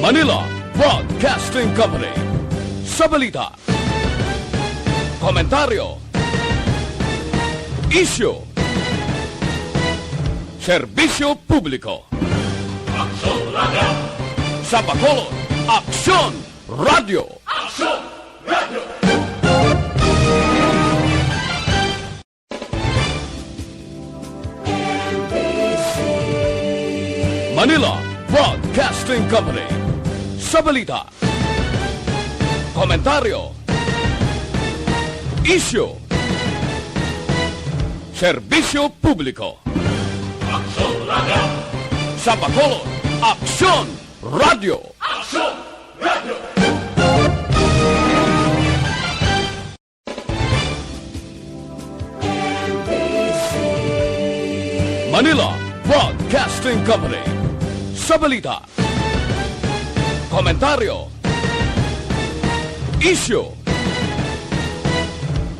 Manila Broadcasting Company. Sa balita, komentaryo, isyu, serbisyo publiko. Aksyon Radio! Sa Bacolod, Aksyon Radio! Aksyon Radio! Manila Broadcasting Company. Sa balita, komentaryo, isyu, serbisyo publiko. Aksyon Radio! Sa Bacolod, Aksyon Radio! Aksyon Radio! Manila Broadcasting Company. Sa balita, komentaryo, isyu,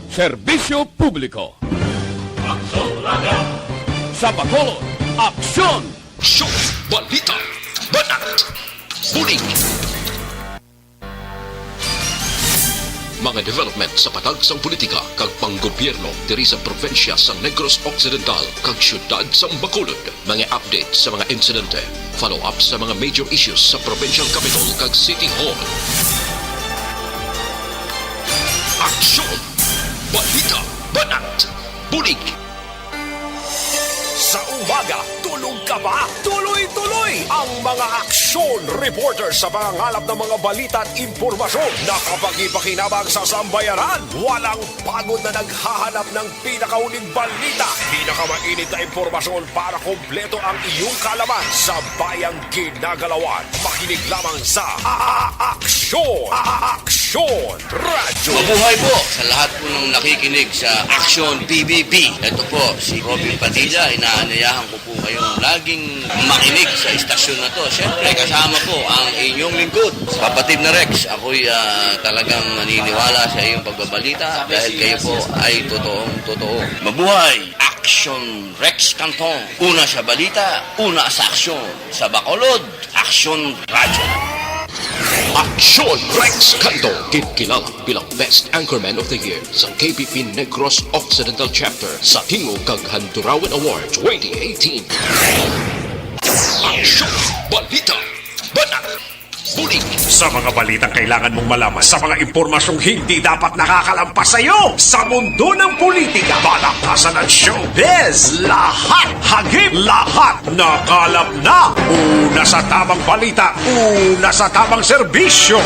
serbisyo publiko. Aksyon Radio! Sa Bacolod, Aksyon! Aksyon! Balita! Banat! Bulig! Mga development sa patagsang politika kag panggobyerno diri sa probinsya sa Negros Occidental kag syudad sa Bacolod. Mga update sa mga insidente, follow up sa mga major issues sa provincial capital kag City Hall. Aksyon! Balita! Banat! Bulig! Sa umaga, tulog ka ba? Tuloy-tuloy ang mga aksyon reporter sa pangangalap ng mga balita at impormasyon na kapag ipakinabang sa sambayaran, walang pagod na naghahanap ng pinakauling balita, pinakamainit na impormasyon para kompleto ang iyong kalaman sa bayang ginagalawan. Makinig lamang sa Aksyon! Aksyon Radio! Mabuhay po sa lahat po ng nakikinig sa Aksyon PBB. Ito po si Robin Padilla. Inaanayahan ko po kayong laging makinig sa istasyon na to. Siyempre, kasama po ang inyong lingkod, kapatid na Rex. Ako'y talagang naniniwala sa iyong pagbabalita dahil kayo po ay totoong-totoo. Mabuhay! Aksyon Rex Canton. Una sa balita, una sa aksyon. Sa Bacolod, Aksyon Radio. Aksyon Rex Canto, kilala bilang Best Anchorman of the Year sa KPP Negros Occidental Chapter sa Tingog kag Handurawan Award 2018. Aksyon! Balita! Banat! Bulig! Sa mga balitang kailangan mong malaman, sa mga impormasyong hindi dapat nakakalampas sa iyo, sa mundo ng politika, balakasan at showbiz, lahat, hagip, lahat, nakalap na. Una sa tamang balita, una sa tamang serbisyo.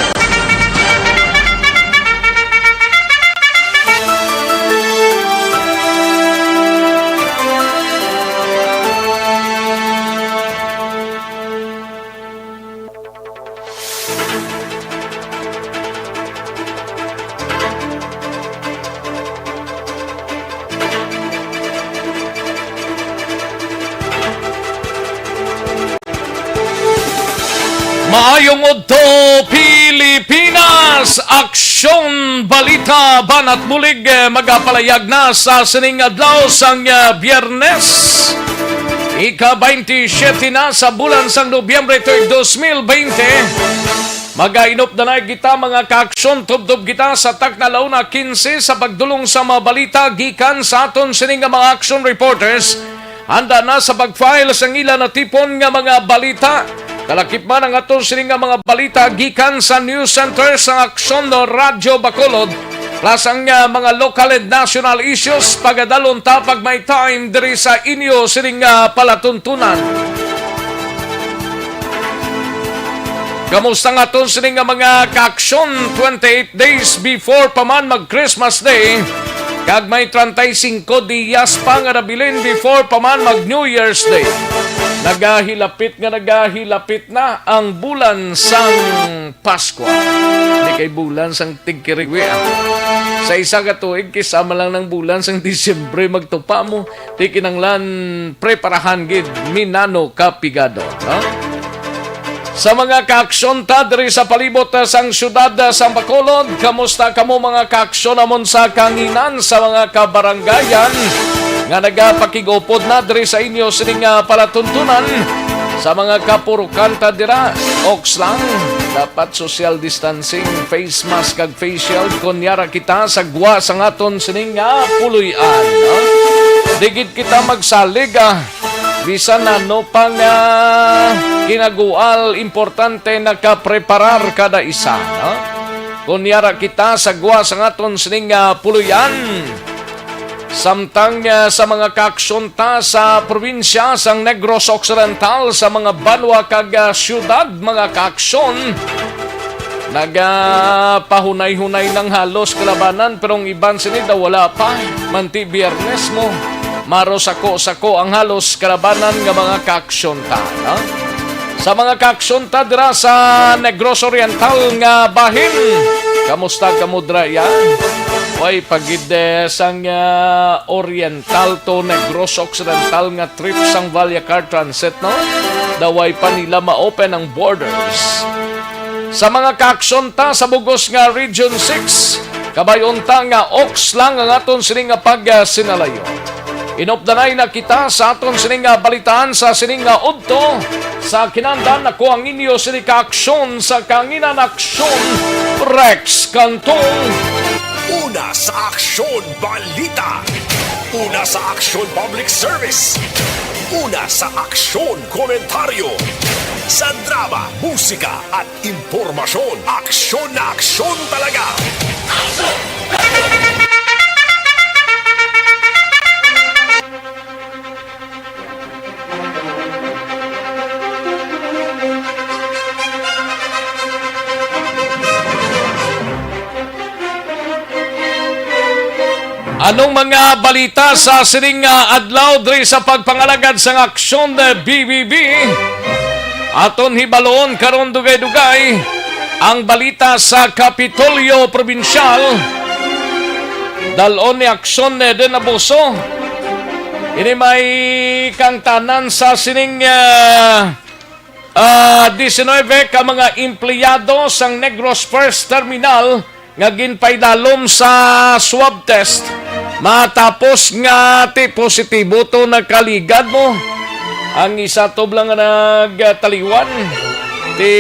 Maayong udto Pilipinas, Aksyon Balita Banat Bulig magapalayag na sa sining adlaw sang Biyernes. Ika-27 na sa bulan sang Nobyembre 2020. Magainop na kita mga kaaksyon, tubdob kita sa taknalaw na 15 sa pagdulong sa mga balita gikan sa aton sining mga action reporters. Handa na sa pag-file sa ilan na tipon nga mga balita. Kalakip man ang aton sining nga mga balita gikan sa news center sa Aksyon Radio Bacolod. Plus ang mga local and national issues pagadalon ta pag may time diri sa inyo sining palatuntunan. Kamusta nga aton sining nga mga kaaksyon 28 days before pa man mag Christmas Day? Kag may 35 diyas pa nga nabilin before pa man mag New Year's Day. Nagahilapit na ang bulan sang Pasko. Hindi kay bulan sang tigkirigwi. Sa isa ka tuig, kisama lang ng bulan sang Disyembre magtupa mo. Di kinanglan preparahan gid minano kapigado. No? Sa mga kaaksyon ta diri sa palibot sang syudad sa Bacolod, kamusta kamo mga kaaksyon namon sa kanginan sa mga kabaranggayan nga nagapakigupod na diri sa inyo sining palatuntunan Sa mga kapurukanta dira, ox lang. Dapat social distancing, face mask kag facial. Kunyara kita sa gwa sa ngaton sining nga puluyan. No? Digid kita magsalig bisan ano pang kinagual, importante nakapreparar kada isa. No? Kunyara kita sa gwa sa ngaton sining puluyan. Samtang sa mga kaaksyon sa probinsya sang Negros Occidental, sa mga banwa kag syudad, mga kaaksyon, nagpahunay-hunay ng halos kalabanan, pero ang iban sinida wala pa. Manti biyernes mo, maro sako-sako ang halos kalabanan ng mga kaaksyon no? Sa mga kaaksyon dira sa Negros Oriental nga bahin, kamusta kamudra yan? Way pagid sang Oriental to Negros Occidental nga trip sang Vallecar Transit, no? Daway pa nila ma-open ang borders. Sa mga kaaksyon sa bugos nga Region 6, kabayon nga ox lang ang aton sining nga pag-sinalayo. Inopdanay na kita sa aton sining nga balitaan sa sining nga udto. Sa kinandan ako ang inyo sining kaaksyon sa kanginan aksyon Rex Cantong. Una sa Aksyon Balita. Una sa Aksyon Public Service. Una sa Aksyon Komentaryo. Sa drama, musika at impormasyon. Aksyon na aksyon talaga. Anong mga balita sa sining adlaw diri sa pagpangalagad sa aksyon BBB? Aton hibaloon karon dugay-dugay ang balita sa Kapitolyo Probinsyal. Dalon ni aksyon den abuso. Ini may kangtanan sa sining 19 ka mga empleyado sang Negros First Terminal nga ginpaydalom sa swab test. Matapos nga positibo to nagkaligad mo. Ang isa to lang nagtaliwan.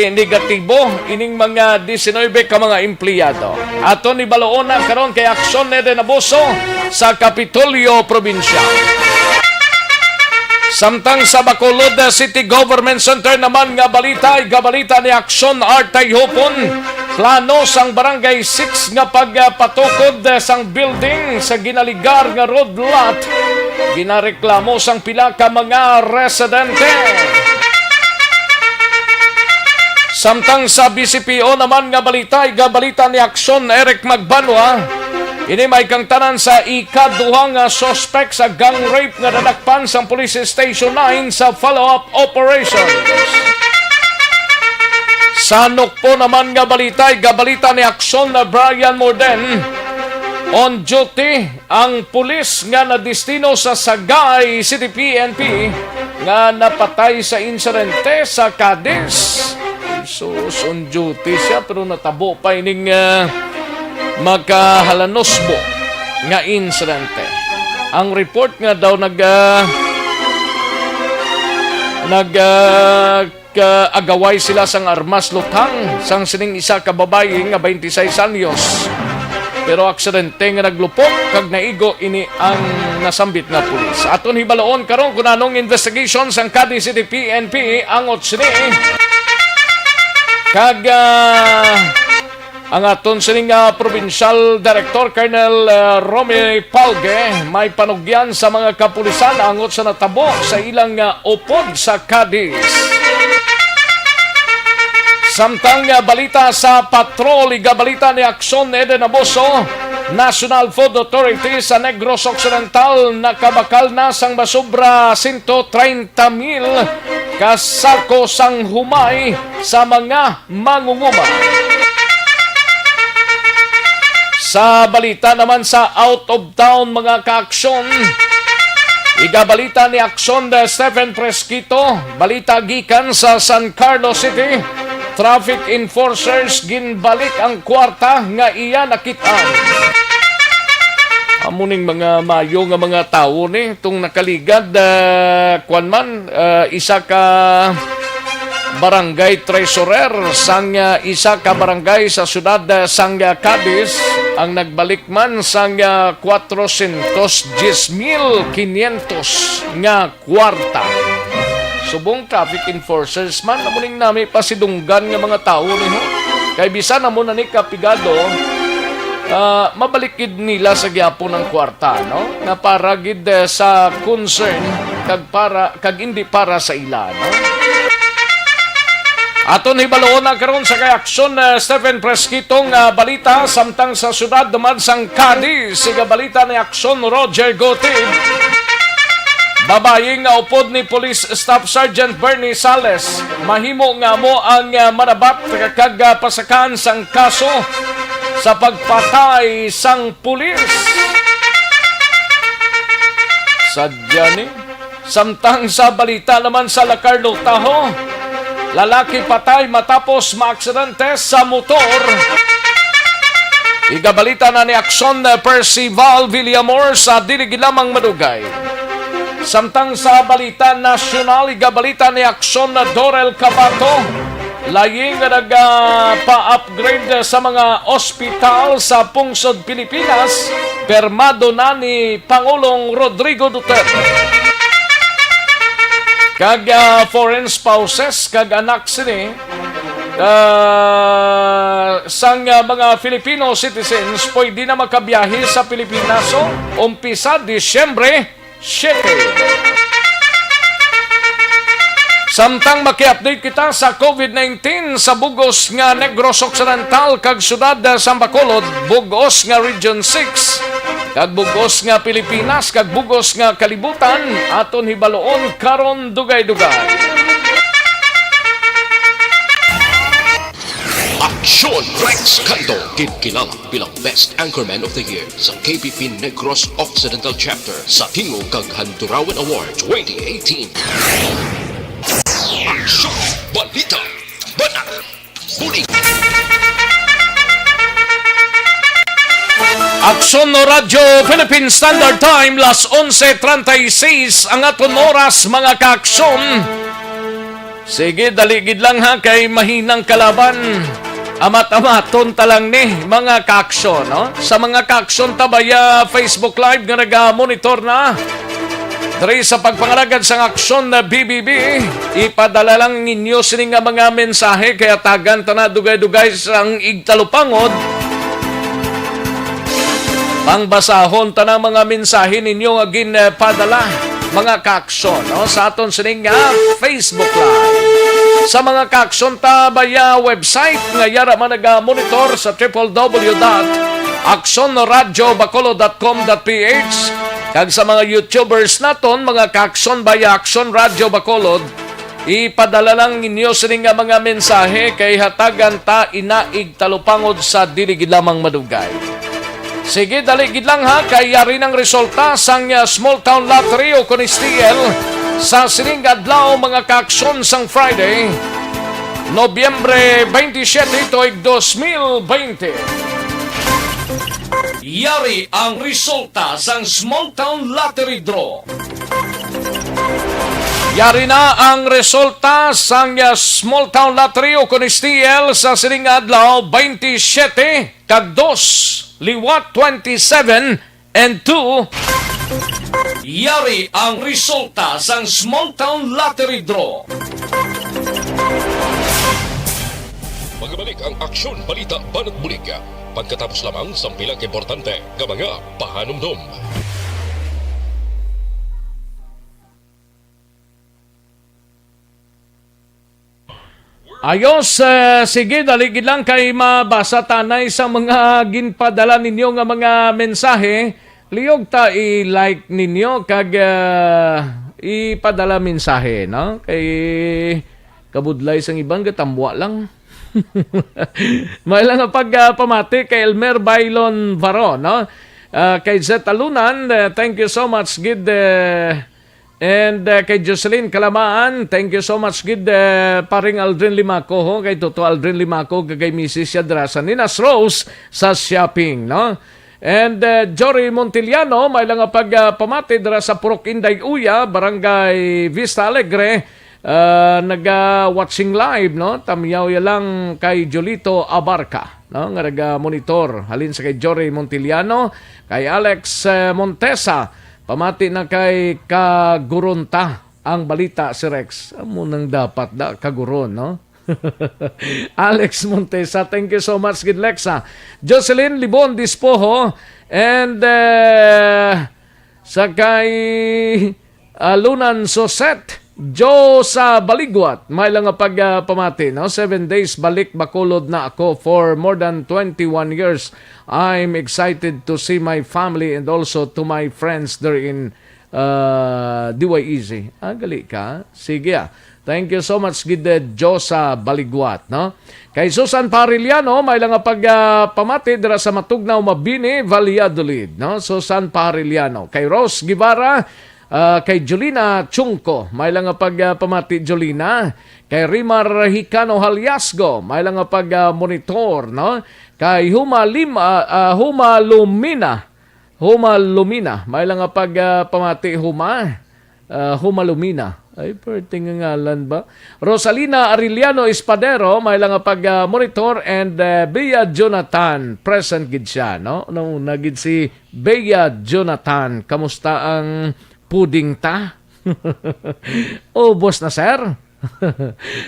Negatibo ining mga 19 ka mga empleyado. Ato ni baloon na karon kay aksyon ni Denaboso sa Kapitolyo Probinsya. Samtang sa Bacolod City Government Center naman nga balita ni Aksyon Artay Hopon. Plano sang Barangay 6 nga pagpatukod sang building sa ginaligar nga road lot. Ginareklamo sang pila ka mga residente. Samtang sa BCPO naman nga balita ni Aksyon Eric Magbanwa. Ini may kangtanan sa ikaduhang suspect sa gang rape nga nadakpan sa Police Station 9 sa follow-up operations. Sa Nukpo naman nga balita ni Aksyon na Brian Morden. On duty ang pulis nga nadistino sa Sagay City PNP nga napatay sa insidente sa Cadiz. So, on duty siya pero natabo pa ining magkahalanosbo nga insidente. Ang report nga daw agaway sila sang armas lutang sang sining isa ka babae nga 26 anyos. Pero aksidente nga naglupok kag naigo ini ang nasambit nga pulis. Aton hibaloon karon kun anong investigation sang Cadiz City PNP ang otsini. Kag ang aton sining Provincial Director Colonel Romy Palge may panugyan sa mga kapulisan angot sa natabo sa ilang upod sa Cadiz. Samtang balita sa patrol, balita ni Aksyon Eden Abuso, National Food Authority sa Negros Occidental nakabakal na sang basubra 130,000 kasako sang humay sa mga mangunguma. Sa balita naman sa out of town mga kaaksyon, igabalita ni Aksyon Stephen Fresquito, balita gikan sa San Carlos City, traffic enforcers ginbalik ang kwarta nga iya nakitaan. Amuning mga mayo nga mga tao ni itong nakaligad, isa ka barangay treasurer sang isa ka barangay sa siyudad sang Cadiz ang nagbalik man sang 410,500 nga kwarta. Subong traffic enforcers man namuning nami pasidunggan nga mga tao niho. Kay bisan na mo na ni kapigado, mabalikid nila sa gyapon ng kwarta, no? Na para gid sa concern kag hindi para sa ila, no? Aton hibaloon na karon sa kay aksyon Stephen Presquitong balita samtang sa syudad naman sang Cadiz siga balita ni aksyon Roger Gotid. Babayi nga upod ni Police Staff Sergeant Bernie Sales mahimo nga mo ang manabat kag pasakan sang kaso sa pagpatay sang pulis. Sadya ni samtang sa balita naman sa Lacarno Tahoe, lalaki patay matapos maaksidente sa motor. Igabalita na ni Aksyon Percival Villamor sa dilig lamang madugay. Samtang sa balita nasyonal, igabalita ni Aksyon Dorel Cabato, laying nagpa-upgrade sa mga ospital sa pungsod Pilipinas, permado na ni Pangulong Rodrigo Duterte. Kag foreign spouses, kag anak sini, sang mga Filipino citizens, pwede na makabiyahe sa Pilipinas umpisa Disyembre 7. Samtang maki-update kita sa COVID-19 sa bugos nga Negros Occidental kag syudad sa Bacolod, bugos nga Region 6, kag bugos nga Pilipinas, kag bugos nga kalibutan, aton hibaloon karon dugay-dugay. Aksyon Rex Canto, kinilala bilang Best Anchorman of the Year sa KPP Negros Occidental Chapter sa Tingog kag Handurawan Award 2018. Aksyon Balita Banat Bulig. Aksyon no Radyo Philippine Standard Time, las 11:36 ang aton oras mga kaaksyon. Sige, daligid lang ha, kay mahinang kalaban. Amat-amaton talang ni mga kaaksyon, no? Sa mga kaaksyon tabaya Facebook Live nga nag-monitor na. Dari sa pagpangalagad sa aksyon na BBB, ipadala lang ninyo sining nga mga mensahe kaya tagan ta na dugay-dugay sang igtalupangod. Pangbasahon ta na mga mensahe ninyo nga ginpadala mga kaaksyon, no? Sa aton sining nga Facebook Live. Sa mga kaaksyon tabaya website nga yara man nag-monitor sa www.aksonradiobacolod.com.ph kag sa mga YouTubers naton mga kaaksyon baya Aksyon Radio Bacolod, ipadala lang ninyo sining nga mga mensahe kay hatagan ta inaig talupangod sa diligid lamang madugay. Sige, daligid lang ha, kay yari ng resulta sang Small Town Lottery o Conistiel sa sining adlaw mga kaaksyon sang Friday, Nobyembre 27, ito ay 2020. Yari ang resulta sang Small Town Lottery Draw. Yari na ang resulta sang Small Town Lottery o Conistiel sa sining adlaw 27 kag 2 liwat 27 and 2. Yari ang resulta sang Small Town Lottery Draw. Magbalik ang Aksyon Balita Banat Bulig pagkatapos lamang sa pilang importante nga mga pahanumdum. Ayos, sige, daligid lang kay mabasa tanay sa mga ginpadala ninyo nga mga mensahe. Liyog ta i-like ninyo kag ipadala mensahe, no? Kay kabudlay sang ibang gatambwa lang. May lang pag pamati kay Elmer Bailon Varo, no? Kay Zet Alunan, thank you so much, gid. And kay Jocelyn Kalamaan, thank you so much, gid. Paring Aldrin Limaco, ho? Kay Toto Aldrin Limaco, kay Mrs. Yadrasa, Ninas Rose sa shopping, no? And Jory Montiliano, may lang pag pamati dara sa Purok Inday Uya, Barangay Vista Alegre, naga-watching live, no? Tamyaw ya lang kay Jolito Abarca, no? Nga naga-monitor. Halin sa kay Jory Montiliano, kay Alex Montesa, pamati na kay Kagurunta ang balita si Rex. Amo nang dapat da kaguron, no? Alex Montesa, thank you so much, good Lexa. Jocelyn Libon Dispoho, and sakay Lunan Soset, Joe sa Baligwat, may lang nga pagpamati, no? 7 days balik Bacolod na ako for more than 21 years. I'm excited to see my family and also to my friends there in DYEZ. Gali ka? Sige Thank you so much, gid Joe sa Baligwat, no? Kay Susan Pariliano, may lang nga pagpamati dira sa Matugnaw Mabini, Valladolid, no? Susan Pariliano. Kay Rose Guevara, kay Jolina Chungko, may lang nga pagpamati Jolina. Kay Rimar Hicano Haliasgo, may lang nga pag-monitor, no? Kay Huma Lumina, may lang nga pagpamati Huma Lumina. Ay, perting ngalan ba? Rosalina Ariliano Espadero, may lang nga pag-monitor, and Bea Jonathan, present gid siya, no? Nauna gid si Bea Jonathan. Kamusta ang puding ta? Ubos na, sir?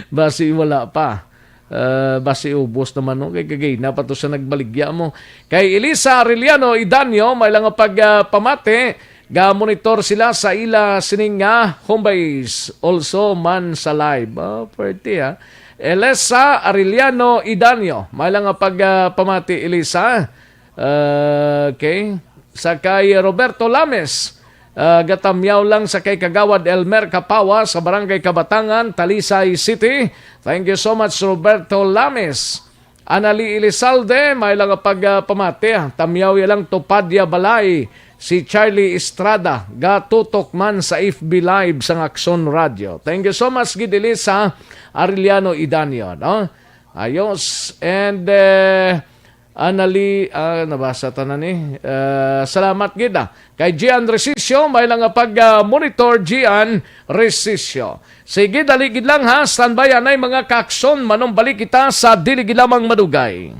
Basi wala pa. Basi ubos naman, no? Kay na pa to sa nagbaligya mo. Kay Elisa Ariliano Idanyo, may lang nga pagpamati. Ga-monitor sila sa ila sining nga home base. Also man sa live. Pwede Elisa Ariliano Idanyo. May lang nga pagpamati, Elisa. Okay. Sa kay Roberto Lames. Gatamyaw lang sa kay Kagawad Elmer Kapawa sa Barangay Kabatangan, Talisay City. Thank you so much, Roberto Lames. Anali Elizalde, may lang nga pagpamati. Tamyaw lang Topadia Balay. Si Charlie Estrada, gatutok man sa FB Live sa Aksyon Radio. Thank you so much, Gidili, sa Ariliano Idanyo, no? Ayos. And, Anali, nabasa tanan ni. Salamat, Gida. Kay Gian Resisio, may lang pag-monitor Gian Resisio. Sige, daligid lang ha. Standby anay mga kaksyon. Manong balik kita sa diligid lamang madugay.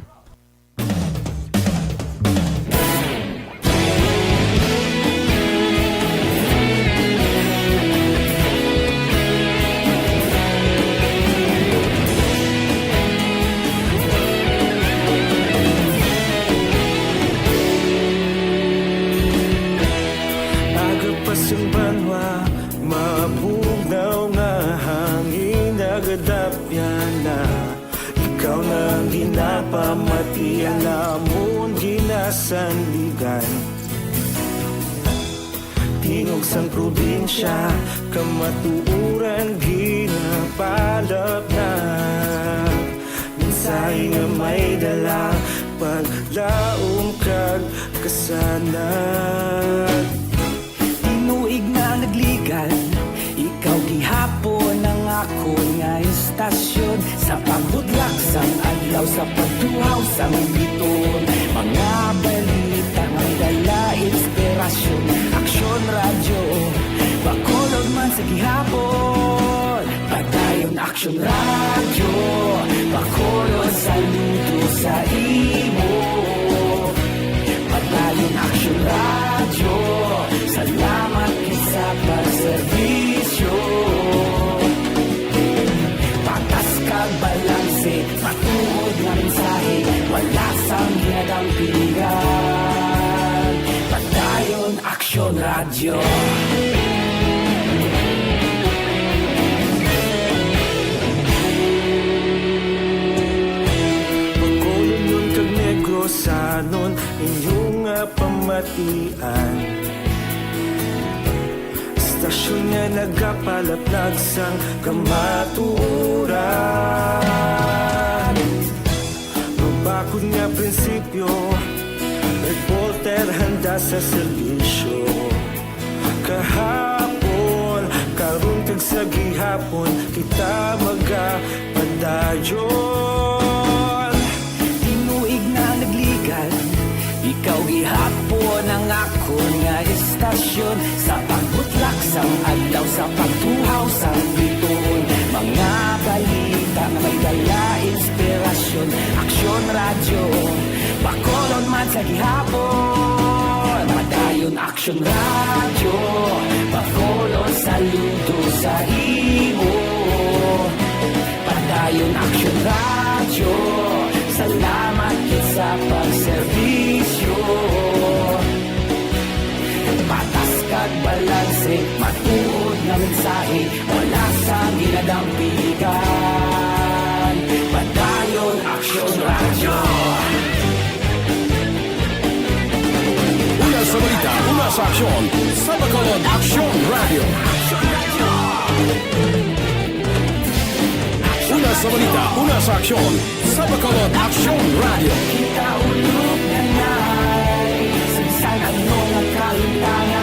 Pamatian namon ginasanligan Tingog sang probinsya kamatuuran ginapalap na Minsay nga may dala paglaom kag kasanan Tinuig na nagligan ikaw gihapon ang ako nga istasyon Sa pagbudlak sang adlaw sa pagtuhaw sang biton Mga balita nga dala inspirasyon Aksyon radyo Bacolod man sa gihapon Padayon Aksyon radyo Bacolod saludo sa imo Padayon Aksyon radyo Salamat kisa pagserbisyo Patas kag balanse Patuod nga mensahe Wala sang ginadang pilihan Padayon Aksyon Radio Bacolod nun kag Negros sanon Inyong pamatian Stasyon nga nagapalaplag sang kamaturan Mabakod nga prinsipyo Reporter handa sa serbisyo Kahapon, karun kag sa gihapon Kita magapadayon Tinuig na nagligan Ikaw gihapon ang ako nga istasyon Sa pagbutlak sang adlaw Sa pagtuhaw sang biton wala inspirasyon. Aksyon radyo, Bacolod man sa gihapon. Madayon aksyon radyo, Bacolod saludo sa imo. Padayon aksyon radyo, salamat kit sa pagserbisyo. Patas kag balanse, matuod na mensahe, wala sa ginadampigan. Padayon aksyon radyo. Una sa balita, una sa aksyon, sa Bacolod Aksyon Radio. Una sa balita, una sa aksyon, sa Bacolod Aksyon Radio. Kita ulog na na'y Sinsan ano nga kalintangan.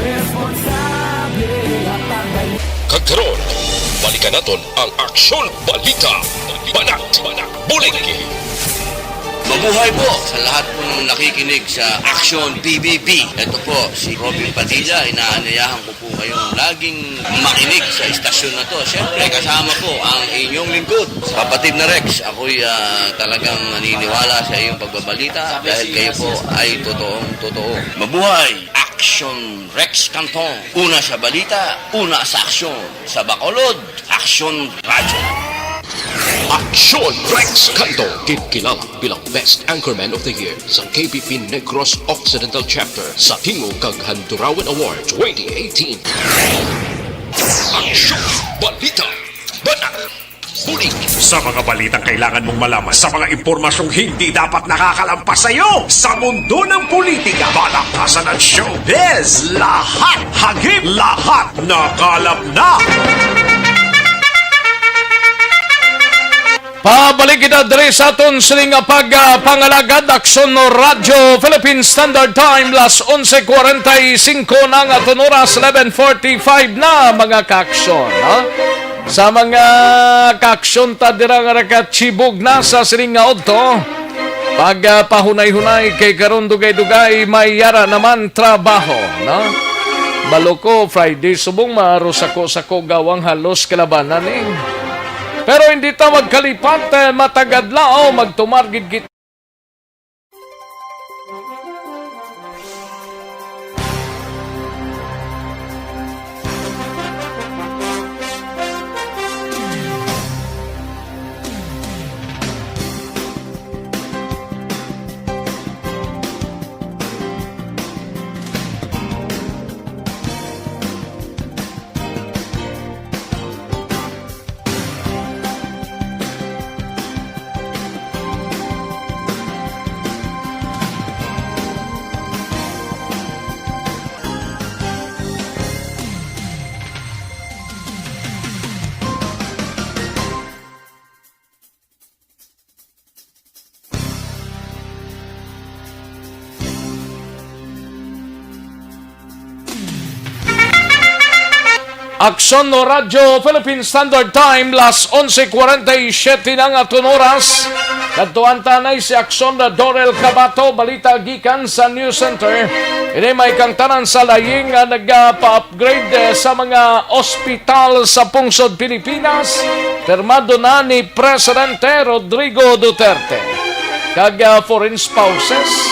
Responsable at pagdali. Kagkaroon, balikan naton ang Aksyon Balita. Banat, Buligi. Mabuhay po sa lahat po ng nakikinig sa Action PBB. Ito po si Robin Padilla. Inaanayahan ko po kayong laging makinig sa istasyon na to. Siyempre kasama po ang inyong lingkod. Kapatid na Rex, ako'y talagang naniniwala sa iyong pagbabalita dahil kayo po ay totoo. Mabuhay! Action Rex Canton. Una sa balita, una sa aksyon. Sa Bacolod, Action Radio. Aksyon Rex Canto, kilala bilang Best Anchorman of the Year sa KBP Negros Occidental Chapter sa Tingog kag Handurawan Award 2018. Aksyon Balita. Banat, Buligi. Sa mga balitang kailangan mong malaman, sa mga impormasyong hindi dapat nakakalampas sa iyo, sa mundo ng politika, balakasan at showbiz, lahat hagip, lahat nakalap na. Pabalik kita diri sa aton sining pagpangalagad aksyon no Radyo Philippine Standard Time las 11:45 na nga aton oras 11:45 na mga kaaksyon, ha? Sa mga kaaksyon ta dira nga nakachibog na sa sining nga adto. Pag pahunay-hunay kay karon dugay-dugay may yara naman trabaho, no? Baloko Friday subong maros ako sa gawang halos kalabanan eh. Pero hindi ta magkalipat, matagadlao, magtumargid kita. Aksyon no Radyo Philippine Standard Time las 11:47 na nga aton oras. Kadtuan tanay si Aksyon na Dorel Cabato, balita gikan sa News Center. Ini may kang tanan sa laying nga nagpa-upgrade sa mga ospital sa pungsod Pilipinas. Permado na ni Presidente Rodrigo Duterte. Kag foreign spouses,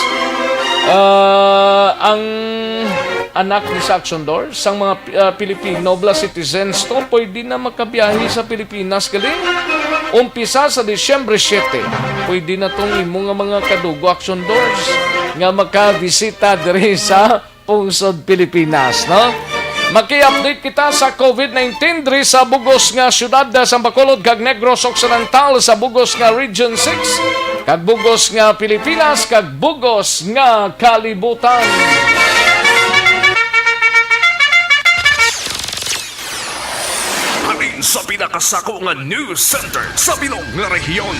ang anak ni Saxon Doors, sang mga Pilipino bla citizens to pwede na makabiyahe sa Pilipinas galing umpisa sa Disyembre 7. Pwede na tong imo nga mga kadugo Action Doors nga makabisita diri sa pungsod Pilipinas, no? Maki-update kita sa COVID-19 diri sa bugos nga syudad sa Bacolod kag Negros Occidental, sa bugos nga Region 6 kag bugos nga Pilipinas kag bugos nga kalibutan. Sa pinakasako nga news center sa bilog nga rehiyon.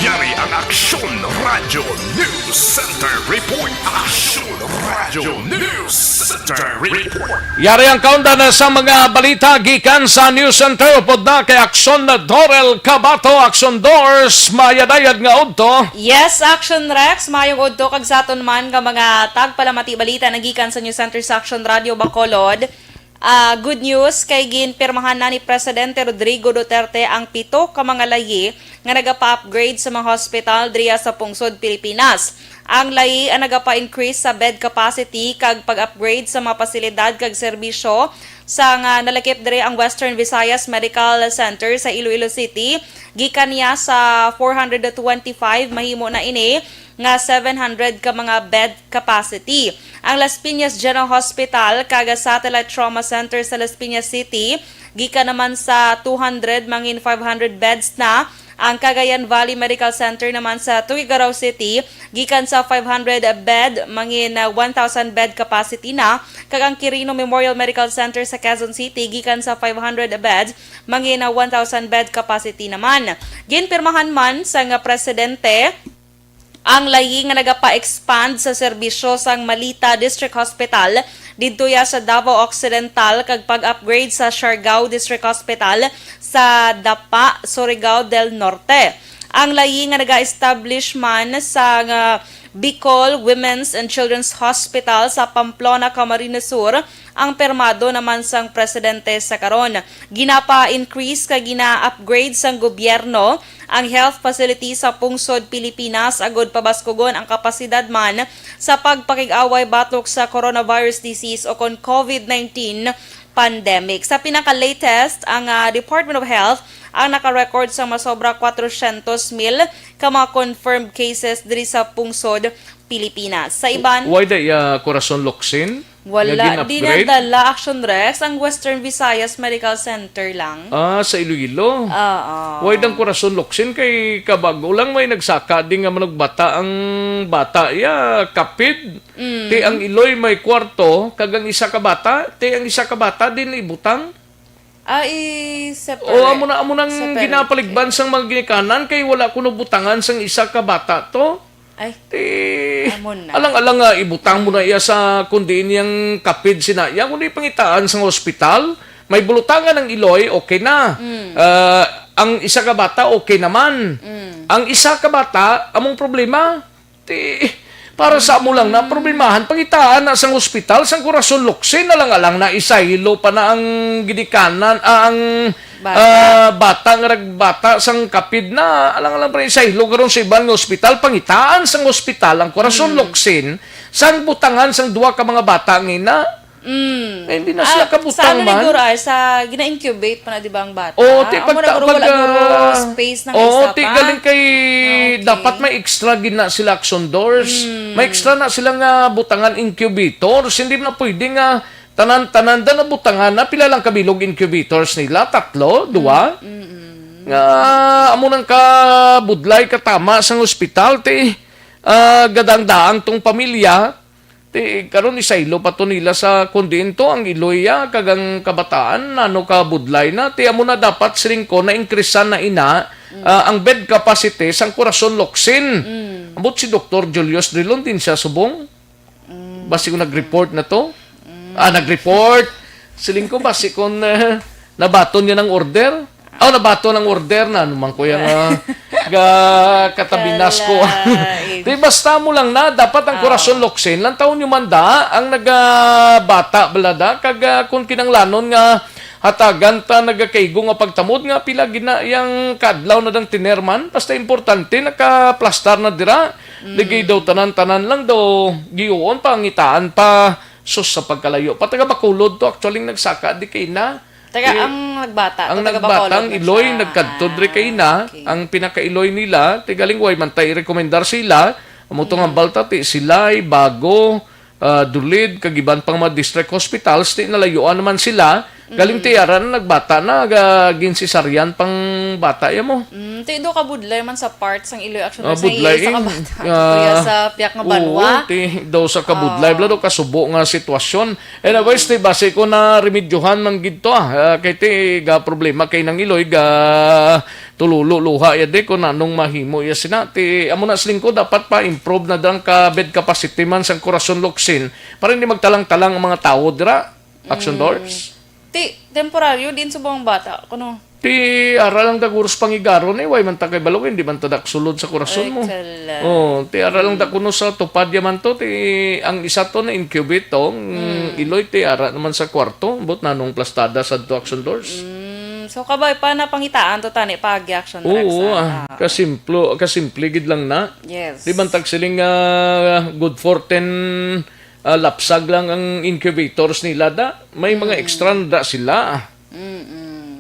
Yari ang Action Radio News Center Report. Action Radio News Center Report. Yari ang kaunta na sa mga balita gikan sa News Center upod na kay Action na Dorel Cabato. Action Doors, mayadayad nga udto. Yes, Action Rex, mayong udto kag saton man nga mga tagpalamati balita nagikan sa News Center sa Action Radio Bacolod. Good news kay ginpirmahan na ni Presidente Rodrigo Duterte ang 7 ka mga layi nga nagapa-upgrade sa mga hospital driya sa pungsod Pilipinas. Ang layi ang nagapa-increase sa bed capacity kag pag-upgrade sa mga pasilidad kag serbisyo sa nga nalakip diri ang Western Visayas Medical Center sa Iloilo City. Gikan niya sa 425 mahimo na ini nga 700 ka mga bed capacity. Ang Las Piñas General Hospital kag Satellite Trauma Center sa Las Piñas City gikan naman sa 200 mangin 500 beds na. Ang Cagayan Valley Medical Center naman sa Tuguegarao City gikan sa 500 bed mangin 1,000 bed capacity na. Kag ang Quirino Memorial Medical Center sa Quezon City gikan sa 500 beds mangin 1,000 bed capacity naman. Ginpirmahan man sa nga presidente ang layi nga nagapa-expand sa serbisyo sang Malita District Hospital didto ya sa Davao Occidental kag pag-upgrade sa Siargao District Hospital sa Dapa, Surigao del Norte. Ang layi nga naga-establish man sa Bicol Women's and Children's Hospital sa Pamplona, Camarines Sur ang permado naman sang presidente sa karon. Ginapa-increase kag gina-upgrade sang gobyerno ang health facility sa pungsod Pilipinas agod pabaskugon ang kapasidad man sa pagpakig-away batok sa coronavirus disease o kon COVID-19 pandemic. Sa pinaka-latest, ang Department of Health ang naka-record sa masobra 400,000 ka mga confirmed cases diri sa pungsod Pilipinas. Sa iban, Why day Corazon Locsin? wala dinadala Action Rex ang Western Visayas Medical Center lang. Sa Iloilo. Why dang Corazon Locsin kay kabago lang may nagsaka din nga manugbata ang bata kapid. Ti ang Iloy may kwarto kagang isa ka bata, ti ang isa ka bata din ibutang. Separate. O amo nang ginapaligban sang mga ginikanan kay wala kuno butangan sang isa ka bata to. Ay, amon na. Alang-alang nga ibutang mo na iya sa kundi niyang kapid sinaya kundi pangitaan sang ospital. May bulutangan ng Iloy, okay na. Ang isa ka bata, okay naman. Ang isa ka bata, among problema, para sa amo lang na problemahan, pangitaan na sang ospital, sang Corazon Locsin, alang-alang na isahilo pa na ang ginikanan, ang bata nga nagbata sang kapid na alang-alang pa isahilo karon sa ibang ospital, pangitaan sang ospital, ang Corazon Locsin, sang butangan sang duwa ka mga bata ngina. Hindi na sila kabutang man. Sa gina-incubate pa na di ba ang bata? Ti space ng isa ti pa. galing kay dapat may extra gina sila Action Doors. May extra na sila nga butangan incubators. Hindi na pwede nga tanan-tanan na butangan na pila lang kabilog incubators nila, 3, 2. Nga amo nang kabudlay katama sang ospital ti gadang-daang tong pamilya. Karon ni saylo pa to nila sa kondento ang Iloya kagang kabataan nano ka budlay na amo na dapat siringko na increasean na ina ang bed capacity sang Corazon Locsin. Ambot si Dr. Julius Drilon din siya subong. Basi ko nag-report na to. Nag-report. Siling ko basi kon nabaton niya ng order. Nabato ng order na naman ko yung katabinas ko. Di basta mo lang na, dapat ang Corazon Locsin, lang taon yung manda, ang nagabata balada, kag kung kinanglanon nga hatagan ta nagakaigo nga pagtamod nga pila gina yang kadlaw na dang tinerman, basta importante nakaplastar na dira. Ligay daw tanan-tanan lang daw, giuon pa, ngitaan pa, sus sa pagkalayo. Pataga Bacolod to, actually nagsaka, di kay na. Ang nagbata. Ang nagbatang Iloy, nagkadtod rin kay na, ang pinaka-Iloy nila, tigaling way man tayo rekomendar sila, amutong ang balta, sila'y bago, dulid, kagiban pang mga district hospitals, nalayuan naman sila, galing tiyaran, nagbata na, ginsisaryan pang bata, mo. Ti do ka budlay man sa parts ang Iloy Action Rex budlay, sa kabata. Tuya sa piyak nga banwa. Oo, daw sa kabudlay, blado kasubo nga sitwasyon. Anyways, ti base ko na remedyohan man gidto kay ti ga problema kay nang Iloy ga tululuha ya de ko nanong mahimo ya sinati. Amo na slingko dapat pa improve na dang ka bed capacity man sang Corazon Locsin para hindi magtalang-talang ang mga tao dira. Action doors. Ti temporaryo din sa buong bata kuno. Ti aral lang da kurus pangigaron way man ta kay balawin di man ta sulod sa korason mo. Excellent. Oh, ti aral lang da kuno sa tupad yaman to ti ang isa to na incubate tong Iloy ti ara naman sa kwarto but nanong plastada sa to Action Doors. So kabay pa na pangitaan to tani pag Action Rex. Oo, kasimple gid lang na. Yes. Di man tag siling good for 10 lapsag lang ang incubators nila da. May mga extra na da sila.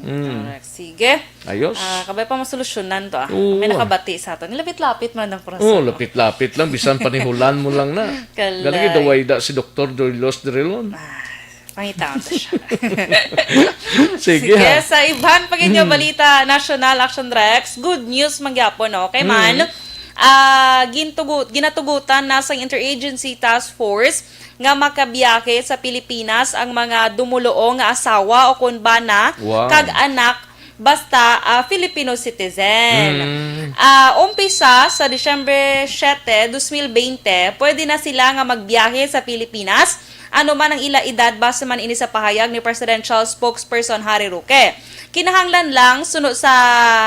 Correct. Sige. Ayos. Kabay pa masolusyonan to Oo, May nakabati sa ato. Nilapit-lapit man ang proseso. Oh, lapit-lapit lang. Bisan panihulan mo lang na. Kalay. Galagi daway da si Dr. Dorlos Drilon. Pangitaan to siya. Sige, Sige, ha. sa iban pag inyo balita, National Action Rex, good news mangyapon, no? Kay man, ginatugutan na sa Interagency Task Force nga makabiyake sa Pilipinas ang mga dumuloong nga asawa o kunbana Wow. kag anak basta Filipino citizen. Umpisa sa Disyembre 7, 2020, pwede na sila nga magbiyahe sa Pilipinas ano man ang ila edad base man ini sa pahayag ni Presidential Spokesperson Harry Roque. Kinahanglan lang sunod sa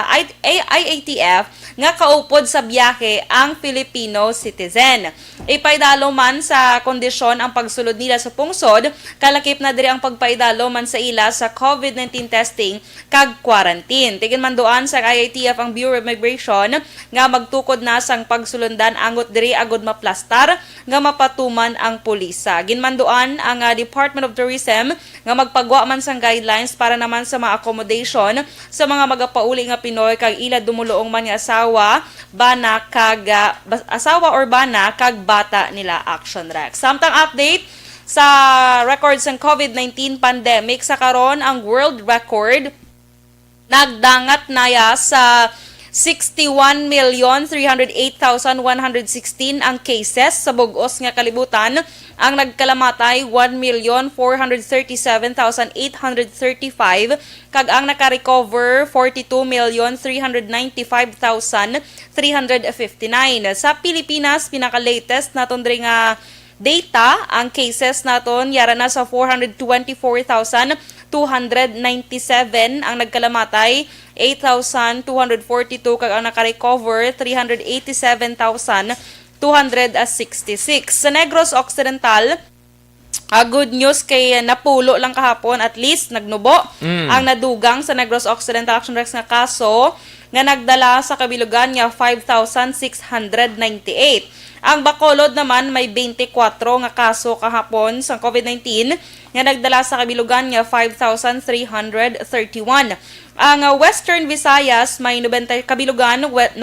IATF nga kaupod sa biyahe ang Filipino citizen. Ipaidalo man sa kondisyon ang pagsulod nila sa pungsod, kalakip na diri ang pagpaidalo man sa ila sa COVID-19 testing kag quarantine. Tigin man doan sa IATF ang Bureau of Immigration nga magtukod na sang pagsulundan angot diri agud maplastar nga mapatuman ang pulisa. Ginmanduan ang Department of Tourism nga magpagwa man sang guidelines para naman sa mga accommodation sa mga magapauli nga Pinoy kag ila dumuloong man nga asawa or bana kag bata nila Action Rex. Samtang update sa records ng COVID-19 pandemic sa karon ang world record nagdangat naya sa 61,308,116 ang cases sa bug-os nga kalibutan. Ang nagkalamatay 1,437,835 kag ang naka-recover 42,395,359. Sa Pilipinas, pinaka-latest naton diri nga data, ang cases naton yara na sa 424,297, ang nagkalamatay 8,242 kag ang naka-recover 387,266. Sa Negros Occidental, good news kay napulo lang kahapon, at least nagnubo ang nadugang sa Negros Occidental Action Rex nga kaso nga nagdala sa kabilugan nga 5,698. Ang Bacolod naman may 24 nga kaso kahapon sa COVID-19 nga nagdala sa kabilugan nga 5,331. Ang Western Visayas may 90 kabilugan 97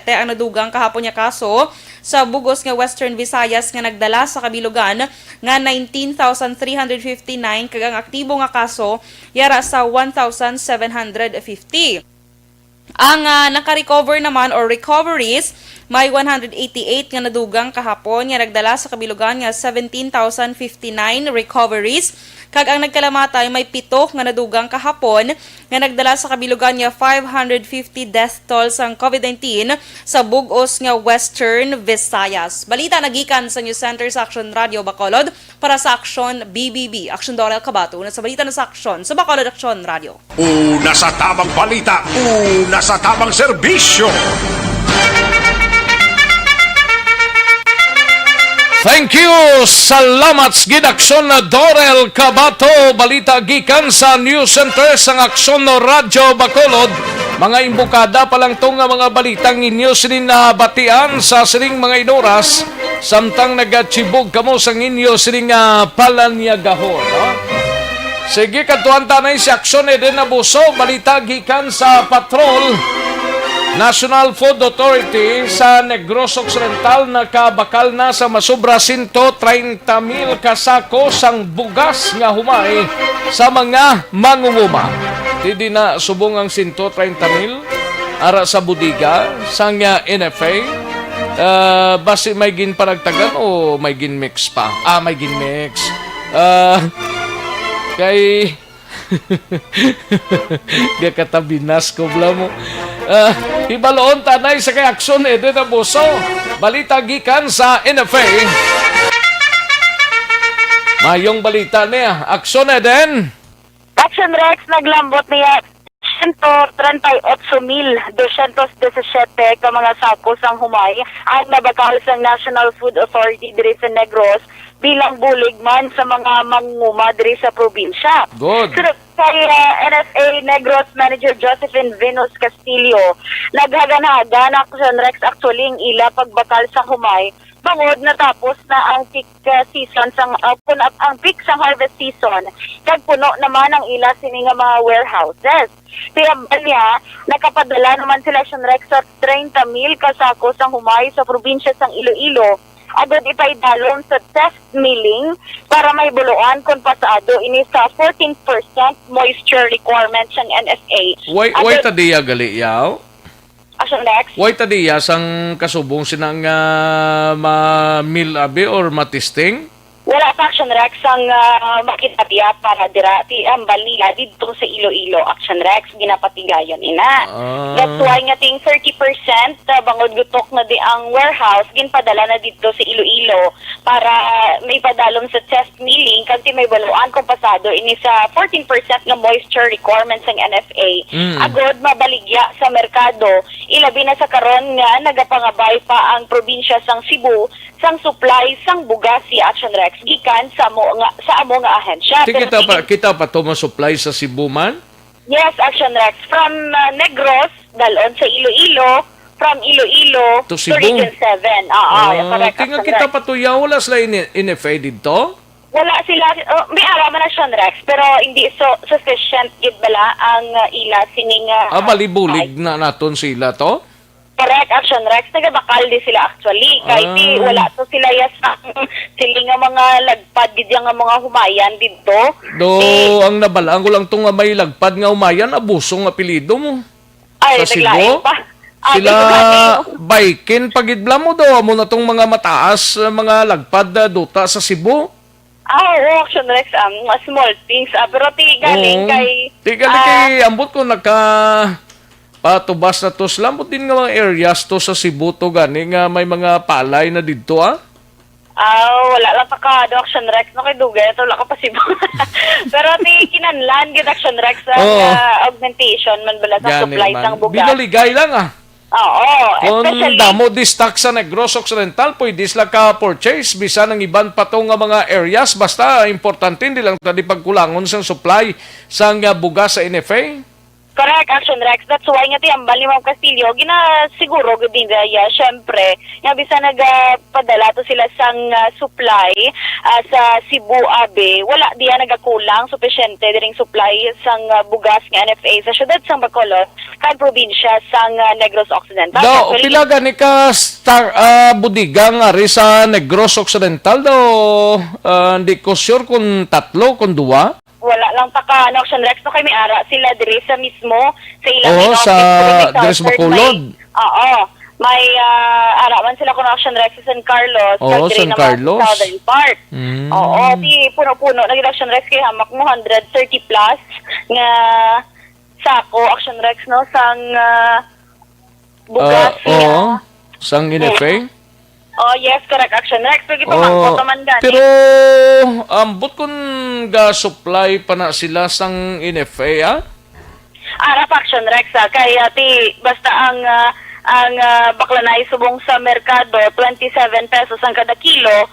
ang nadugang kahapon nga kaso sa bugos nga Western Visayas nga nagdala sa kabilugan nga 19,359 kag ang aktibo nga kaso yara sa 1,750. Ang naka-recover naman or recoveries may 188 nga nadugang kahapon nga nagdala sa kabilugan nga 17,059 recoveries kag ang nagkalamatay may 7 nga nadugang kahapon nga nagdala sa kabilugan nga 550 death tolls ang COVID-19 sa bug-os nga Western Visayas. Balita nagikan sa News Center sa Action Radio Bacolod para sa Action BBB. Action Dorel Cabato na sa balita na sa Action sa Bacolod Action Radio. Una sa tamang balita, una sa tamang serbisyo. Thank you! Salamat sa Aksyon na Dorel Cabato. Balita gikan sa News Center sa Aksyon na Radyo Bacolod. Mga imbukada pa lang itong mga balitang inyo sining nabatian sa sining mga inoras. Samtang nagatsibog kamo sa inyo sining palanyagahon. No? Sige, katuan tanay si Aksyon Eden Abuso. Balita gikan sa Patrol. National Food Authority sa Negros Occidental nakabakal na sa masubra 130,000 kasako sang bugas nga humay sa mga mangunguma. Hindi na subong ang 130,000 ara sa budiga sang NFA. Basi may ginparagtagan o may ginmix pa? May ginmix. Kay gakatabinas ko bla mo. Ibaloon tanay sa kay Aksyon Eden Abuso. Balita gikan sa NFA. Mayong balita niya. Aksyon Eden. Action Rex naglambot niya 138,217 ka mga sakos ang humay ang nabakal sa National Food Authority diri sa Negros bilang bulig man sa mga mangunguma diri sa probinsya. Good. Sunod kay NFA Negros Manager Josephine Venus Castillo, naghagan-hagan Action Rex actually ang ila pagbakal sa humay bangod natapos na ang peak season sang ang peak sa harvest season kag puno naman ang ila sini nga mga warehouses. Tiyambal niya, nakapadala naman sila Action Rex sa 30,000 kasako sang humay sa probinsya sang Iloilo. Agad ipaidalon sa test milling para may buluan kung pasado ini sa 14% moisture requirement sang NFA. Wait tadiya gali yaw. Action Rex. Wait tadiya sang kasubong sinang ma-mill abi or matisting? Wala sa Action Rex ang makitatiya para dira ti ambal nila dito sa Iloilo. Action Rex ginapatigayon ina. That's why nga ting 30% bangod gutok na di ang warehouse ginpadala na dito sa Iloilo para may padalom sa test milling kasi may baluan kung pasado ini sa 14% nga moisture requirements ng NFA. Agod mabaligya sa merkado. Ilabi na sa karon nga nagapangabay pa ang probinsya sang Cebu sang supply sang bugas si Action Rex gikan sa amo nga ahensya. Kita pa to ma-supply sa Cebu man? Yes, Action Rex from Negros dalon sa Iloilo, from Iloilo To Cebu? Region 7. Correct. Tinga Action kita Rex. pa to yaw wala sila NFA dito? Wala sila, may araman na Action Rex, pero hindi sufficient gid bala ang ila sining Balibulig na naton sila to? Correct, Action Rex. Nagabakal di sila actually. Kahit wala to sila sila nga mga lagpad gid nga mga humayan dito. Ang nabalaan ko lang itong may lagpad nga umayan, abusong apelido mo. Ay, Sa naglain Cebu? pa. Sila baikin pagidbla mo do mo na tong mga mataas mga lagpad duta sa Cebu. Action Rex, small things. Pero galing kay... Tigaling kay ambot ko patubas na to. Slamot din nga mga areas to sa Cebu to gani nga may mga palay na dito wala lang pa ka Action Rex no kay dugay ito wala ka pa Cebu. Pero kinanlan gid Action Rex ang augmentation man bala sa supply sang bugas. Binaligay lang Oo, Kung especially damo di stock sa Negros Occidental, pwede sila ka-purchase bisa ng iban pa to nga mga areas. Basta importante hindi lang tadi pagkulangon sa supply sa bugas sa NFA. correct, Action Rex. That's why nga tiyambal ni Ma'am Castillo, siguro gudin daya, syempre, nga bisa nagpadala to sila sang supply sa Cebu Abe, wala diya nagakulang, sufficiente diring supply sang bugas nga NFA sa syudad sang Bacolod, kan probinsya sang Negros Occidental. Pila gani ka budiga nga ri sa Negros Occidental hindi ko sure kung 3 kung 2. Wala lang pa ka Action Rex no kay may ara sila diri sa mismo sa ilang sa diri sa Bacolod. May ara man sila kung Action Rex sa San Carlos, San Carlos. Southern Part. Di puno-puno naging Action Rex kay hamak mo 130 plus nga sako Action Rex no sang bugas. Sang NFA. Yes, correct, Action Rex. Pwede pa mangkot naman gani. Pero ambot kung ga-supply pa na sila sang NFA, Arap Action Rex, kaya basta ang baklanay subong sa merkado, 27 pesos ang kada kilo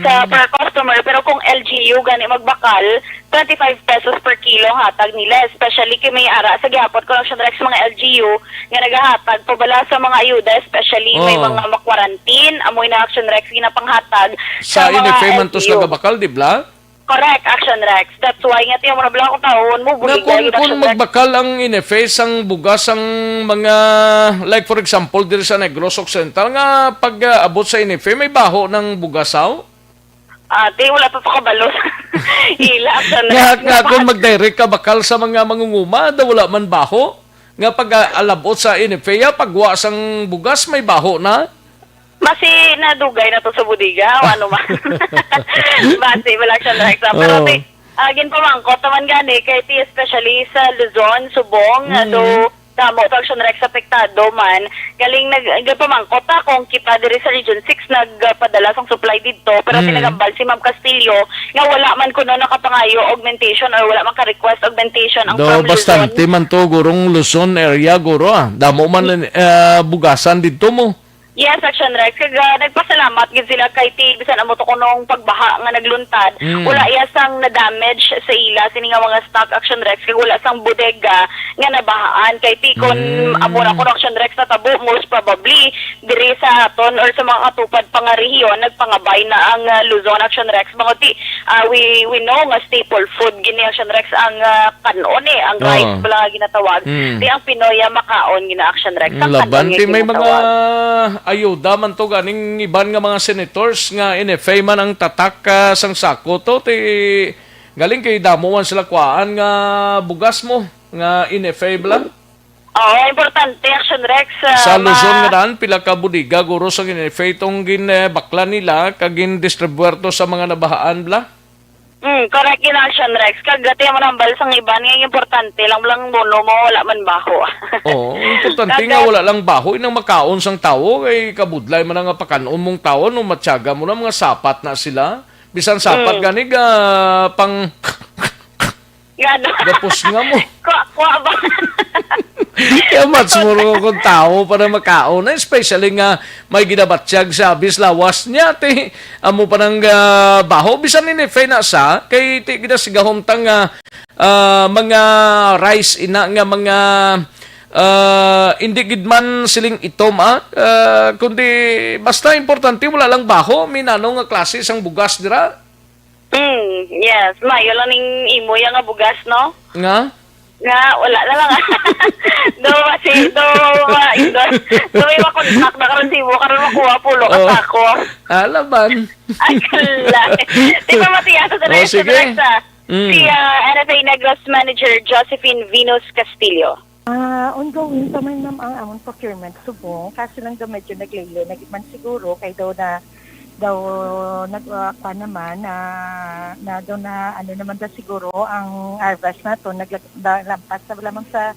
sa per customer. Pero kung LGU gani magbakal, 25 pesos per kilo hatag nila. Especially kay may ara sa gihapon ko Action Rex mga LGU nga nagahatag pabala sa mga ayuda, especially may mga makwarantin, amoy na Action Rex ginapanghatag sa mga NFA man tos LGU. nagabakal, di ba? Correct, Action Rex. That's why nga tiyo mo na bala kung taon mo, Na kung magbakal ang NFA sang bugas ang mga, like for example, diri sa Negros Occidental nga pag abot sa NFA, may baho ng bugasaw? Wala pa kabalos. Ila, Action Rex. Nga kung mag-direct ka bakal sa mga mangunguma, wala man baho? nga pag-alabot sa NFA, pagwa sang bugas may baho na. Masi nadugay na to sa budiga o ano man. Basi wala siya direct. Pero Oo. ginpamangkot naman gani kay ti especially sa Luzon, Subong, do damo to action rex apektado man. Galing nagpamangkot kung kita diri sa Region 6 nagpadala sang supply dito pero pinagambal si Ma'am Castillo nga wala man kuno nakapangayo augmentation or wala man ka-request augmentation ang Do from bastante Luzon. man to gurong Luzon area guro Damo man bugasan dito mo. Yes, Action Rex. Kag nagpasalamat gid sila kay ti bisan amo to kunong pagbaha nga nagluntad. Wala iya sang na-damage sa ila sini nga mga stock Action Rex kag wala sang bodega nga nabahaan kay ti kon amo na kun Action Rex na tabo most probably diri sa aton or sa mga katupad pa nga rehiyon nagpangabay na ang Luzon Action Rex mga ti we know nga staple food gini Action Rex ang kanon ang rice bala nga ginatawag. Di ang Pinoy makaon gina Action Rex ang Laban kanon ti nga may mga ginatawag. ayuda man to ganing iban nga mga senators nga NFA man ang tatak sang sako to ti galing kay damo man sila kuhaan nga bugas mo nga NFA bla. Oo, importante Action Rex. Sa Luzon nga daan pila ka budiga guro sa NFA tong bakla nila kag distribuer to sa mga nabahaan bla. Correct in Action Rex. Kagati mo ng balsang iban nga importante lang mono mo wala man baho. Oo, importante nga wala lang baho inang makaon sang tawo kay kabudlay man nga pakanon mong tawo no matyaga mo na mga sapat na sila. Bisan sapat gani ga pang Gano. gapos nga mo. Kuha ba? Kaya matsuro kung tao para makaon. Especially nga may ginabatsyag sa bislawas niya. Amo pa ng baho. Bisan ni na sa. Kay ginasigahom tang mga rice ina nga mga hindi gid man siling itom kundi basta importante wala lang baho. Minano nga klase sang bugas dira. Yes. Mayo lang ning imo yang nga bugas, no? Nga? Nga, wala na lang. Do may makontak na karon si mo, karon makuha pulo ka ako. Alaban. Ay, kala. Di ba matiyasa sa next sige. Si NFA Negros Manager Josephine Venus Castillo. Ongoing pa man ma'am ang among procurement subong kaso lang daw medyo naglaylo nagman siguro kay daw nagpa naman na daw na ano naman daw siguro ang harvest na to naglampas na lamang sa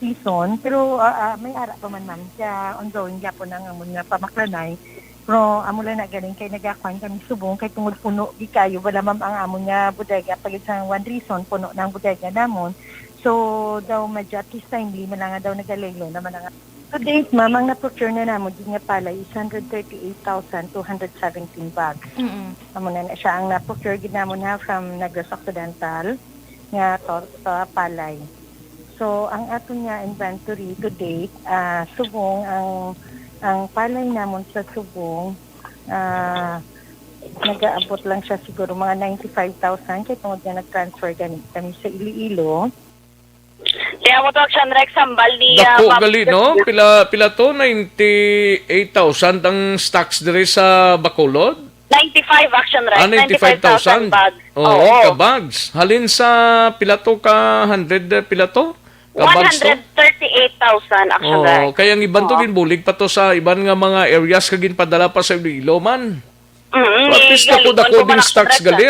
season pero may ara pa man ma'am kaya ongoing gyapon ang among pamaklanay pero amo lang na galing kay nagakuan kami subong kay tungod puno di kayo wala ma'am ang among bodega pagit sa one reason puno ng bodega namon so daw medyo at least timely man nga daw nagalaylo naman ang to date, ma'am, ang na-procure na namin din nga pala is 138,217 bags. Amo na siya ang na-procure din namin from Negros Occidental nga to palay. So, ang ato niya inventory to date, subong ang palay namin sa subong, nag-aabot lang siya siguro mga 95,000 kaya tungod nga nag-transfer kami sa Iloilo. Kaya mo to Action Rex sambal ni Dako gali no? Pila to 98,000 ang stocks diri sa Bacolod. 95 Action Rex. 95,000 bags. Oo, ka bags. Halin sa pila to ka 100 pila to? Ka bags to? 138,000 Action Rex. Oo, kaya ang iban to ginbulig pa to sa iban nga mga areas kagin padala pa sa Iloilo man. At least dako din stocks gali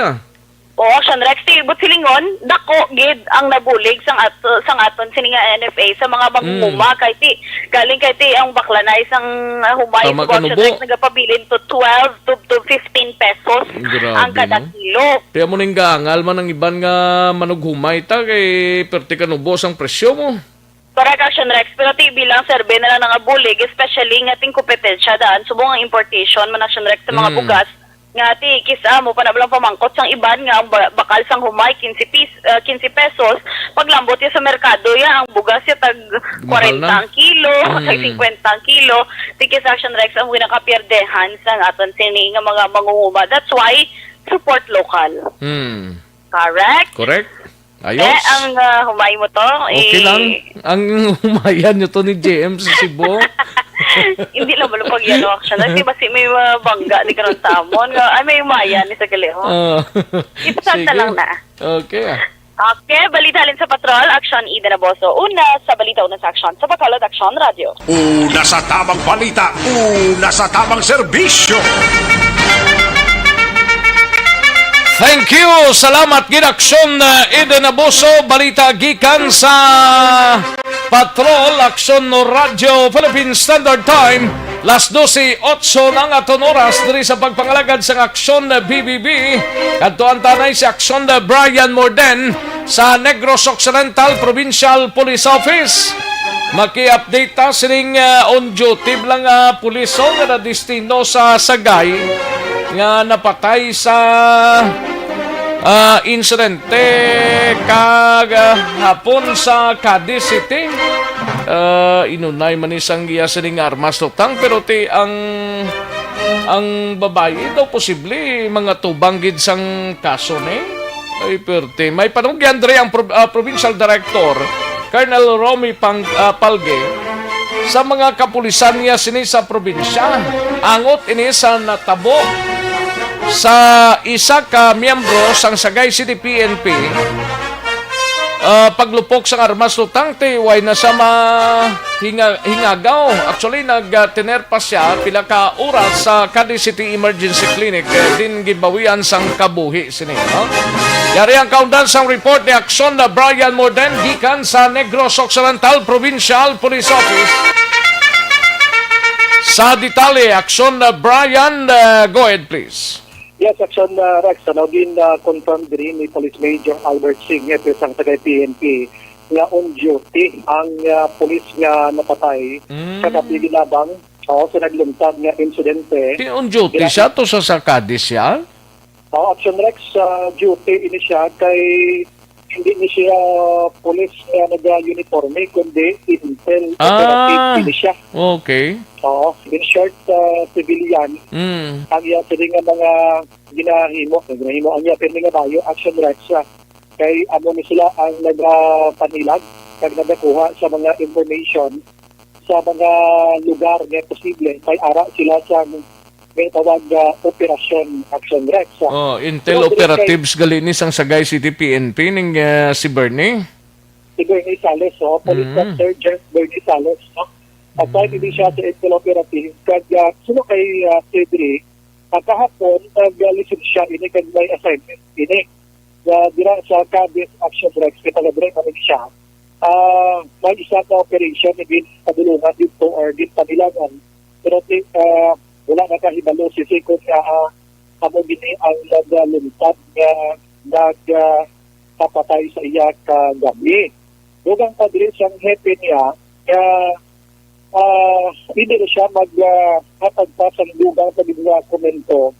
Oo, Action Rex, but silingon, dako gid ang nabulig sang aton sini nga NFA sa mga mangunguma kay ti galing kay ti ang baklanay sang humay Tama sa ka, Action Nubo. Rex nagapabilin to 12 to 15 pesos Grabe, ang kada no? kilo. Kaya mo ning gangal man ang iban nga manughumay ta kay perti ka nubos ang presyo mo. Correct Action Rex, pero ti bilang survey na lang nga bulig, especially nga ting kompetensya daan subong ang importation man Action Rex sa mga bugas nga ti kisa mo pa na lang pamangkot sang iban nga ang bakal sang humay 15 pesos paglambot ya sa merkado ya ang bugas ya tag 40 ang kilo tag 50 ang kilo ti kisa Action Rex ang ginakapierdehan sang aton sini nga mga mangunguma. That's why support local. Correct. Ayos. Ang humay mo to Okay lang. Ang humayan nyo to ni JM sa Cebu. Hindi lang malupag yan Action Rex kasi may bangga ni karon sa amon nga ay may humayan ni sa kaliho. Ipasad na lang na. Okay Okay, balita alin sa patrol, Aksyon Ida Naboso. Una sa balita, una sa aksyon sa Bacolod Aksyon Radio. Una sa tamang balita, una sa tamang serbisyo. Thank you. Salamat ginaksyon Eden Abuso. Balita gikan sa Patrol Aksyon no Radio Philippine Standard Time. Las 12:08 ng aton oras diri sa pagpangalagad sa Aksyon BBB. Kadtuan tanay si Aksyon Brian Morden sa Negros Occidental Provincial Police Office. Maki-update ta sining on duty lang puliso nga na destino sa Sagay nga napatay sa insidente hapon sa Cadiz City. Inunay man isang giya sining armas tutang pero ti ang babae daw posible mga tubanggid sang kaso ni. Ay perte may panungyan diri ang provincial director Colonel Romy Palge sa mga kapulisan niya sini sa probinsya. Angot ini sa natabo sa isa ka miyembro sang Sagay City PNP paglupok sang armas lutang way na sa hingagaw. Actually nagtinerpa siya pila ka oras sa Cadiz City Emergency Clinic din gibawian sang kabuhi sini. Yari ang kaundan sang report ni Aksyon na Brian Morden gikan sa Negros Occidental Provincial Police Office. Sa detalye, Aksyon na Brian, go ahead please. Yes, Action Rex, din confirmed din ni Police Major Albert Singh, ito isang Sagay PNP, nga on duty ang police nga napatay sa kapiginabang sa naglumtad nga insidente. On duty siya to sa Cadiz siya? Action Rex, duty ini siya kay hindi ni siya police nga nag-uniforme, kundi intel operative ini siya. Okay. In short, civilian. Ang iya pwede nga mga ginahimo ang iya pwede nga bayo, Action Rex kay ano ni sila ang nagpanilag kag nagakuha sa mga information sa mga lugar nga posible kay ara sila sa may tawag operasyon Action Rex. Intel operatives galinis ang Sagay City PNP ning si Bernie. Si Bernie Sales, Police Sergeant Bernie Sales. Aside hindi siya sa Intel operative, kag sino kay Cedric, kahapon nag-listen siya ini kag may assignment ini. Dira sa Cadiz Action Rex, kitalabre kami siya. May isa na operation din padulungan dito or din panilagan. Pero wala na kahibalo si Sikot amo gini ang naglumtad nga nagpapatay sa iya kagabi. Dugang padre siyang hepe niya hindi na siya magpapagpas ang dugang pagiging komento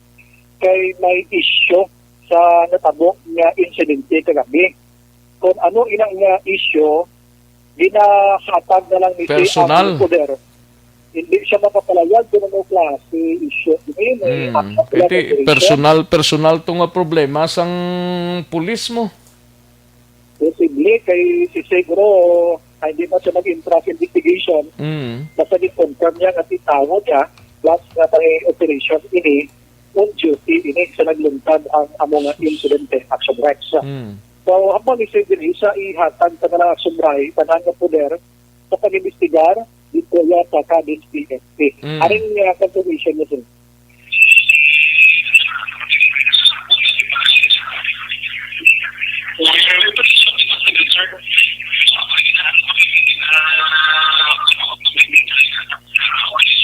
kay may issue sa natabok nga insidente kagabi. Kung ano inang nga issue, ginahatag na lang ni personal. Ang poder. Hindi siya makapalayag kung ano klase issue. Personal to nga problema sang pulis mo. Posible kay si Seguro hindi pa siya mag-intract investigation. Basta di-confirm niya at itawo niya plus nga tayo operation ini on duty ini sa naglungtad ang among incidente Action Rex. So habang isipin isa ihatag sa kanang Action Rex tanan nga poder sa pag-imbestigar dito yata Cadiz PNP. Aring confirmation niya sir.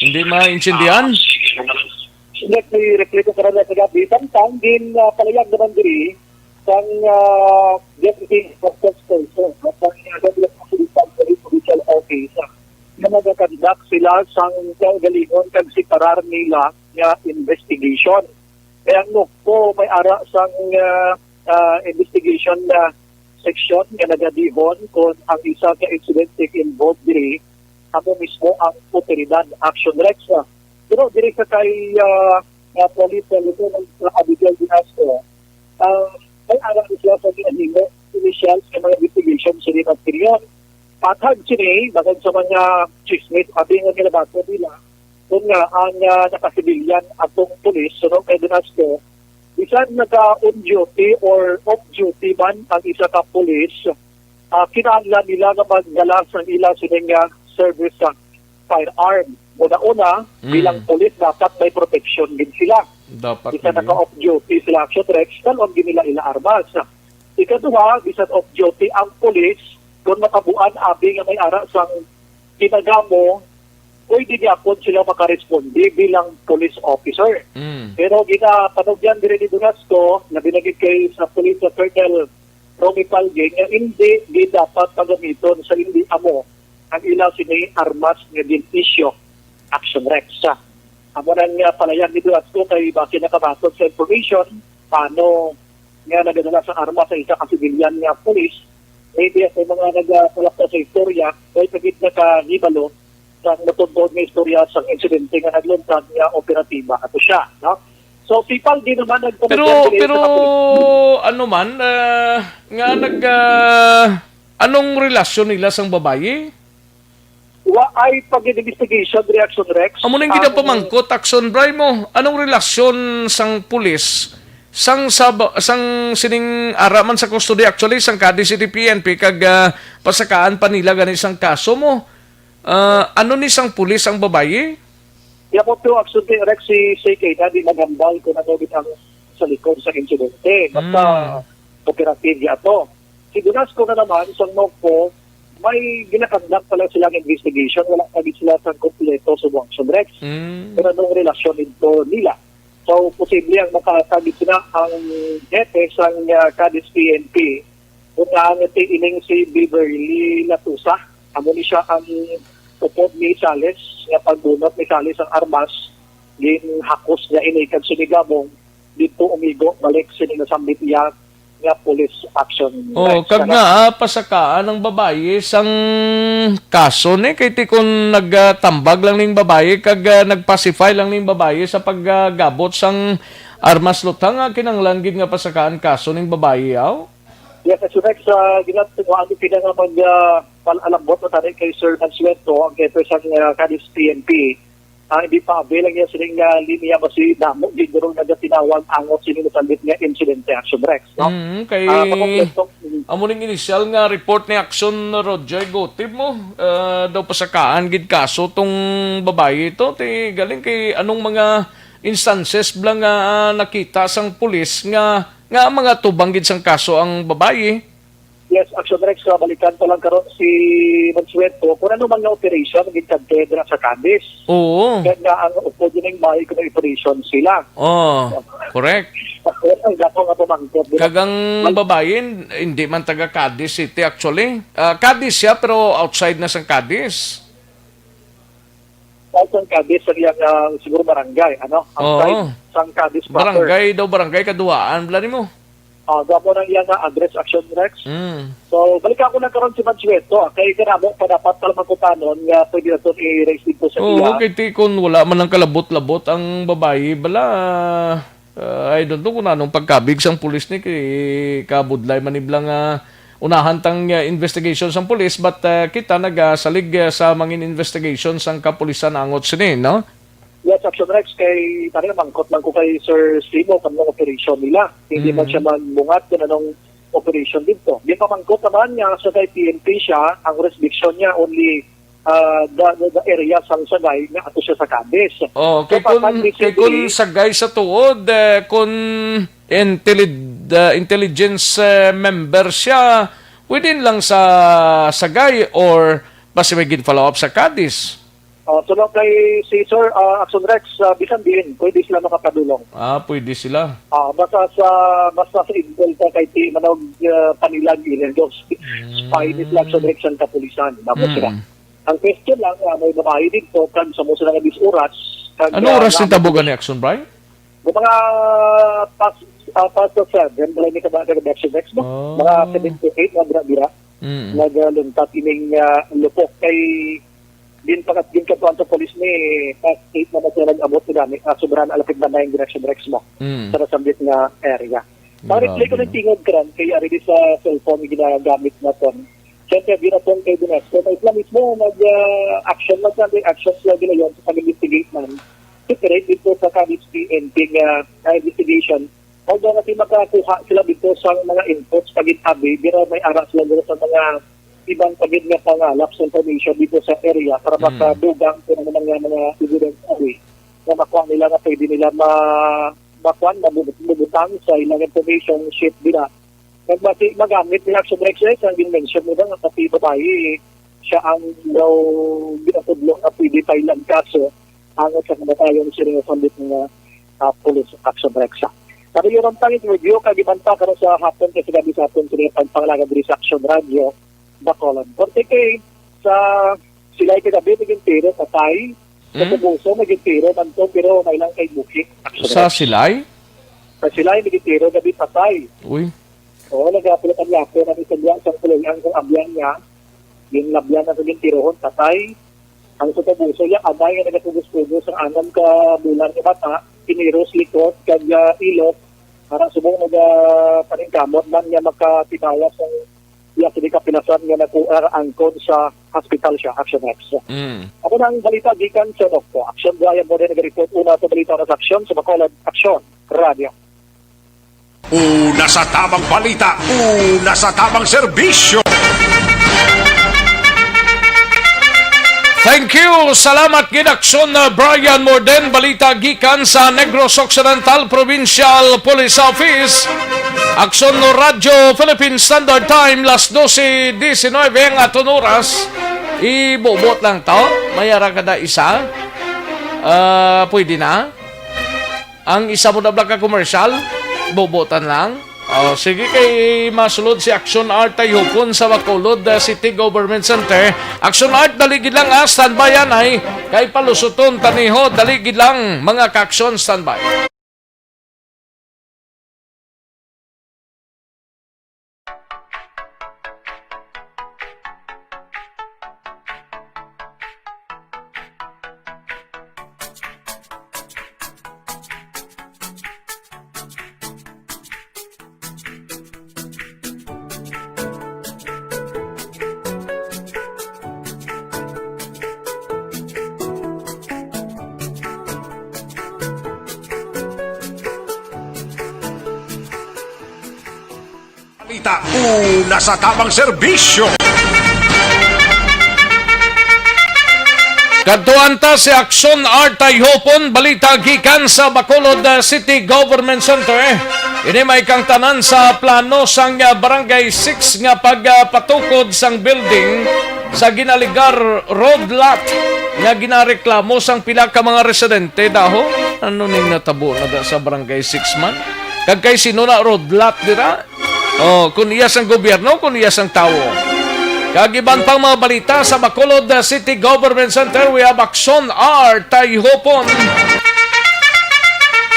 Hindi maintindihan? May reklamo ka na sa gabi. Samtang din palayag naman diri sang deputy spokesperson ng provincial office na nagakandak sila sang kaugalingon kag separar nila nga investigation. Kaya po may ara sang investigation na section nga nagadihon kung ang isa ka incident involved diri ako mismo ang otoridad Action Rex. Pero diri sa kay police lieutenant Abigail Dinasco, ay alam siya sa ginahimo initial sa mga investigation sa rin at period. Patag sini, bagay sa mga chismis, abi nga nilabato nila, kung nga ang nakasibilyan atong police, so kay Dinasco, bisan naka-on duty or off duty man ang isa ka pulis, kinahanglan nila nga magdala sa ilang sining service sa firearm. Una-una, bilang pulis, dapat may protection din sila. Dapat Bisan naka-off duty sila action rex, talon din nila ila armas. Ikaduha, bisan off duty ang pulis, kung matabuan abi nga may ara sang kinagamo, pwede gyapon sila makaresponde bilang police officer. Pero ginapanugyan din ni Dunasco na binagit kay sa police sa Colonel Romy Palge nga hindi dapat pagamiton sa hindi amo ang ilang sinay armas nga din issue action rex. Amo nang palayan ni Dunasco kay base nakabaton sa information paano nga nagadala sa armas sa isa ka civilian nga police. Maybe sa mga nagpalakta sa istorya ay pagit na kahibalo sa matundod nga istorya sa insidente nga nagluntad nga operatiba ato siya. No? So, people din naman Pero ano man, anong relasyon nila sang babaye? Wa ay pag-investigation reaction rex. Amo nang ginapamangkot, Action Bray mo. Anong relasyon sang pulis sang sining araman sa custody actually sang Cadiz City PNP kag pasakaan pa nila gani sang kaso mo. Ano ni sang pulis ang babaye? Kaya po to action rex si CK na di magambal ko na gawin ang sa likod sa insidente. Basta operative ato. Si Dunasco na naman sang po may ginakandak pala silang investigation. Wala kagit sila sa kompleto sa action rex. Pero anong relasyon ito nila? So, posible ang makakagit na ang hepe sa Cadiz PNP. Kung naangati ining si Beverly Latusa, amo ni siya ang upod ni Sales, nga pagbunot ni Sales ang armas, ginhakos niya inikad sinigabong, dito umigo, balik sininasambit niya nga police action. Kag nga, pasakaan ng babae sang kaso ni, kay ti kung nagtambag lang ning babae, kag nagpacify lang ning babae sa paggabot sang armas lutang, kinanglan gid nga pasakaan kaso ning babae yaw? Yes, as you next, ginatuwa ang pinang mag-alambot na tayo kay Sir Mansueto, ang keper sa Cadiz PNP. Hindi pa avail ang sining linya kasi damo di guro nagatinawag ang sinulutandit nga incident action rex, no? Kay amo ning initial nga report ni Action Roger Gotib mo daw pasakaan gid kaso tong babae ito ti galing kay anong mga instances blang nga nakita sang pulis nga mga tubang gid sang kaso ang babae. Yes, Action Rex, balikan pa lang karon si Mansueto kung ano man nga operation ng Intendedra sa Cadiz. Oo. Kaya nga ang upo din ng bahay kung operation sila. Correct. Ang gato nga pumangkot. Kagang babae, hindi man taga Cadiz City actually. Cadiz siya pero outside na sang Cadiz. Outside Cadiz, siguro barangay. Outside sang Cadiz proper. Barangay kaduaan. Blani mo. Gabo ng iyang address Action Rex. So, balikan ko na karon si Mansueto. Kaya kanamo pa dapat palamagkutanon nga pwede na ito i-raise dito sa iya. Kay Tikon, wala man ang kalabot-labot ang babae. Bala, I don't know kung anong pagkabig sang pulis ni kay kabudlay maniblang unahan tang investigation sang pulis. But kita nagasalig sa mangin investigation sang kapulisan angot sini, no? Yes, Action Rex, kay tari mangkot lang ko kay Sir Simo kung anong operation nila. Hindi man siya magbungat kung anong operation dito. Di pa mangkot naman niya sa kay PNP siya, ang restriction niya only the area sang sagay na ato siya sa Cadiz. Kay kun sagay sa tuod, kung intelligence member siya, within lang sa sagay or basta may follow up sa Cadiz. So lang kay si Sir Action Rex, bisan din, pwede sila makapadulong. Pwede sila. Basta sa intel ka kay T. Manog Panilag Ilendos. Spy ni Action Rex ang kapulisan. Sila. Ang question lang, may babae dito, kan sa musa ng 10 oras. Ano oras yung tabugan ni Action Bray? Mga past 7, balay ni kabaga ng Action Rex mo. Mga 7 to 8, mga bira-bira. Nagluntat ining lupok kay din katuan sa polis ni past 8 na masya nag-abot na dami sobrang alapit na yung direction Rex mo sa nasambit na area. Pag-replay ko ng tingog kran kaya already sa cellphone ginagamit na to. Siyempre, ginatong kay Dunasco. Kaya sila mismo mag-action lang sa action sila ginayon sa pag-investigate man. Separate dito sa Cadiz PNP investigation although natin makakuha sila dito sa mga inputs pagitabi, pero may ara sila dito sa mga ibang pagid nga pangalap sa information dito sa area para makadugang po ng mga evidence away na makuha nila na pwede nila mabutang sa ilang information sheet nila. Magamit ng action exercise ang mention mo nga pati babae siya ang daw ginatudlo na pwede tayong kaso ang sa kamatayon sinasambit ng police action exercise. Pero yun ang tanging review kagiban pa karon sa hapon kasi gabi sa hapon sila pangpangalaga diri sa Action Radio Bacolod. Porque kay sa sila ay kagabi naging tiro patay sa Tubuso naging tiro nanto pero may lang kay bukik. Sa Silay? Sa sila ay naging tiro gabi patay. Uy. Oo, nag-apulot ang yapo na isang pulang kung abyan niya. Yung labyan na naging tirohon patay. Ang sa Tubuso niya, amay nga nagatubos-tubos ang anam ka bulan ni bata, piniros likot, kag ilot, para subong paningkamot man niya makatibayas ang iya sili kapilasan nga angkod sa hospital siya, Action X. Ako na ang balita gikan sa Dokto. Action Brian mo rin nag-report una sa balita ng Action sa Bacolod Action Radio. Una sa tamang balita, una sa tamang serbisyo. Thank you. Salamat ginaksyon na Brian Morden. Balita gikan sa Negros Occidental Provincial Police Office. Aksyon no Radyo Philippine Standard Time las 12:19 ang aton oras. Ibobot lang to. Mayara kada isa. Pwede na. Ang isa mo na ka commercial, bobotan lang. Sige kay masulod si Action Art Tayhupon sa Bacolod City Government Center. Action Art, daligid lang standby yan ay kay palusuton taniho, daligid lang mga ka-action standby. Balita, una sa tamang serbisyo. Kadtuan ta si Action Art Tayhupon, balita gikan sa Bacolod City Government Center. Ini may kang tanan sa plano sang Barangay 6 nga pagpatukod sang building sa ginaligar road lot nga ginareklamo sang pila ka mga residente daho. Ano ning natabo na sa Barangay 6 man? Kag kay sino na road lot dira? Kung iyas ang gobyerno, kung iyas ang tao. Kagiban pang mga balita sa Bacolod City Government Center, we have Action Art Tayhupon.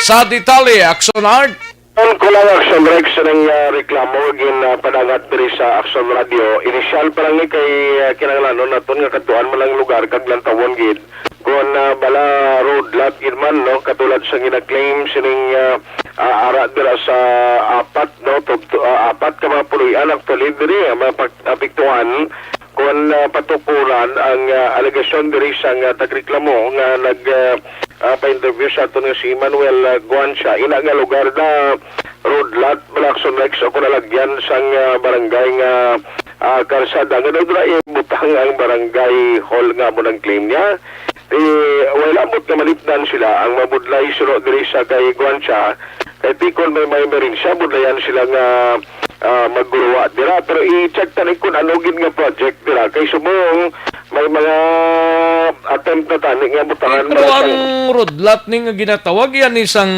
Sa detalye, Action Art. Ko lang Action Rex ng reklamo gin padagat diri sa Action Radio. Initial pa lang ni kay kinahanglanon naton nga katuan man lang lugar kag lantawon gid. Kung bala road lot gid man no katulad sa gina-claim sining ara dira sa apat ka mga puloy-an actually diri mapapiktuhan kung patukuran ang alegasyon diri sa tagreklamo nga pa-interview sa ito nga si Manuel Guancia. Ina nga lugar na road lot, Malakson Rex, ako nalagyan sang barangay nga karsada. Nga doon ibutang ang barangay hall nga mo ng claim niya. Wala mo't nga malipdan sila ang mabudlay suro diri sa kay Guancia. Kay Tikon may rin siya, budlayan sila nga magguruwa dira. Pero i-check tanig kung ano gid nga project dira. Kay sumong may mga attempt na tani nga butangan. Pero ang road lot ni nga ginatawag yan isang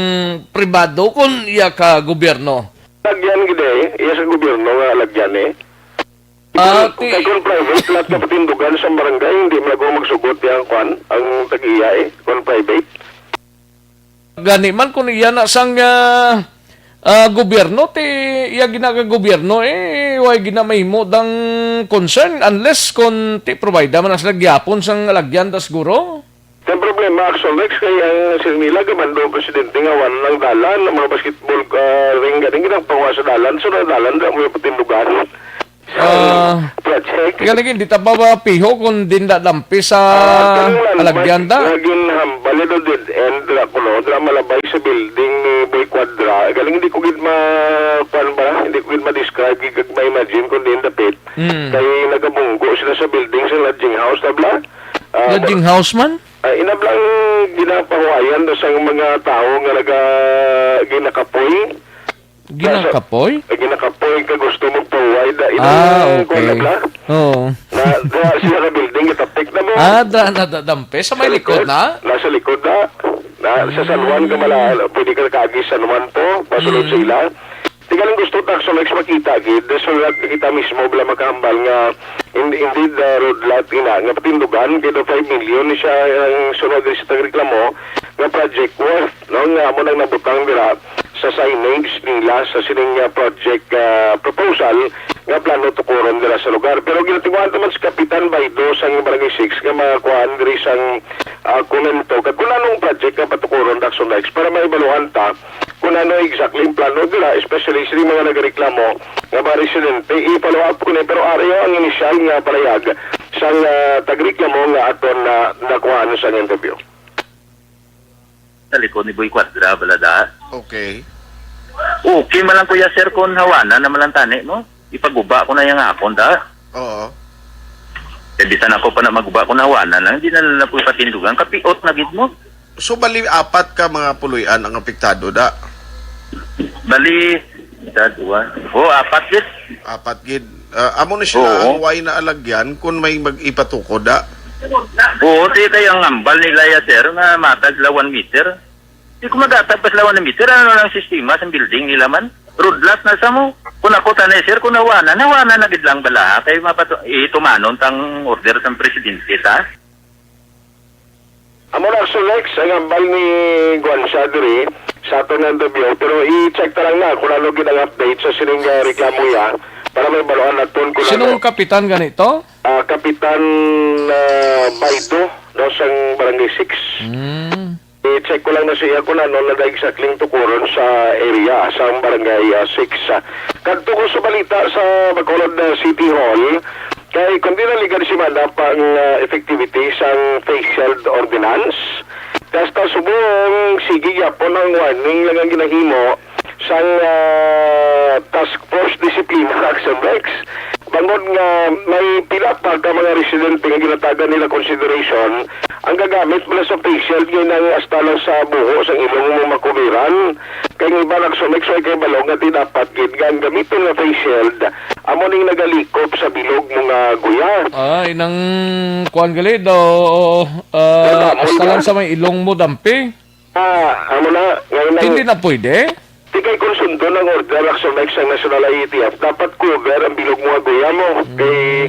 pribado kung iya ka gobyerno. Lagyan gide, iya sa gobyerno nga lagyan kay kung private, lahat na patindugan sa barangay, hindi mo magsugot yung kwan, ang tag-iya kung private. Gani man kung iya na sang gobyerno, iya ginagagobyerno, way ginamahimo dang concern unless kung provide man as nagyapon sang lagyan das guro. Ang problema, Action Rex, kaya ang sinila gamando presidente nga wala ng dalan, ng mga basketball ring, ganing ginagpawa sa dalan, so na dalan, na may patindugan. Project. Kaya lagi, di taba piho kung dinda lampi sa alagyan da? Laging hambali do dead end, dra malabay sa building ni Boy Quadra. Galing hindi ko gid hindi ko gid ma-describe gid ma-imagine kung din dapit. Kay nagabunggo sila sa building sa lodging house tabla. Lodging house man? Inablang ginapahuayan sa mga tao nga ginakapoy. Ginakapoy? Ginakapoy ka gusto magpahuay da okay. Oo. Na sila ka building itapik na mo. Dampe sa may likod na? Nasa likod na. Sa San Juan ka pwede ka kaagis San Juan po, pasulod sa ila. Tigalang gusto Taxonex makita gid, so kita mismo bala makahambal nga indeed road lot ina nga patindugan kay 5 million siya ang sunod sa tagreklamo nga project worth no nga mo nang nabutang dira sa signage nila sa sining project proposal nga plano tukuron dira sa lugar. Pero ginatinguhan naman sa Kapitan Baido sa Barangay 6 nga makakuhaan diri sang komento kag kung anong project nga patukuron Taxonex para maibaluhan ta kung ano exactly yung plano nila, especially sa mga nagreklamo nga mga residente, i-follow up ko na, pero ariyo ang initial nga palayag sa tagreklamo nga aton na nakuha sa interview. Sa likod ni Boy Quadra, balada. Okay. Okay man lang kuya sir kung hawana na malantani, no? Ipaguba ko na yung akon, da? Oo. E bisan ako pa na maguba ko na hawana na, hindi na po ipatindugan, kapiot na gid mo. So, bali, 4 ka mga puluyan ang apektado, da? Bali, 2. 4 gid. 4 gid. Amo na siya ang way na alagyan kung may mag-ipatukod, da? Oo, tayo ang ambal nila ya sir na matag 1 meter. Di ko magatag pas 1 meter, ano lang sistema sa building nila man? Road lot na sa mo. Kung ako tanay sir, kung nawana na gid lang bala, kay itumanon tang order ng presidente, ta? Amo na Lex, ang ambal ni Guansha diri sa aton ng interview, pero i-check ta lang na kung ano gid ang update sa sining reklamo ya para may baluan naton kung Sinong kapitan ganito? Kapitan Baido no sang Barangay 6. I-check ko lang na siya kung ano na exactly tukuron sa area sa Barangay 6. Kadto ko sa balita sa Bacolod City Hall, kay kundi naligan si Manda pang effectivity sang face shield ordinance. Kasta subong sige yapon ang warning lang ang ginahimo sang task force discipline action Rex. Bangod nga may pila pa ka mga residente nga ginatagan nila consideration ang gagamit mula sa face shield ngayon ang astalo sa buho sa ilong mo makuliran. Kaya iba nagsumiksay kay balong nga dapat ang gamitin nga face shield amo ning nagalikop sa bilog mga guya. Inang kuan gali do astalan sa may ilong mo dampi. Amo na ngayon hindi na pwede. Di kay konsundo ng order action like sa National IETF dapat cover ang bilog mga guya mo. Kay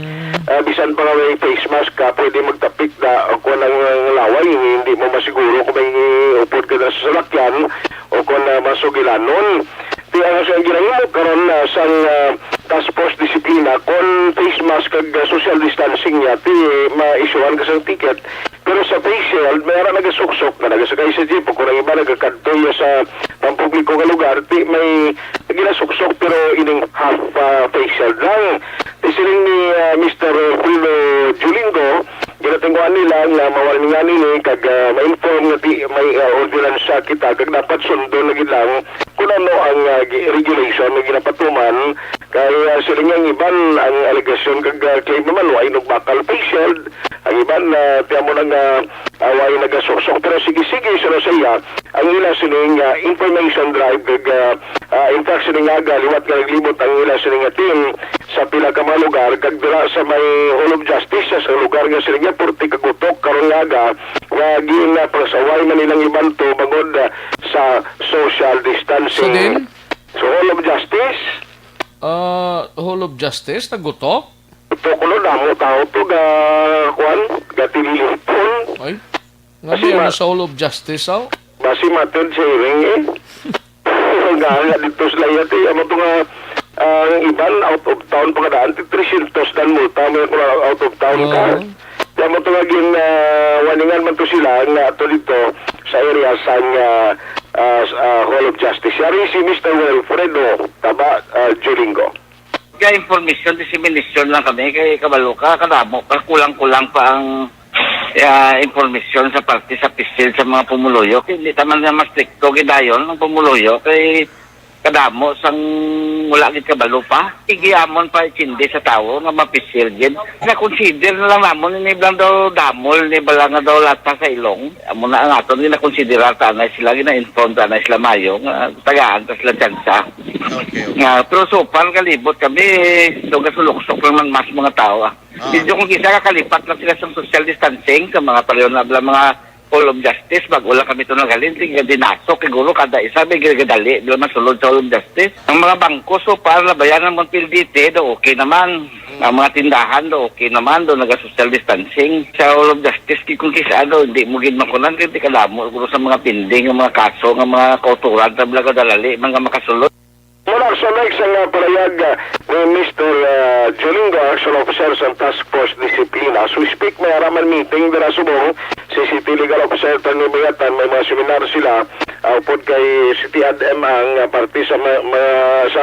bisan pa nga may face mask ka pwede magtapik na o kung ang laway hindi mo masiguro kung may upod ka na sa salakyan o kung masugilanon. Di ang siyang ginahimo karon sa task force disiplina kung face mask kag social distancing niya ti ma-issuean ka sa ticket. Pero sa face shield, mayroon nagasuksok na nagasakay sa jeep o kung ang iba nagkakadtoy sa pampubliko nga lugar, may ginasuksok pero ining half face shield lang. Isiling ni Mr. Julio Julingo, ginatingguan nila nga mawalin nga nila kag ma-inform nga may ordinance kita kag dapat sundo na lang kung ano ang regulation na ginapatuman kaya siling ang iban ang allegation kag claim naman wa inog bakal face shield ang iban tiyan mo nang away nagasosok pero sige sino siya ang ila sining information drive kag in fact sining aga liwat nga naglibot ang ila sining team sa pila ka mga lugar kag dira sa may Hall of Justice sa lugar nga sining purti kagutok karon nga nga ginapasaway man nilang iban to bangod sa social distancing. So Hall of Justice Hall of Justice nagutok? Ito ko na mo tao to kuan gatililipon. Ay. Nga sa Hall of Justice aw? Basi matod sa hearing nga dito sa layat amo to nga ang iban out of town pagdaan 300 dan multa mo out of town ka. Kaya mo tawagin waningan man to sila nga ato dito sa area sa Hall of Justice. Yari si Mr. Wilfredo Taba Julingo. Kaya information, dissemination lang kami kay kabalo ka, kadamo, kulang-kulang pa ang information sa parte sa pisil sa mga pumuloyo. Hindi taman na mas stricto gidayon ng pumuloyo kay kadamo sang wala gid kabalo pa. Igiyamon pa ikindi sa tawo nga mapisil gid. Na consider na lang namon ni blang daw damol ni bala nga daw lata sa ilong. Amo na ang aton ni na consider ta na sila gina-inform ta na sila mayo nga tagaan ta sila tsansa. Nga pero so far kalibot kami do gasulok-sok lang mas mga tao. Medyo kung isa kakalipat lang sila sa social distancing sa mga pareho na mga Hall of Justice, bago lang kami ito naghalin, tingin dinasok, siguro kada isa, may ginadali, di naman sulod sa Hall of Justice. Ang mga bangko, so para labayan ng Montildite, do okay naman. Ang mga tindahan, do okay naman, do naga-social distancing. Sa Hall of Justice, kung kisa, do, hindi mo ginmakunan, hindi kalamo, siguro sa mga pinding, ang mga kaso, ang mga kauturan, tablaga dalali, mga makasulod. Mula sa next ang palayag ni Mr. Jolingo, Action Officer sa Task Force Disiplina. As we speak, may araman meeting dira subong si City Legal Officer Tanimiyatan, may mga seminar sila upod kay City ADM ang parte sa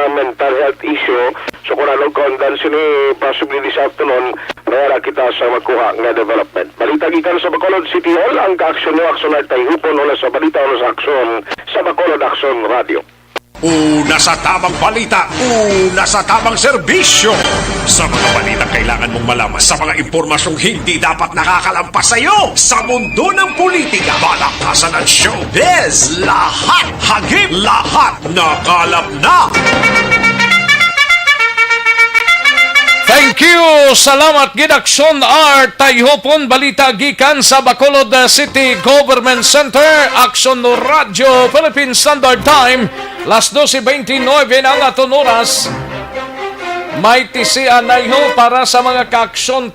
mental health issue. So kung ano kondan sini possibly this afternoon, mayara kita sa magkuha nga development. Balita gikan sa Bacolod City Hall, ang ka-aksyon nyo, aksyon ay tayhupon wala sa balita o sa aksyon sa Bacolod Action Radio. Una sa tamang balita, una sa tamang serbisyo. Sa mga balitang kailangan mong malaman, sa mga impormasyong hindi dapat nakakalampas sa iyo. Sa mundo ng politika, balakasan at showbiz, lahat hagip, lahat nakalap na. Thank you! Salamat Gidaksyon R. Tayhopon balita gikan sa Bacolod City Government Center. Action no Radio Philippine Standard Time. Las 12:29 ang aton oras. May tisian na para sa mga kaaksyon.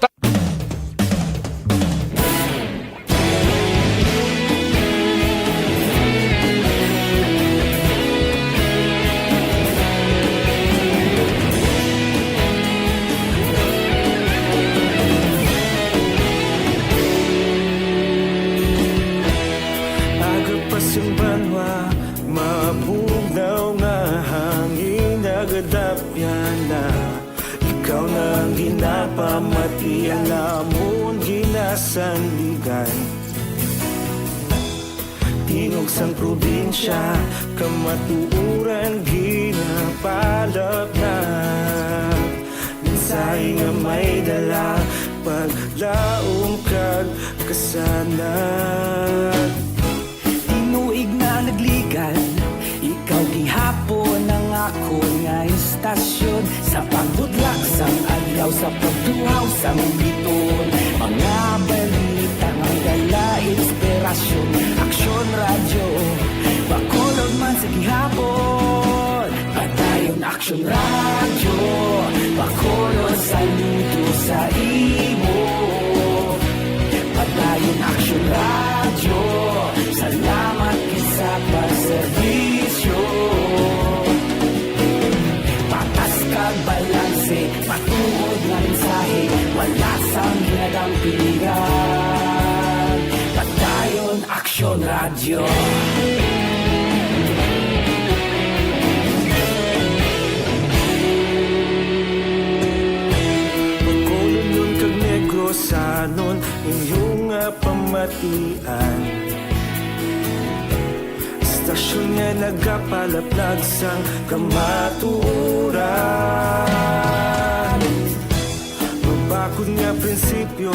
Ikaw nang ginapamati, alamon ginasandigan. Tingog sang probinsya, kamatuuran ginapalap na. Minsay nga may dala, paglaom kag kasanat. Tinuig na nagligan, ikaw gihapon ang ako nga istasyon. Sa pagbudlak sang adlaw, sa pagtuhaw sang biton. Mga balita nga dala inspirasyon. Aksyon radyo, Bacolod man sa gihapon. Padayon Aksyon radyo, Bacolod saludo sa imo. Padayon Aksyon radyo, salamat kisa pagserbisyo. Patas kag balanse, patuod nga mensahe, wala sang hinadang pilihan. Padayon Aksyon radyo. Bacolod yun kag Negros anon, inyong pamatian. Istasyon nga nagapalaplag sang kamatuuran. Mabakod nga prinsipyo,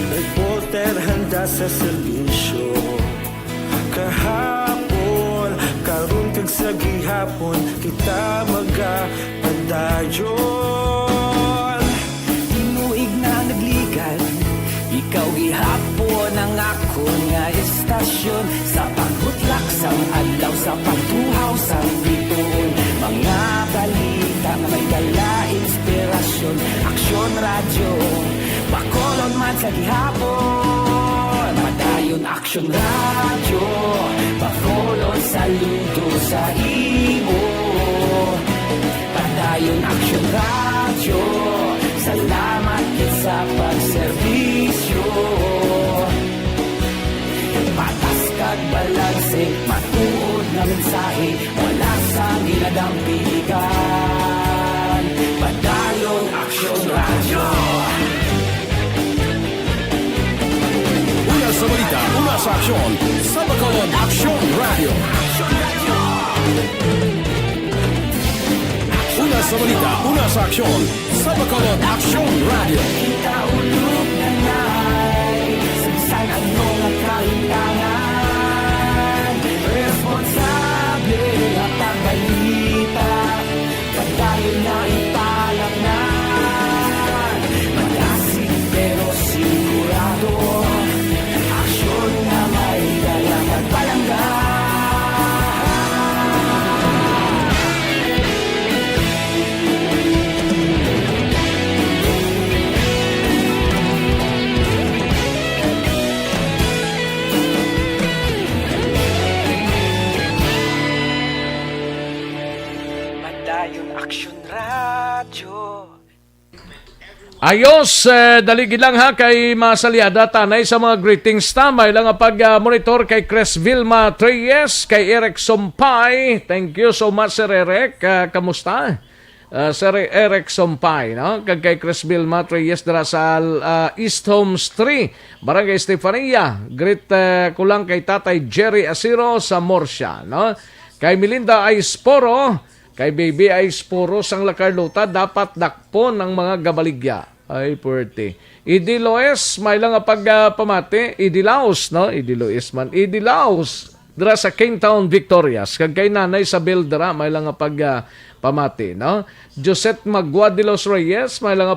reporter handa sa serbisyo. Kahapon, karon kag sa gihapon, kita magapadayon. Tinuig na nagligan, ikaw gihapon ang ako nga istasyon. Sa pagbutlak sang adlaw, sa pagtuhaw sang biton. Mga balita nga may dala inspirasyon. Aksyon radyo, Bacolod man sa gihapon. Padayon Aksyon radyo, Bacolod saludo sa imo. Padayon Aksyon radyo, salamat sa pagserbisyo. Patas kag balanse, matuod na mensahe, wala sang ginadang piligan. Padayon Aksyon radyo. Una sa balita, una sa aksyon, sa Bacolod Action Radio. sa balita, una sa aksyon, sa Bacolod Action Radio. Kita ulog na na'y sagsay ang mga kaintangan. Responsable at ang balita, pagdahil na ipalaknan. Malasig pero sigurado, aksyon na may dalang at palanggan. Madayong Aksyon Radyo. Ayos, daligi lang ha kay Masaliada tanay sa mga greetings ta. May lang pag-monitor kay Chris Vilma Treyes, kay Eric Sompay. Thank you so much, Sir Eric. Kamusta? Sir Eric Sompay, no? Kay Chris Vilma Treyes dara sa East Homes 3, Barangay Estefania. Greet ko lang kay Tatay Jerry Asiro sa Morsia, no? Kay Melinda Aisporo, kay Baby Aisporo sang Lacarlota, dapat dakpo ng mga gabaligya. Ay, puwerte. Idi Loes, may lang pagpamati. Idi Laos, no? Idi Loes man. Idi Laos, dira sa Kingtown, Victorias. Kag kay Nanay Isabel dira, may lang pamati, no? Josette Magua de los Reyes, may lang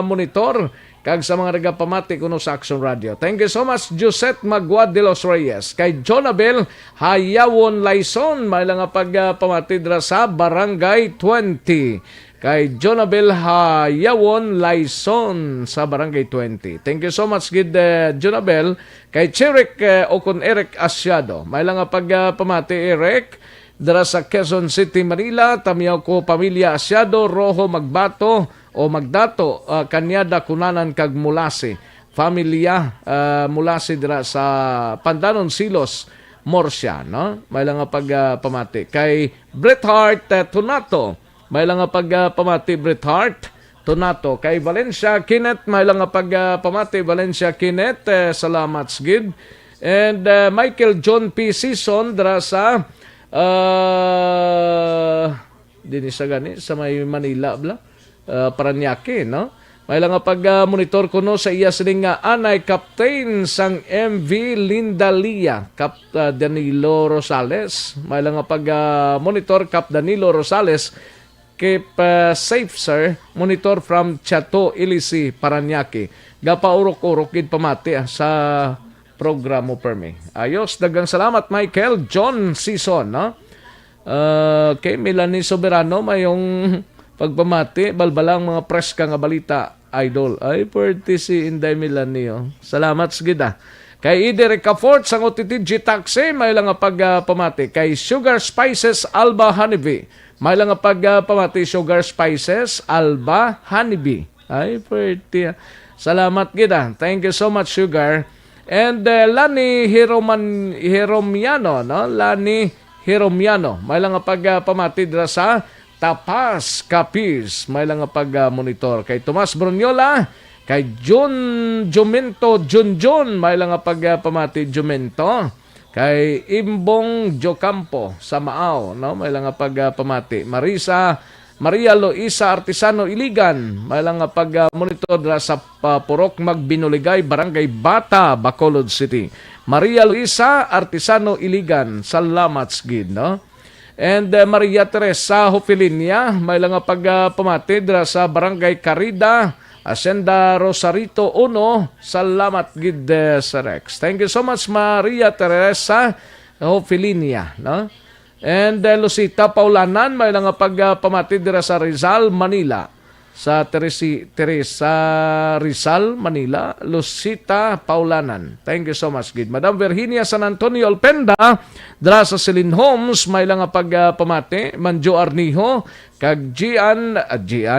monitor. Kag sa mga nagapamati kuno sa Action Radio. Thank you so much, Josette Magua de los Reyes. Kay Jonabel Hayawon Laison, may lang pamati dira sa Barangay 20. Kay Jonabel Hayawon Laison sa Barangay 20. Thank you so much, good Jonabel. Kay Cherick Okon Eric Asyado. May lang pamati, Eric. Dara sa Quezon City, Manila. Tamiyaw ko Pamilya Asyado, Rojo Magbato o Magdato, Kanyada Kunanan kag Mulasi. Familia Mulasi dara sa Pandanon Silos, Morsia, no? May lang pamati. Kay Bret Hart Tunato. May lang pamati, Bret Hart Tunato. Kay Valencia Kinet, may lang pamati, Valencia Kinet. Salamat, Gid. And Michael John P. Season dara sa din sa gani sa may Manila Paranaque, no? May lang monitor ko no sa iya sining anay Captain sang MV Lindalia, Cap Danilo Rosales. May lang monitor Cap Danilo Rosales. Keep safe, sir. Monitor from Chateau Ilisi, Paranaque. Gapaurok-urok gid pamati sa programo permi. Ayos, dagang salamat Michael John Season, no? Kay Melanie Soberano mayong pagpamati, balbalang mga preska nga balita, idol. Ay, pwerte si Inday Melanie, oh. Salamat sigida. Kay Ide Recafort sang OTTG Taxi, may lang pagpamati. Kay Sugar Spices Alba Honeybee, may lang pagpamati, Sugar Spices Alba Honeybee. Ay, pwerte. Salamat gida. Thank you so much, Sugar. And Lani Hiromiano, no? Lani Hiromiano, may lang pagpamati dira sa Tapas Capiz, may lang monitor. Kay Tomas Brunyola, kay Jumento Junjun, may lang pamati, Jumento. Kay Imbong Jocampo sa Maaw, no? May lang pamati. Maria Loisa Artisano Iligan, may lang monitor dira sa Purok Magbinuligay, Barangay Bata, Bacolod City. Maria Luisa Artisano Iligan, salamat gid, no? And Maria Teresa Hofilinia, may lang pamati dira sa Barangay Carida, Hacienda Rosarito 1, salamat gid sa Rex. Thank you so much, Maria Teresa Hofilinia, no? And Lucita Paulanan, may lang pamati dira sa Rizal, Manila. Sa Teresa Rizal, Manila, Lucita Paulanan. Thank you so much, Gid. Madam Virginia San Antonio Alpenda, dira sa Celine Homes, may lang pamati. Manjo Arniho, kag Gian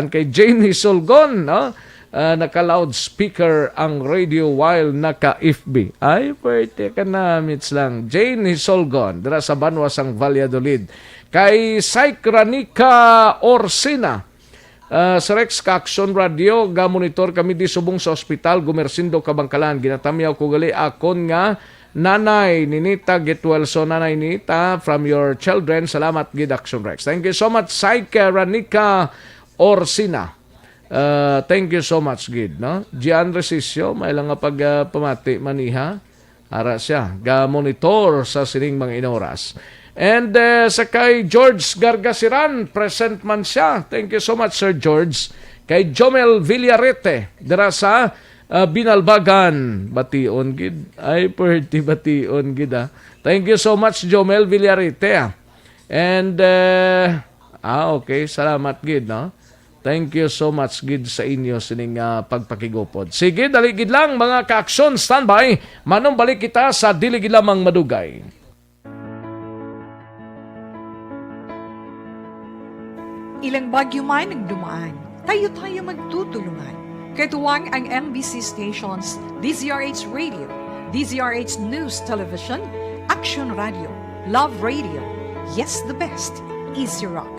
kay Jane Hisolgon, no? Naka-loudspeaker ang radio while naka-FB. Ay, pwede ka na, mits lang. Jane Hisolgon, dira sa Banwas ang Valladolid. Kay Saikranika Orsina, sa Rex Action Radio, ga-monitor kami di subong sa ospital, Gumersindo, Kabangkalan. Ginatamiyaw ko gali akon nga Nanay Ninita, get well so Nanay Ninita from your children. Salamat gid Action Rex. Thank you so much Saike Ranica Orsina. Thank you so much gid, no? Gian Resisio, may lang nga pamati maniha. Ara siya, ga-monitor sa sining mga inoras. And sa kay George Gargasiran, present man siya. Thank you so much, Sir George. Kay Jomel Villarete, dira sa Binalbagan. Bation, gid. Ay, perti bation, gid, ah. Thank you so much, Jomel Villarete, ah. And, okay, salamat, gid, no? Thank you so much, gid, sa inyo sining pagpakigupod. Sige, dali gid lang, mga ka-aksyon, standby. Manong balik kita sa Dili Gid Lamang Madugay. Ilang bagyo man ang dumaan, tayo-tayo magtutulungan. Katuwang ang MBC stations, DZRH Radio, DZRH News Television, Action Radio, Love Radio, Yes the Best, Easy Rock,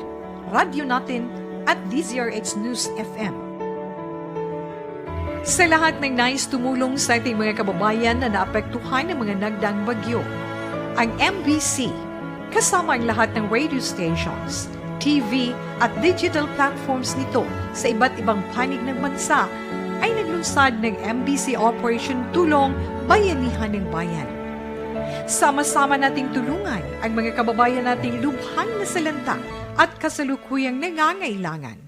Radio Natin at DZRH News FM. Sa lahat ng nais tumulong sa ating mga kababayan na naapektuhan ng mga nagdaang bagyo, ang MBC, kasama ang lahat ng radio stations, TV at digital platforms nito sa iba't ibang panig ng bansa ay naglunsad ng MBC Operation Tulong Bayanihan ng Bayan. Sama-sama nating tulungan ang mga kababayan nating lubhang nasalanta at kasalukuyang nangangailangan.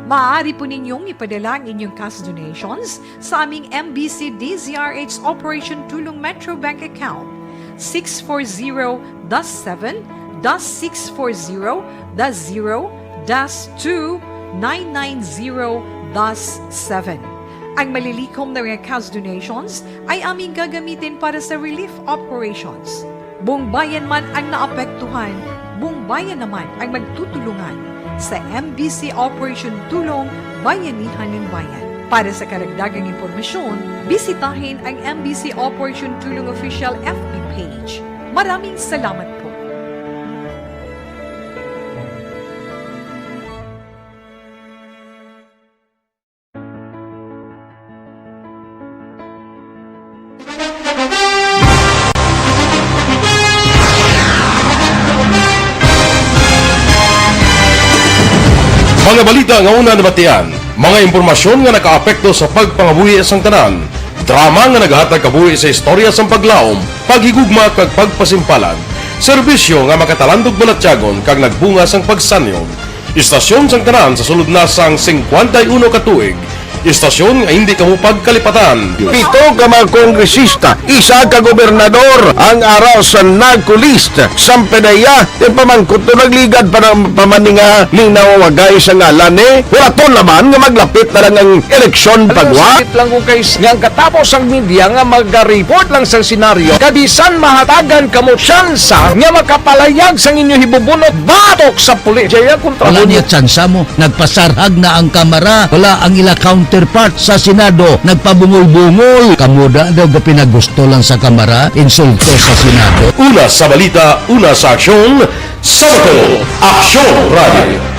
Maaari po ninyong ipadala ang inyong cash donations sa aming MBC DZRH Operation Tulong Metro Bank account 640-7-640-0-2-990-7. Ang malilikom na mga cash donations ay aming gagamitin para sa relief operations. Buong bayan man ang naapektuhan, buong bayan naman ang magtutulungan sa MBC Operation Tulong Bayanihan ng Bayan. Para sa karagdagang impormasyon, bisitahin ang MBC Operation Tulong Official FB page. Maraming salamat po. Mga balita nga una nabatian, mga impormasyon nga nakaapekto sa pagpangabuhi sang tanan, drama nga naghatag kabuhi sa istorya sang paglaom, paghigugma kag pagpasimpalan, serbisyo nga makatalandog balatyagon kag nagbunga sang pagsanyog, istasyon sang tanan sa sulod na sang 51 ka tuig, istasyon nga hindi kamupag kalipatan. 7 ka mga kongresista, 1 ka gobernador ang araw sa nagkulist sa pedaya yung pamangkot to nagligad para pamaninga ning nawagay sa ngalan wala to naman nga maglapit na lang ang eleksyon pagwa. Sakit lang kung kayo nga katapos ang media nga mag-report lang sa senaryo kabisan mahatagan kamo tsansa nga makapalayag sa inyo hibubunot batok sa pulis. Jaya kontra wala niya tsansa mo, nagpasarhag na ang kamera, wala ang ila counterpart sa Senado, nagpabungol-bungol. Kamuda daw ga pinagusto lang sa kamera, insulto sa Senado. Una sa balita, una sa aksyon, Sabato, Aksyon Radio.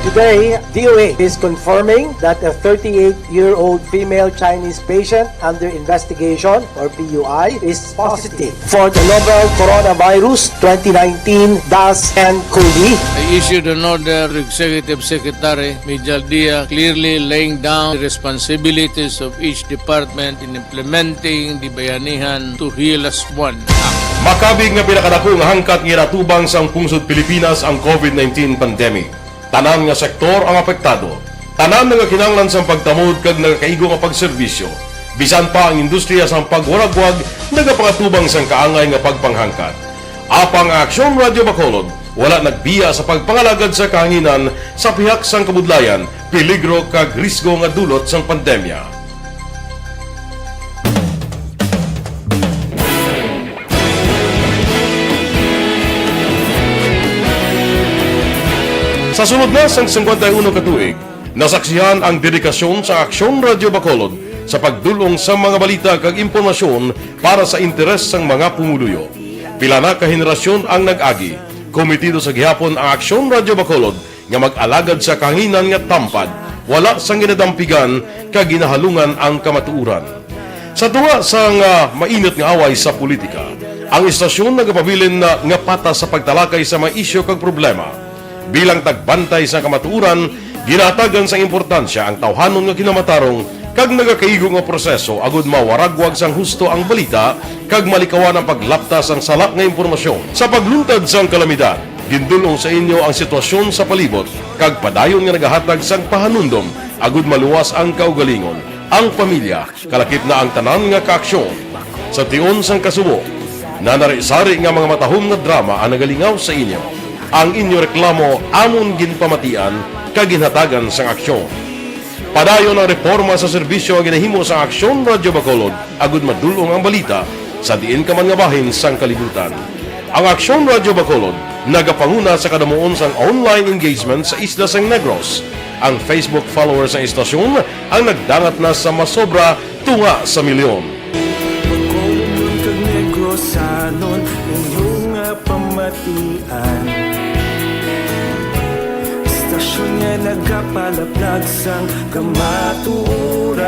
Today, DOA is confirming that a 38-year-old female Chinese patient under investigation, or PUI, is positive for the novel coronavirus 2019-nCoV. I issued an order to Executive Secretary Mijal Dia clearly laying down the responsibilities of each department in implementing the Bayanihan to Heal as One. Makabig nga pinakadako nga hangkat nga natubang sang pungsod Pilipinas ang COVID-19 pandemic. Tanan nga sektor ang apektado. Tanan nga kinahanglan sang pagtamod kag nagakaigo nga pagserbisyo. Bisan pa ang industriya sang pagwaragwag nagapangatubang sang kaangay nga pagpanghangkat. Apang Aksyon Radio Bacolod wala nagbiya sa pagpangalagad sa kahanginan sa pihak sang kabudlayan, peligro kag risgo nga dulot sang pandemya. Sa sunod na sang 51 ka tuig, nasaksihan ang dedikasyon sa Aksyon Radio Bacolod sa pagdulong sa mga balita kag impormasyon para sa interes sang mga pumuluyo. Pila na ka henerasyon ang nag-agi, komitido sa gihapon ang Aksyon Radio Bacolod nga mag-alagad sa kahanginan nga tampad, wala sang ginadampigan kag ginahalungan ang kamatuuran. Sa tunga sa mainit nga away sa politika, ang istasyon nagapabilin na nga pata sa pagtalakay sa mga isyu kag problema. Bilang tagbantay sa kamatuuran, ginatagan sa importansya ang tawhanon nga kinamatarong kag nagakaigo nga proseso agud mawaragwag sang husto ang balita kag malikawan ang paglaptas ang salak nga impormasyon. Sa pagluntad sang kalamidad, gindulong sa inyo ang sitwasyon sa palibot kag padayon nga nagahatag sang pahanundom agud maluwas ang kaugalingon, ang pamilya, kalakip na ang tanan nga kaaksyon. Sa tion sang kasubo, nanari-sari nga mga matahom nga drama ang nagalingaw sa inyo. Ang inyo reklamo amon ginpamatian kag ginhatagan sang aksyon. Padayon ang reforma sa serbisyo nga ginahimo sa Aksyon Radyo Bacolod agud madulong ang balita sa diin ka man nga bahin sang kalibutan. Ang Aksyon Radyo Bacolod nagapanguna sa kadamuon sang online engagement sa Isla San Negros. Ang Facebook followers ng istasyon ang nagdangat na sa masobra tunga sa milyon. Bacolod kag Negros sanon inyong pamatian. Istasyon nga nagapalaplag sang kamaturan.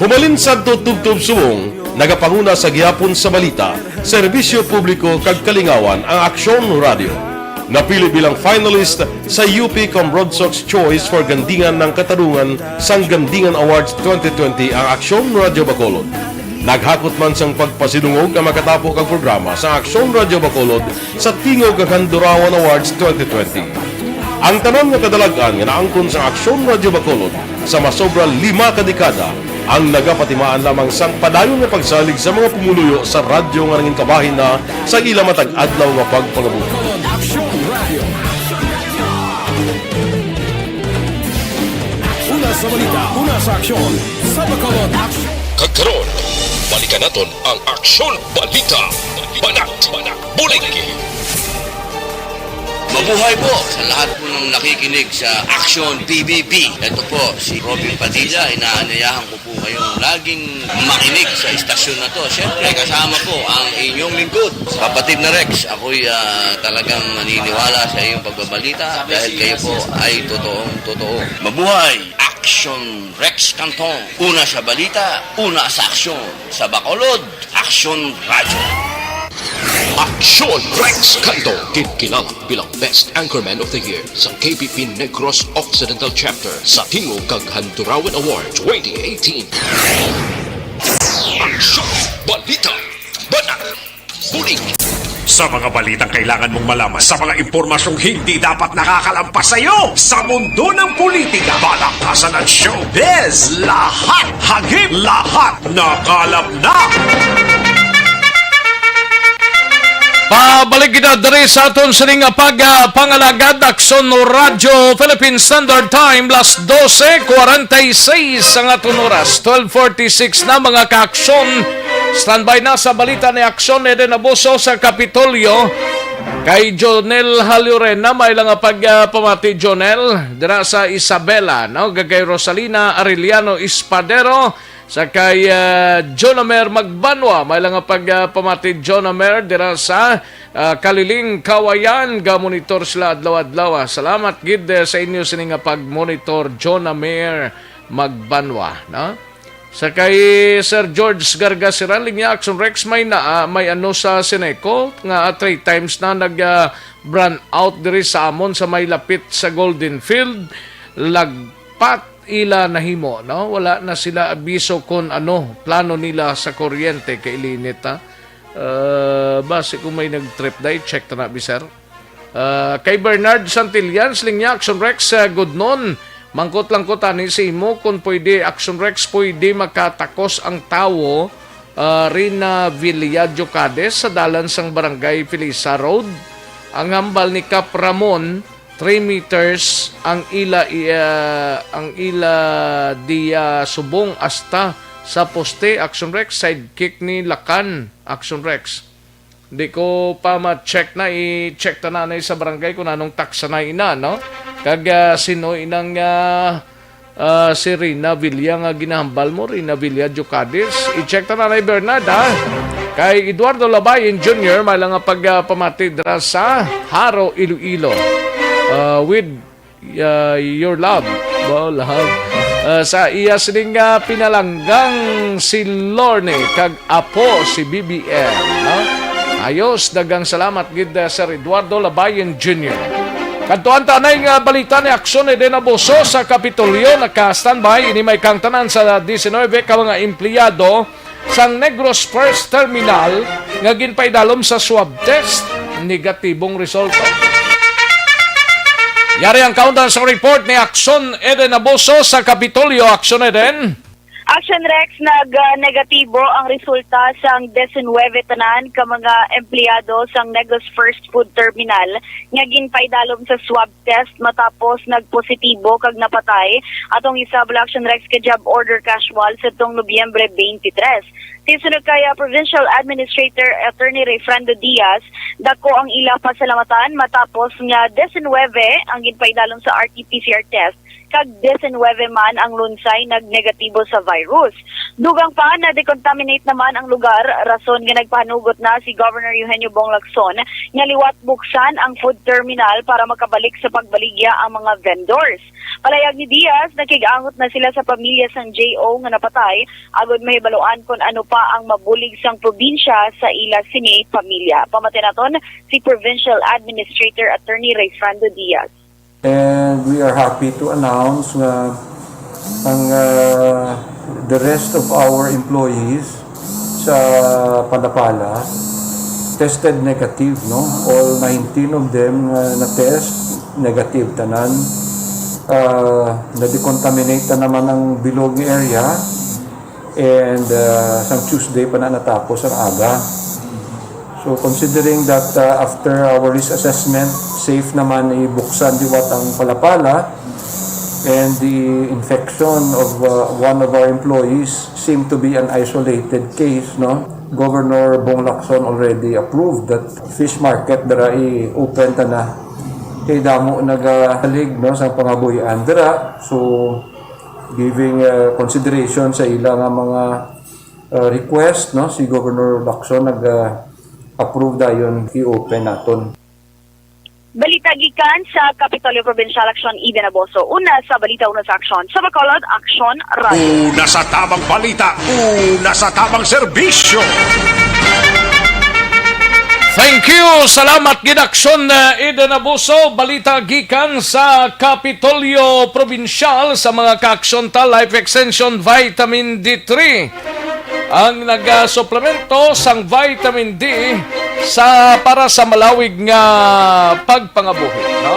Humalin sa tutubtub subong, nagapanguna sa gihapon sa balita, serbisyo publiko kag kalingawan ang Aksyon Radio. Napili bilang finalist sa UP Broadsox Choice for Gandingan ng Katarungan sang Gandingan Awards 2020 ang Aksyon Radio Bacolod. Naghakot man sang pagpasidungog ang makatapo kang programa sa Aksyon Radio Bacolod sa Tingog kag Handurawan Awards 2020. Ang tanan nga kadalagan nga naangkon sa Aksyon Radio Bacolod sa masobra 5 ka dekada ang nagapatimaan lamang sang padayon nga pagsalig sa mga pumuluyo sa radyo nga nangin kabahin na sa ila matag adlaw nga pagpangabuhi. Una sa balita, una sa aksyon, sa Bacolod Aksyon. Kagkaroon, balikan naton ang Aksyon Balita. Banat, bulig. Mabuhay po sa lahat po ng nakikinig sa Action PBB. Ito po si Robin Padilla. Inaanayahan ko po kayong laging makinig sa istasyon na to. Siyempre kasama po ang inyong lingkod. Kapatid na Rex, ako'y talagang naniniwala sa iyong pagbabalita dahil kayo po ay totoong-totoo. Mabuhay! Action Rex Canton. Una sa balita, una sa aksyon. Sa Bacolod, Action Radio. Aksyon Rex Canto, kilala bilang Best Anchorman of the Year sa KBP Negros Occidental Chapter sa Tingog kag Handurawan Award 2018. Aksyon Balita. Banat. Bulig. Sa mga balitang kailangan mong malaman, sa mga impormasyong hindi dapat nakakalampas sa iyo, sa mundo ng politika, balakasan at showbiz, lahat hagip, lahat nakalap na! Pabalik kita diri sa aton sining pangalagad Aksyon Radio Philippine Standard Time las 12:46 ang aton oras 12:46 na mga kaaksyon. Standby na sa balita ni Aksyon Eden Abuso sa Kapitolyo kay Jonel Halurena. May lang pagpamati Jonel dira sa Isabela, no? Kay Rosalina Arellano Espadero sa kay Jonamer Magbanwa. May lang pagpamati Jonamer dira sa Kaliling Kawayan. Ga-monitor sila adlaw-adlaw. Salamat gid sa inyo sining pag-monitor Jonamer Magbanwa, no? Sa kay Sir George Gargasiran, linya Action Rex, may ano sa Sineco nga 3 times na nag-brand out diri sa amon sa may lapit sa Golden Field. Lagpat ila nahimo, no? Wala na sila abiso kung ano plano nila sa kuryente kay linit, ha? Base kung may nag-trip day, check ta na sir. Kay Bernard Santillan, linya Action Rex, good noon. Mangkot lang ko tani sa imo kung pwede Action Rex pwede makatakos ang tawo Rina Villaggio Cades sa dalan sang Barangay Felisa Road. Ang hambal ni Cap Ramon 3 meters ang ila dia subong asta sa poste. Action Rex sidekick ni Lakan. Action Rex di ko pa ma-check na, i-check ta na sa barangay kung anong taksa na ina, no? Kag sino inang si Rina Villa nga ginahambal mo, Rina Villa Jocadis. I-check ta na Bernard, ha? Kay Eduardo Labayen Jr., may lang pagpamati dira sa Haro, Iloilo. With your love. Well, love. sa iya sining pinalanggang si Lorne kag apo si BBM, no? Ayos, dagang salamat gid Sir Eduardo Labayen Jr. Kantuan tanay nga balita ni aksyon ni Denaboso sa Kapitolyo, naka-standby ini may kang tanan sa 19 ka mga empleyado sang Negros First Terminal nga ginpaidalom sa swab test, negatibong resulta. Yari ang countdown sa report ni Aksyon Eden Abuso sa Kapitolyo. Aksyon Eden. Action Rex, nag-negatibo ang resulta sang 19 tanan ka mga empleyado sang Negros First Food Terminal nga ginpaidalom sa swab test matapos nagpositibo kag napatay atong isabel Action Rex ka job order casual sa tong Nobyembre 23. Tisunod kaya Provincial Administrator Attorney Refrando Diaz, dako ang ila pasalamatan matapos nga 19 ang ginpaidalom sa RT-PCR test kag 19 man ang lunsay nag-negatibo sa virus. Dugang pa na decontaminate naman ang lugar, rason nga nagpahanugot na si Governor Eugenio Bong Lacson nga liwat buksan ang food terminal para makabalik sa pagbaligya ang mga vendors. Palayag ni Diaz, nakigangot na sila sa pamilya sang J.O. nga napatay, agod mahibaluan kung ano pa ang mabulig sang probinsya sa ila sini pamilya. Pamatinaton si Provincial Administrator Attorney Refrando Diaz. And we are happy to announce na the rest of our employees sa Palapala tested negative, no? All 19 of them na test negative tanan. Na-decontaminate na naman ang bilog area and sa Tuesday pa na natapos ang aga. So considering that after our risk assessment, safe naman ibuksan diwat ang Palapala and the infection of one of our employees seemed to be an isolated case, no? Governor Bong Lacson already approved that fish market dara i-open ta na. Kay damo nagahalig, no, sa pangabuhian dara. So giving consideration sa ilang mga request, no, si Governor Lacson approve dayon i-open naton. Balita gikan sa Kapitolyo Provincial Action Eden Abuso. Una sa balita, una sa aksyon. Sa Bacolod, Aksyon Radio. Una sa tamang balita, una sa tamang serbisyo. Thank you. Salamat gid Aksyon Eden Abuso. Balita gikan sa Kapitolyo Provincial sa mga ka-aksyon ta Life Extension Vitamin D3. Ang nag-suplemento sang vitamin D para sa malawig nga pagpangabuhi, no?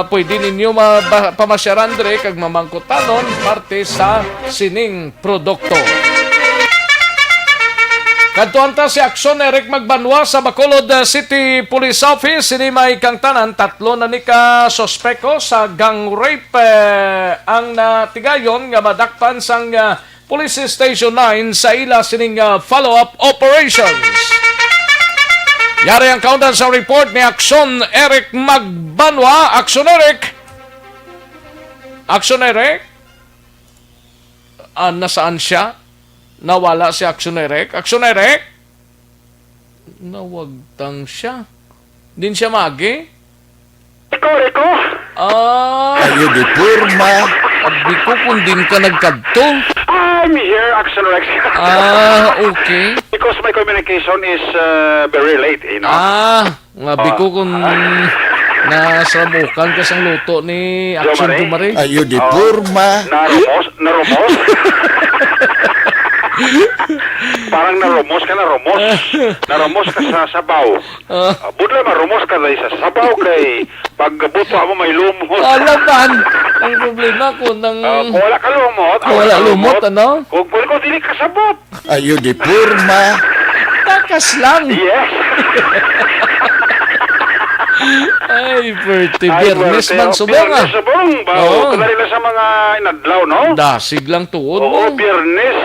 Pwede ninyo pamasyaran dire kag mamangkutanon parte sa sining produkto. Kadtuan ta si Aksyon Eric Magbanwa sa Bacolod City Police Office. Sini may kang tanan, 3 na ni ka sospeko sa gang rape ang natigayon nga madakpan sang Police Station 9 sa ila sining follow-up operations. Yari ang countdown sa report ni Aksyon Eric Magbanwa. Aksyon Eric. Aksyon Eric. Nasaan siya? Nawala si Aksyon Eric. Aksyon Eric. Nawagtang siya. Din siya magi. Rico. Ayo di purma. Biko kung din ka nagkadto. I'm here, Action Rex. Okay. Because my communication is very late, you know. Nga biko kung nasramukan ka sang luto ni Action Dumare. Ayo di purma. Narumos? Parang narumos ka. Narumos ka sa sabaw. Budla marumos ka dahil sa sabaw kay pagbuto mo may lumot. Alaman! Ang problema ko nang... Kung wala ka lumot. Wala lumot, ano? Kung dili ka sabot. Ayo di purma. Takas lang. Yes. Ay, birthday Biyernes man subong Biyernes subong. Kunwari lang sa mga inadlaw, no? Dasig lang tuod mo. Oo, Biyernes,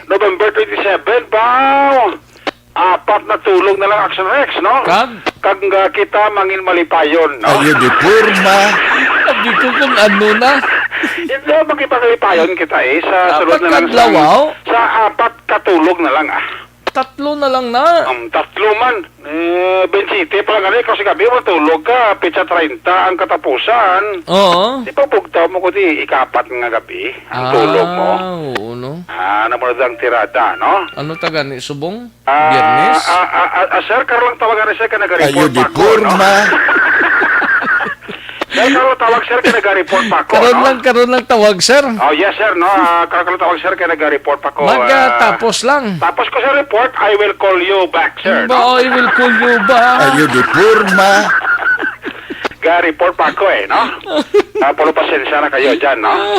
November 27, baw. 4 na tulog na lang Action Rex, no? Kag kita mangin malipayon, no? Ayo di purma. Sabi ko kung ano na. Hindi, magipagalipayon kita sa sulod na lang sa 4 katulog na lang, 3 na lang na. 3 man. 27 pa lang kasi gabi matulog ka. Pitsa 30 ang katapusan. Oo. Di pa bugtaw mo ko di 4 nga gabi. Ang tulog mo. Oo, no? Namunod ang tirada, no? Ano taga ni subong? Biyernes? Sir, karoon tawagan na siya ka nag-report Ayo di pa ko, purma. Sir, karoon tawag sir ka nag-report pa ko, Karoon lang tawag, sir. Oh, yes, sir, no? Karoon tawag sir ka nag-report pa ko. Tapos lang. Tapos ko sa report, I will call you back, sir. No? I will call you back. Ayo di purma. Ga-report pa ko no? Puro pasensya na kayo dyan, no?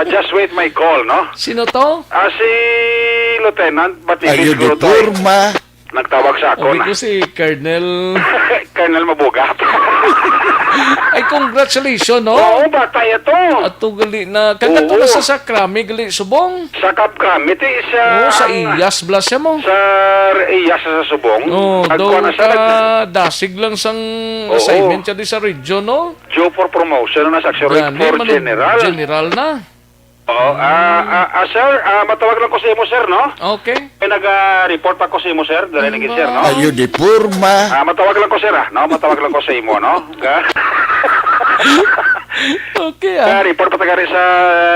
Just wait my call, no? Sino to? Si Lieutenant Batilis Ayo di Gurutoy. purma. Nagtawag sa ako Ko si Colonel... Colonel Mabugat. Ay, congratulations, no? Oo, batay ito. At gali na... Kagato na sa sakrami, gali subong. Sa Kapkrami, iti Oo, sa Iyas, blasya mo. Sa Iyas sa subong. Oo, dasig lang sang assignment siya di sa region, no? Due for promotion na sa Action for General. General na. Oo, sir, matawag lang ko sa imo, sir, no? Okay. May nag-report pa ko sa imo, sir. Dali naging, sir, no? Ayo di purma. Matawag lang ko, sir, no? Matawag lang ko sa imo, no? Okay, report pa taga rin sa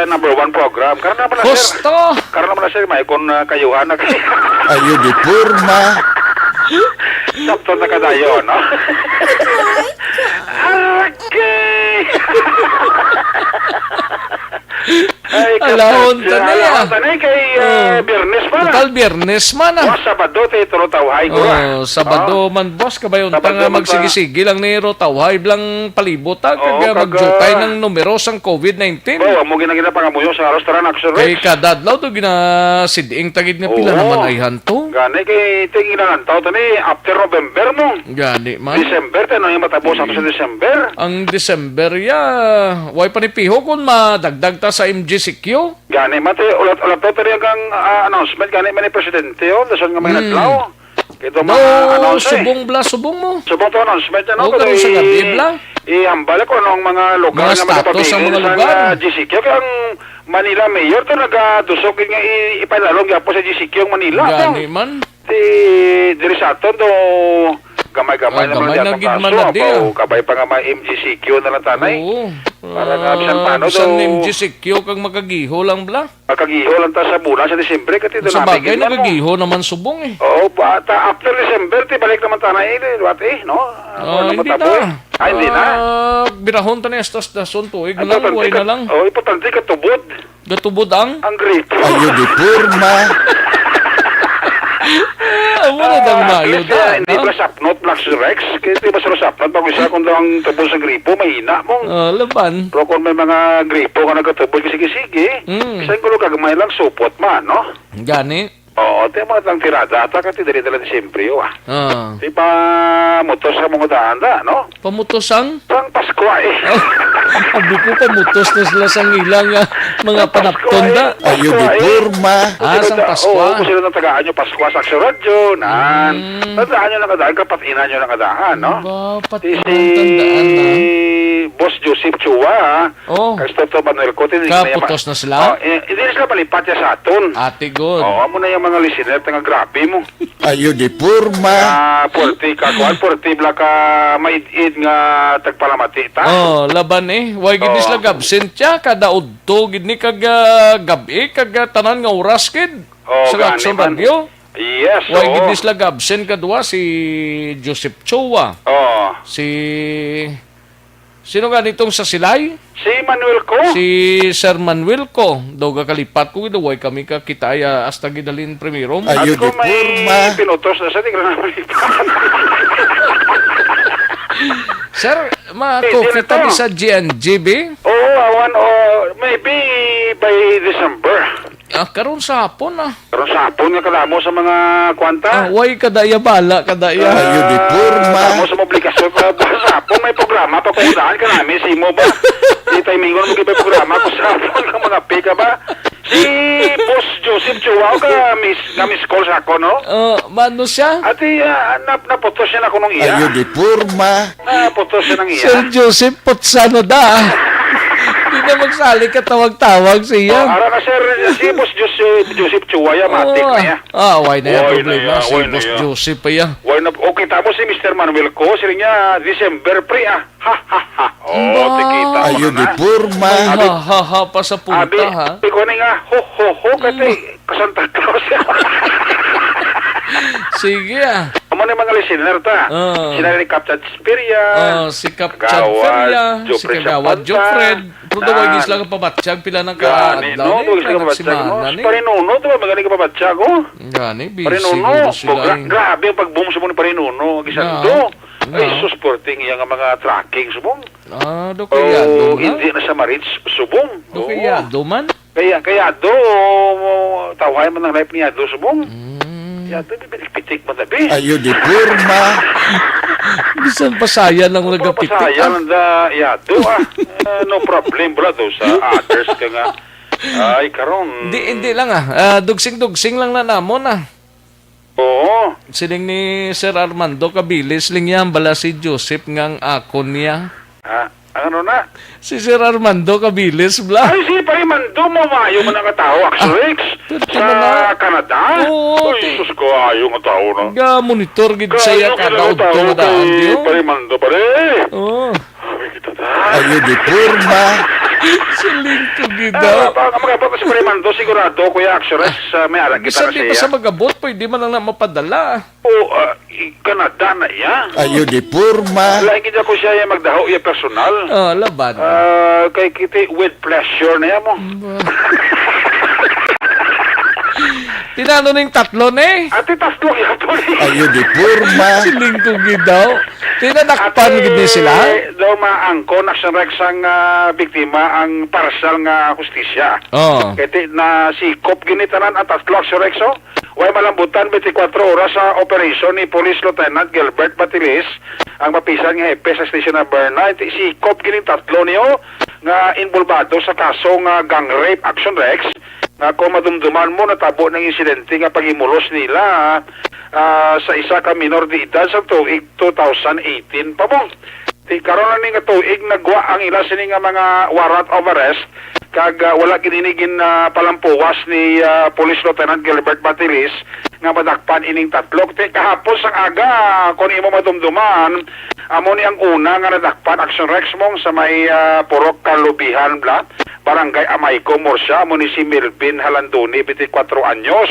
number 1 program. Karoon naman na, sir. Gusto! Karoon naman na, sir, may kung kayuhan na kayo. Ayo di purma. Sapto na kadayo, no? Okay! Alahon tanay kay Biyernes man. Total Biyernes man Sabado tayo Rotawhay ko. Sabado man boss kabayon nga magsigi-sige lang ni Rotawhay lang palibot magjutay ng numero sang COVID-19. Mo ginagina pangamuyo sa restaurant Action Rex. Kay kadadlaw to ginasiding tagid nga pila naman ay hanto. Gani kay tinginan taw tani after November mo. Gani man. December tayo yung matapos sa December. Ang December way pa ni piho kung madagdag ta sa MGCQ. Gani mate ulat-ulat to tari ang announcement gani man ni presidente dason nga may naglaw. Kito mga subong mo. Subong to announcement no ko sa gabi bla. Ihambal ko ng mga lugar na status ang mga lugar. GCQ kang Manila Mayor to nagadusok nga ipalalong po sa GCQ ang Manila. Gani man. Diri sa aton do gamay-gamay naman na kaso kabay pa nga may MGCQ na lang tanay. Para nga bisan paano do MGCQ kag makagiho lang bla. Makagiho lang ta sa bulan sa Disyembre kati do sa bagay nagagiho naman subong Oo, bata after December ti balik naman tanay no? Hindi na. Hindi na. Birahon ta ni estas dason tuig lang way na lang. Importante katubod. Gatubod ang grade. Ayo di purma. Wala dang mayo da. Hindi ba sapnot Black Rex? Hindi ba sa sapnot? Pag isa kung ang tubol sa gripo, mahina mong. Laban. Pero kung may mga gripo ka nagkatubol kisigi-sige, isang kulo kagamay lang supot man, no? Gani. Oo, di mga lang tirada. Ata ka tidari talaga Disyembre, Di pa mutos sa mga daan, no? Pamutos ang? Sang Pasko, Sabi ko pamutos na sila sang ilang mga panapton da. Ayo di purma. Sang Pasko. Oo, kung sila nang tagaan nyo Pasko sa Action Radio, tandaan nyo lang kadaan, kapatinan nyo lang kadaan, no? Pati tandaan na. Boss Joseph Chua, Oh. kay Toto Manuel Cote. Kaputos na sila? Hindi na sila palipat niya sa aton. Ate good. Amo na yung mga listener, nga grabe mo. Ayo di purma. Porti ka, porti bla ka maid-id nga tagpalamati ta. Oh, laban Why gid ni sila absent siya kada udto gid ni kag gabi kag tanan nga oras kid. Sa Action Radio. Yes, Why gid ni sila absent kadwa si Joseph Chua. Oh. Sino nga nitong sa Silay? Si Manuel Ko. Si Sir Manuel Ko. Daw kalipat ko way kami ka kitaya hasta gidalin primero. At kung may pinutos na sa tigran na malipat. Sir, ma-coffee tabi sa GNGB? Oo, awan maybe by December. Karon sa hapon Karon sa hapon nga kadamo sa mga kwanta. Way kadaya bala, kadaya. Ayo di purma. Kadamo sa obligasyon ka sa hapon may programa pa kumundahan ka namin si mo ba? Di timingon mo may programa ko sa hapon ka mga pika ba? Si Boss Joseph Chua ka miss call sa ako, no? Mano siya? Ati, naputos siya na ako nung iya. Ayo di purma. Naputos siya ng iya. Sir Joseph, potsano da. Di na magsali ka tawag-tawag siya. Ara na sir, si Boss Joseph Chua, matik na ya. Why na yan problema? Si Boss Joseph pa yan. Why na, okay, tapos si Mr. Manuel Ko, sila niya, December pre, Ha, ha, ha. Tikita. Ayo di purma. Ha, pa sa punta, ha? Abi ko na nga, ho, kati, kasanta Claus. Sige, Amo na yung mga listener ta. Sila ni Captain Spiria. Si Captain Feria, si Kagawad Jofred. Pero daw ay gisla ka pabatsyag, pila ng kaadlaw. No, gisla ka pabatsyag. Parinuno, ito ba magaling ka pabatsyag, Gani, busy Parinuno, siguro sila. grabe ang pag-boom sa mga Parinuno. Gisando. Ay, susporting iya nga mga tracking, subong. Do kaya Hindi na sa Marits, subong. Do kaya man? Kaya tawhay man ng life niya, subong. Yato, pitik mo tabi. Ayo di purma. Bisan pasaya lang nagapitik. Pasaya lang yato, no problem, brado, sa others ka nga. Ay, karon. Hindi lang dugsing-dugsing lang na namon Oo. Siling ni Sir Armando Cabilis, lingyan bala si Joseph ngang akon niya. Ano na? Si Sir Armando Cabilis, bla. Ay, si Parimando, mamayo mo na katao, Axelix. Sa Canada? Oo. Ay, sus ko, ayaw nga tao na. Monitor gid saya kada udto na daan diyo. Parimando, pare. Oo. Ayo di purma. Siling to gida. Magabot si Parimando, sigurado, Kuya Axelix, may alag kita Bisan di kasi pa sa magabot, pwede man lang na mapadala. Canada na iya. Ayo di purma. Lain kita ko siya yung magdaho iya personal. Laban. Kay kiti with pleasure na yan mo. Tinano ning tatlo Ati tatlo yato Ayo di purma. Siling ko gidaw. Tinanakpan gid ni sila. Daw maangko na sa Rex ang biktima ang parsal nga hustisya. Kaya na sikop ginitanan at tatlo sa Rex Way malambutan 24 oras sa operasyon ni Police Lieutenant Gilbert Batilis ang mapisan nga hepe sa Station Number 9. Sikop ginin tatlo niyo nga involvado sa kaso nga gang rape Action Rex nga kung madumduman mo natabo ng insidente nga pagimulos nila sa isa ka minor de edad sa tuig 2018 pa mo. Karon na nga tuig nagwa ang ila sini nga mga warrant of arrest kag wala gininigin palampuwas ni Police Lieutenant Gilbert Batilis nga madakpan ining tatlo. Kahapon sang aga kung imo madumduman amo ni ang una nga nadakpan Action Rex mong sa may Purok Kalubihan bla Barangay Amayco Murcia amo ni si Melvin Halandoni 24 anyos.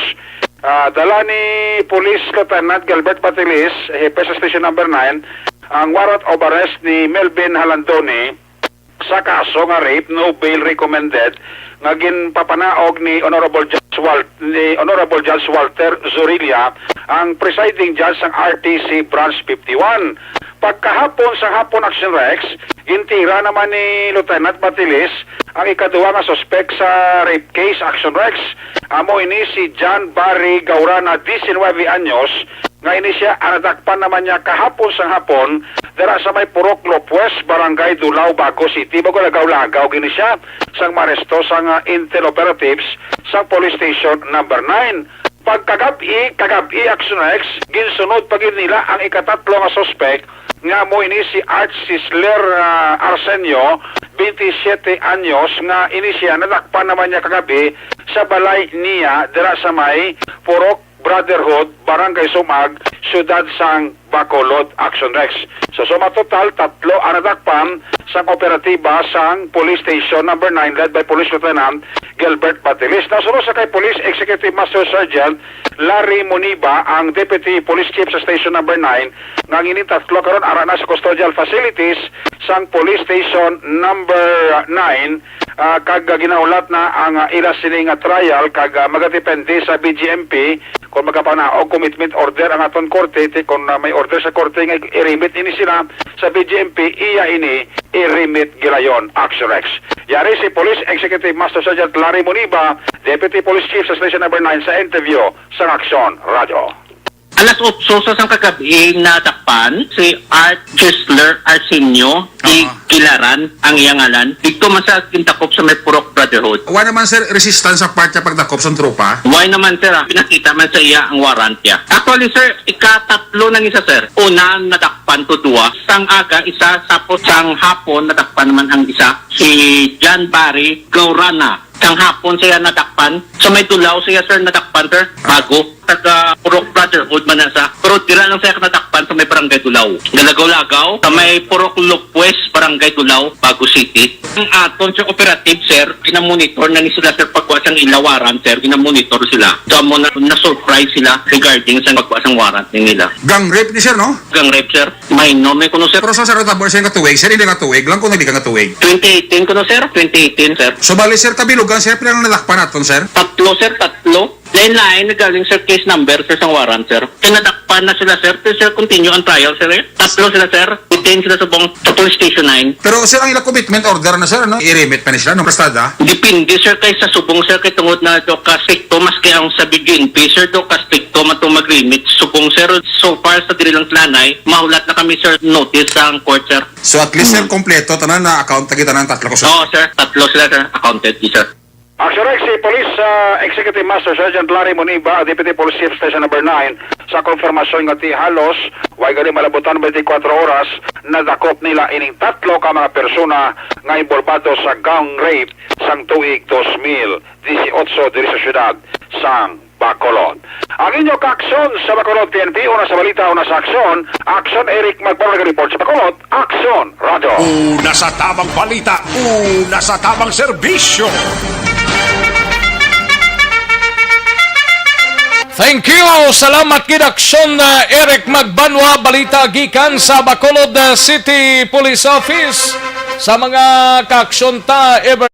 Dala ni Police Lieutenant Gilbert Batilis hepe sa Station Number 9 ang warrant of arrest ni Melvin Halandoni sa kaso nga rape, no bail recommended nga ginpapanaog ni Honorable Judge Walter Zorilla ang presiding judge ng RTC Branch 51. Pagkahapon sa Hapon Action Rex, intira naman ni Lieutenant Batilis ang ikaduwa nga suspect sa rape case Action Rex. Amo ini si John Barry Gaurana, 19 anyos, nga ini siya anadakpan naman niya kahapon sa hapon dara sa may Purok Lopwes, Barangay Dulao, Bago City. Bago lagaw-lagaw gini siya sang maresto sang intel operatives sa Police Station Number 9. Pagkagabi Action Rex, ginsunod pagin nila ang ikatatlo nga suspect nga mo ini si Art Sisler Arsenio, 27 anyos, nga ini siya nadakpan naman niya kagabi sa balay niya dira sa may Purok Brotherhood, Barangay Sumag, Siyudad sang Bacolod, Action Rex. So suma total, 3 ang nadakpan sang operatiba sang Police Station number 9 led by Police Lieutenant Gilbert Batilis. Nasunod sa kay Police Executive Master Sergeant Larry Muniba, ang Deputy Police Chief sa Station number 9, nga ngini 3 karon ara na sa custodial facilities sang Police Station number 9, kag ginaulat na ang ila sini nga trial kag magadepende sa BGMP kung magkapanaog commitment order ang aton korte, kung may order sa korte nga i-remit ini sila sa BGMP, iya ini i-remit gilayon. Action Rex. Yari si Police Executive Master Sergeant Larry Muniba, Deputy Police Chief sa Station number 9 sa interview sa Action Radio. Alas 8 sa sang kagabi natakpan si Art Chisler Arsenio di Kilaran ang iyang ngalan. Dito man sa kintakop sa may Purok Brotherhood. Why naman sir resistance sa part niya pagdakop sa tropa? Why naman sir, pinakita man sa iya ang warrant niya. Actually sir, ikatatlo nang isa sir. Una natakpan to duwa. Sang aga isa, tapos sang hapon natakpan naman ang isa. Si John Barry Gaurana. Sang hapon siya natakpan. Sa may tulaw siya sir natakpan sir. Bago. Taga Purok Brotherhood man nasa. Pero tira lang siya natakpan sa may Barangay Tulaw. Galagaw-lagaw sa may Purok Lupwes, Barangay Tulaw, Bago City. Ang aton sa operative sir, kinamonitor na ni sila sir pagkuha sang ilawaran sir, kinamonitor sila. So mo na-surprise sila regarding sa pagkuha sang warrant nila. Gang rape ni sir, no? Gang rape sir. May no, may kuno sir. Pero sa sir, tabor siya katuwig. Sir, hindi katuwig lang kung hindi ka katuwig. 2018 kuno sir, 2018 sir. So bali sir, kabilugan sir, pinang nadakpan natin sir? Tatlo sir, tatlo. Line galing sir case number sir sang warrant sir. Kinadakpan na sila sir. Sir, continue ang trial sir. Tatlo sila sir. Detain sila sa police station 9. Pero sir, ang ilang commitment order na sir, no? I-remit pa ni sila, no? Prestada? Depende sir kay sa subong sir kay tungod na do ka stricto mas kay ang sa BGNP sir do ka stricto matong mag-remit. Subong sir, so far sa diri lang lanay, mahulat na kami sir notice sa ang court sir. So at least sir, kompleto, tanan na account kita ng 3 ko sir? Oo sir, 3 sila sir, accounted sir. Action Rex, si Police Executive Master Sergeant Larry Muniba, Deputy Police Chief Station number 9, sa konfirmasyon nga ti halos, way gali malabutan 24 oras, nadakop nila ining 3 ka mga persona nga involvado sa gang rape sang tuig 2018 diri sa syudad sang Bacolod. Ang inyo ka-aksyon sa Bacolod PNP, una sa balita, una sa aksyon, Action Eric Magbarga report sa Bacolod, Action Radio. Una sa tamang balita, una sa tamang serbisyo. Thank you! Salamat kid Aksyon Eric Magbanwa, balita gikan sa Bacolod City Police Office. Sa mga ka-aksyon ta ever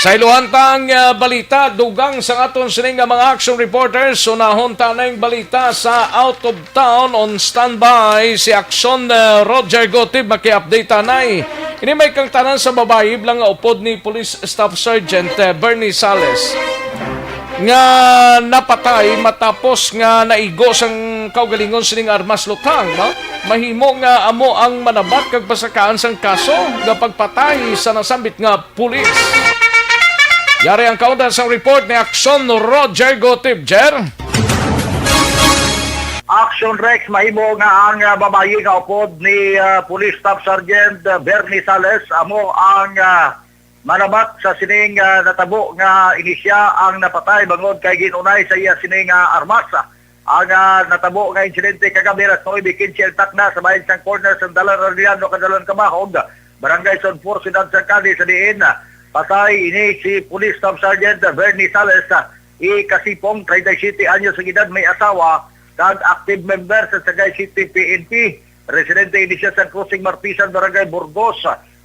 sa iluhantang balita, dugang sa aton sining mga action reporters, unahon tanang balita sa out of town on standby si Action Roger Gotib, maki-update tanay. Ini may kang tanan sa babae lang upod ni Police Staff Sergeant Bernie Sales. nga napatay matapos nga naigo sang kaugalingon sining armas lutang, no? Mahimo nga amo ang manabat kag pasakaan sang kaso nga pagpatay sa nasambit nga pulis. Yari ang kaundan sa report ni Action Roger Gotibjer. Action Rex, mahimo nga ang babayi nga upod ni Police Staff Sergeant Bernie Sales amo ang manabat sa sining natabo nga inisya ang napatay bangod kay ginunay sa iya sining armas. Ang natabo nga insidente kagabi at 9:15 takna sa bayan sang corner sa Dalarariano Kadalan Kamahog, Barangay Sonfor, Ciudad Sangkadi sa diin. Patay ini si Police Staff Sergeant Bernie Sales, ikasipong 37 anyos sa edad, may asawa kag active member sa Sagay City PNP, residente ini siya sa Crossing Marpisan, Barangay Burgos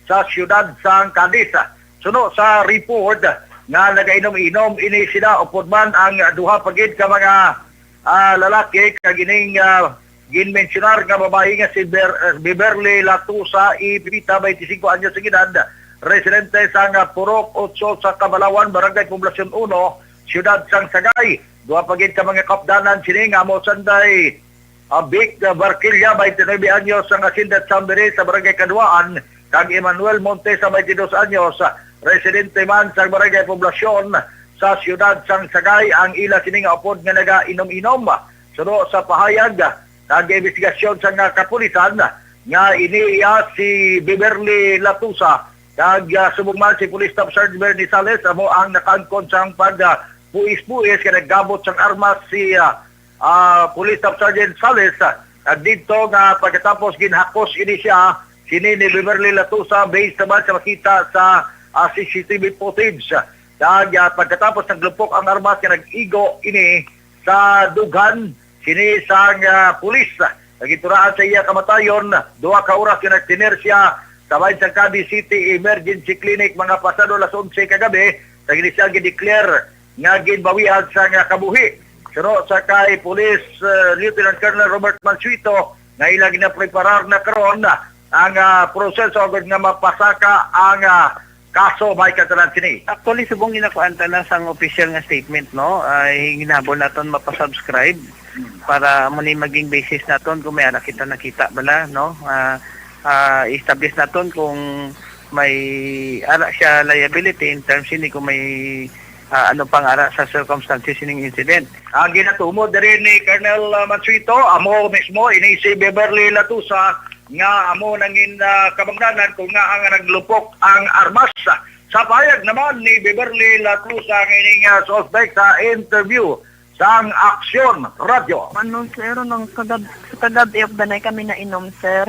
sa Ciudad Sang Cadiz. Suno sa report nga nagainom-inom ini sila upod man ang duha pagid ka mga lalaki kag ining ginmensionar nga babae nga si Beverly Latusa, ipita 25 anyos sa edad, residente sa Purok 8 sa Kabalawan, Barangay Poblasyon 1, Ciudad Sang Sagay. Duha pagid ka mga kapdanan sini nga mo sanday Vic Barquilla, 29 anyos sa Asindat Sambere sa Barangay Kaduaan, kag Emmanuel Montes sa 22 anyos, residente man sa Barangay Poblasyon sa Ciudad Sang Sagay. Ang ila sini nga upod nga nagainom-inom. Suno sa pahayag kag investigasyon sa kapulisan nga iniya si Beverly Latusa kag subong man si Police Staff Sergeant Bernie Sales amo ang nakangkon sang pag puis-puis ka naggamot sang armas si Police Staff Sergeant Sales. At dito nga pagkatapos ginhakos ini siya sini ni Beverly Latusa based naman sa makita sa CCTV footage. Kag pagkatapos naglupok ang armas nga nag-igo ini sa dugan sini sang pulis. Nagituraan sa iya kamatayon, 2 ka oras yung nagtiner siya sa bayan sang Cadiz City Emergency Clinic mga pasado las 11 kagabi. Nagini siya gideclare nga ginbawihan sa nga kabuhi. Suno sa kay Police Lieutenant Colonel Robert Mansuito nga ilang ginapreparar na karon ang proseso agad nga mapasaka ang kaso may katalan sini. Actually, subong ginakuanta na sang official nga statement, no? Ay ginabol naton mapasubscribe para muni maging basis naton kung may nakita bala, no? Establish naton kung may ara siya liability in terms ini kung may ano pang ara sa circumstances ng incident. Ang ginatumo diri ni Colonel Mansuito amo mismo ini si Beverly Latusa nga amo nangin kabangdanan kung nga ang naglupok ang armas. Sa payag naman ni Beverly Latusa ang ining suspect sa interview sa Action Radio. Ano sir, nung kagabi of the night kami na inom sir.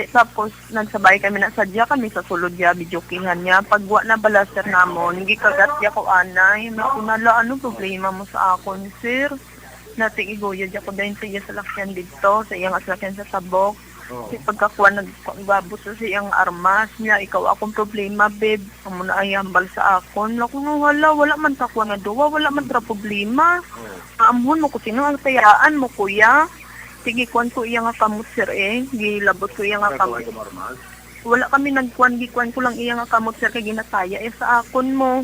Tapos nagsabay kami na sadya kami sa sulod niya, videokingan niya. Pagwa na bala sir namon, hindi kagat niya ko anay. May kunala, ano problema mo sa akon sir? Nating iguyod ako dahil sa iya sa lakyan dito, sa iyang aslakyan sa tabok. Kasi pagkakuha nagbabot sa iyang armas niya, ikaw akong problema babe. Amo na ayambal sa akon. Lako no wala man takuha na duwa, wala man tra problema. Amon mo ko sino ang tayaan mo kuya. Sige, kuwan ko iya nga kamot sir gilabot ko iya nga kamot. Wala kami nagkuwan, gikuwan ko lang iya nga kamot sir, kay ginataya sa akon mo.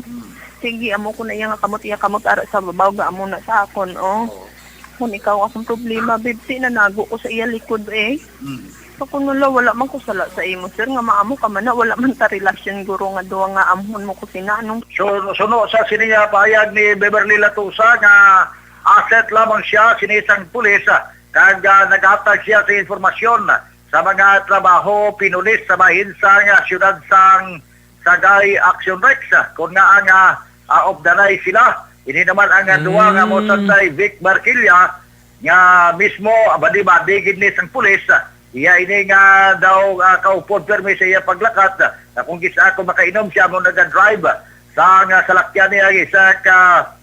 Sige, amo ko na iya nga kamot ara sa babaw, ga amo na sa akon, Kung ikaw akong problema, babe, nanago ko sa iya likod So kung wala man ko sala sa imo sir, nga maamo ka man na, wala man ta relasyon guro nga duwa nga amhon mo ko sinanong. Suno sa siniya payag ni Beverly Latusa nga asset lamang siya sinisang pulis. Kag nag-atag siya sa informasyon sa mga trabaho pinulis sa mahinsang Ciudad Sang Sagay Action Rex. Kung nga ang of the night sila, ini naman ang duwa nga mo sa Vic Barquilla nga mismo badi-badi gid sang pulis. Iya ini nga daw kaupod permi sa iya paglakat. Kung gisa ako makainom siya mo nag-drive sa salakyan niya sa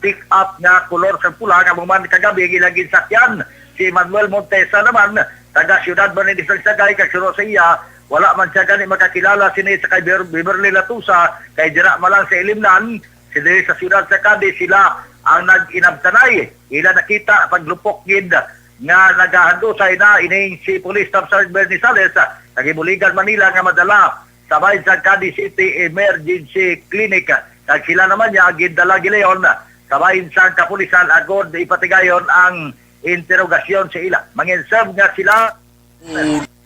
pick-up nga kulor sa pula nga man kagabi gilagin sakyan. Si Manuel Montesa naman, taga Ciudad Bernardo Sagay, kagsuro sa iya, wala man siya gani makakilala sini sa kay Beverly Latusa, kay dira malang sa ilimnan, sila sa Ciudad Sangkadi, sila ang nag-inabtanay. Ila nakita paglupok gid nga nagahandusay na ining si Police Staff Sergeant Bernie Sales, nagibuligan Manila nga madala sa bayan Sangkadi City Emergency Clinic. Kag sila naman niya, gindala gileon kabahin sa kapulisan agod ipatigayon ang interogasyon sa ila. Manginsab nga sila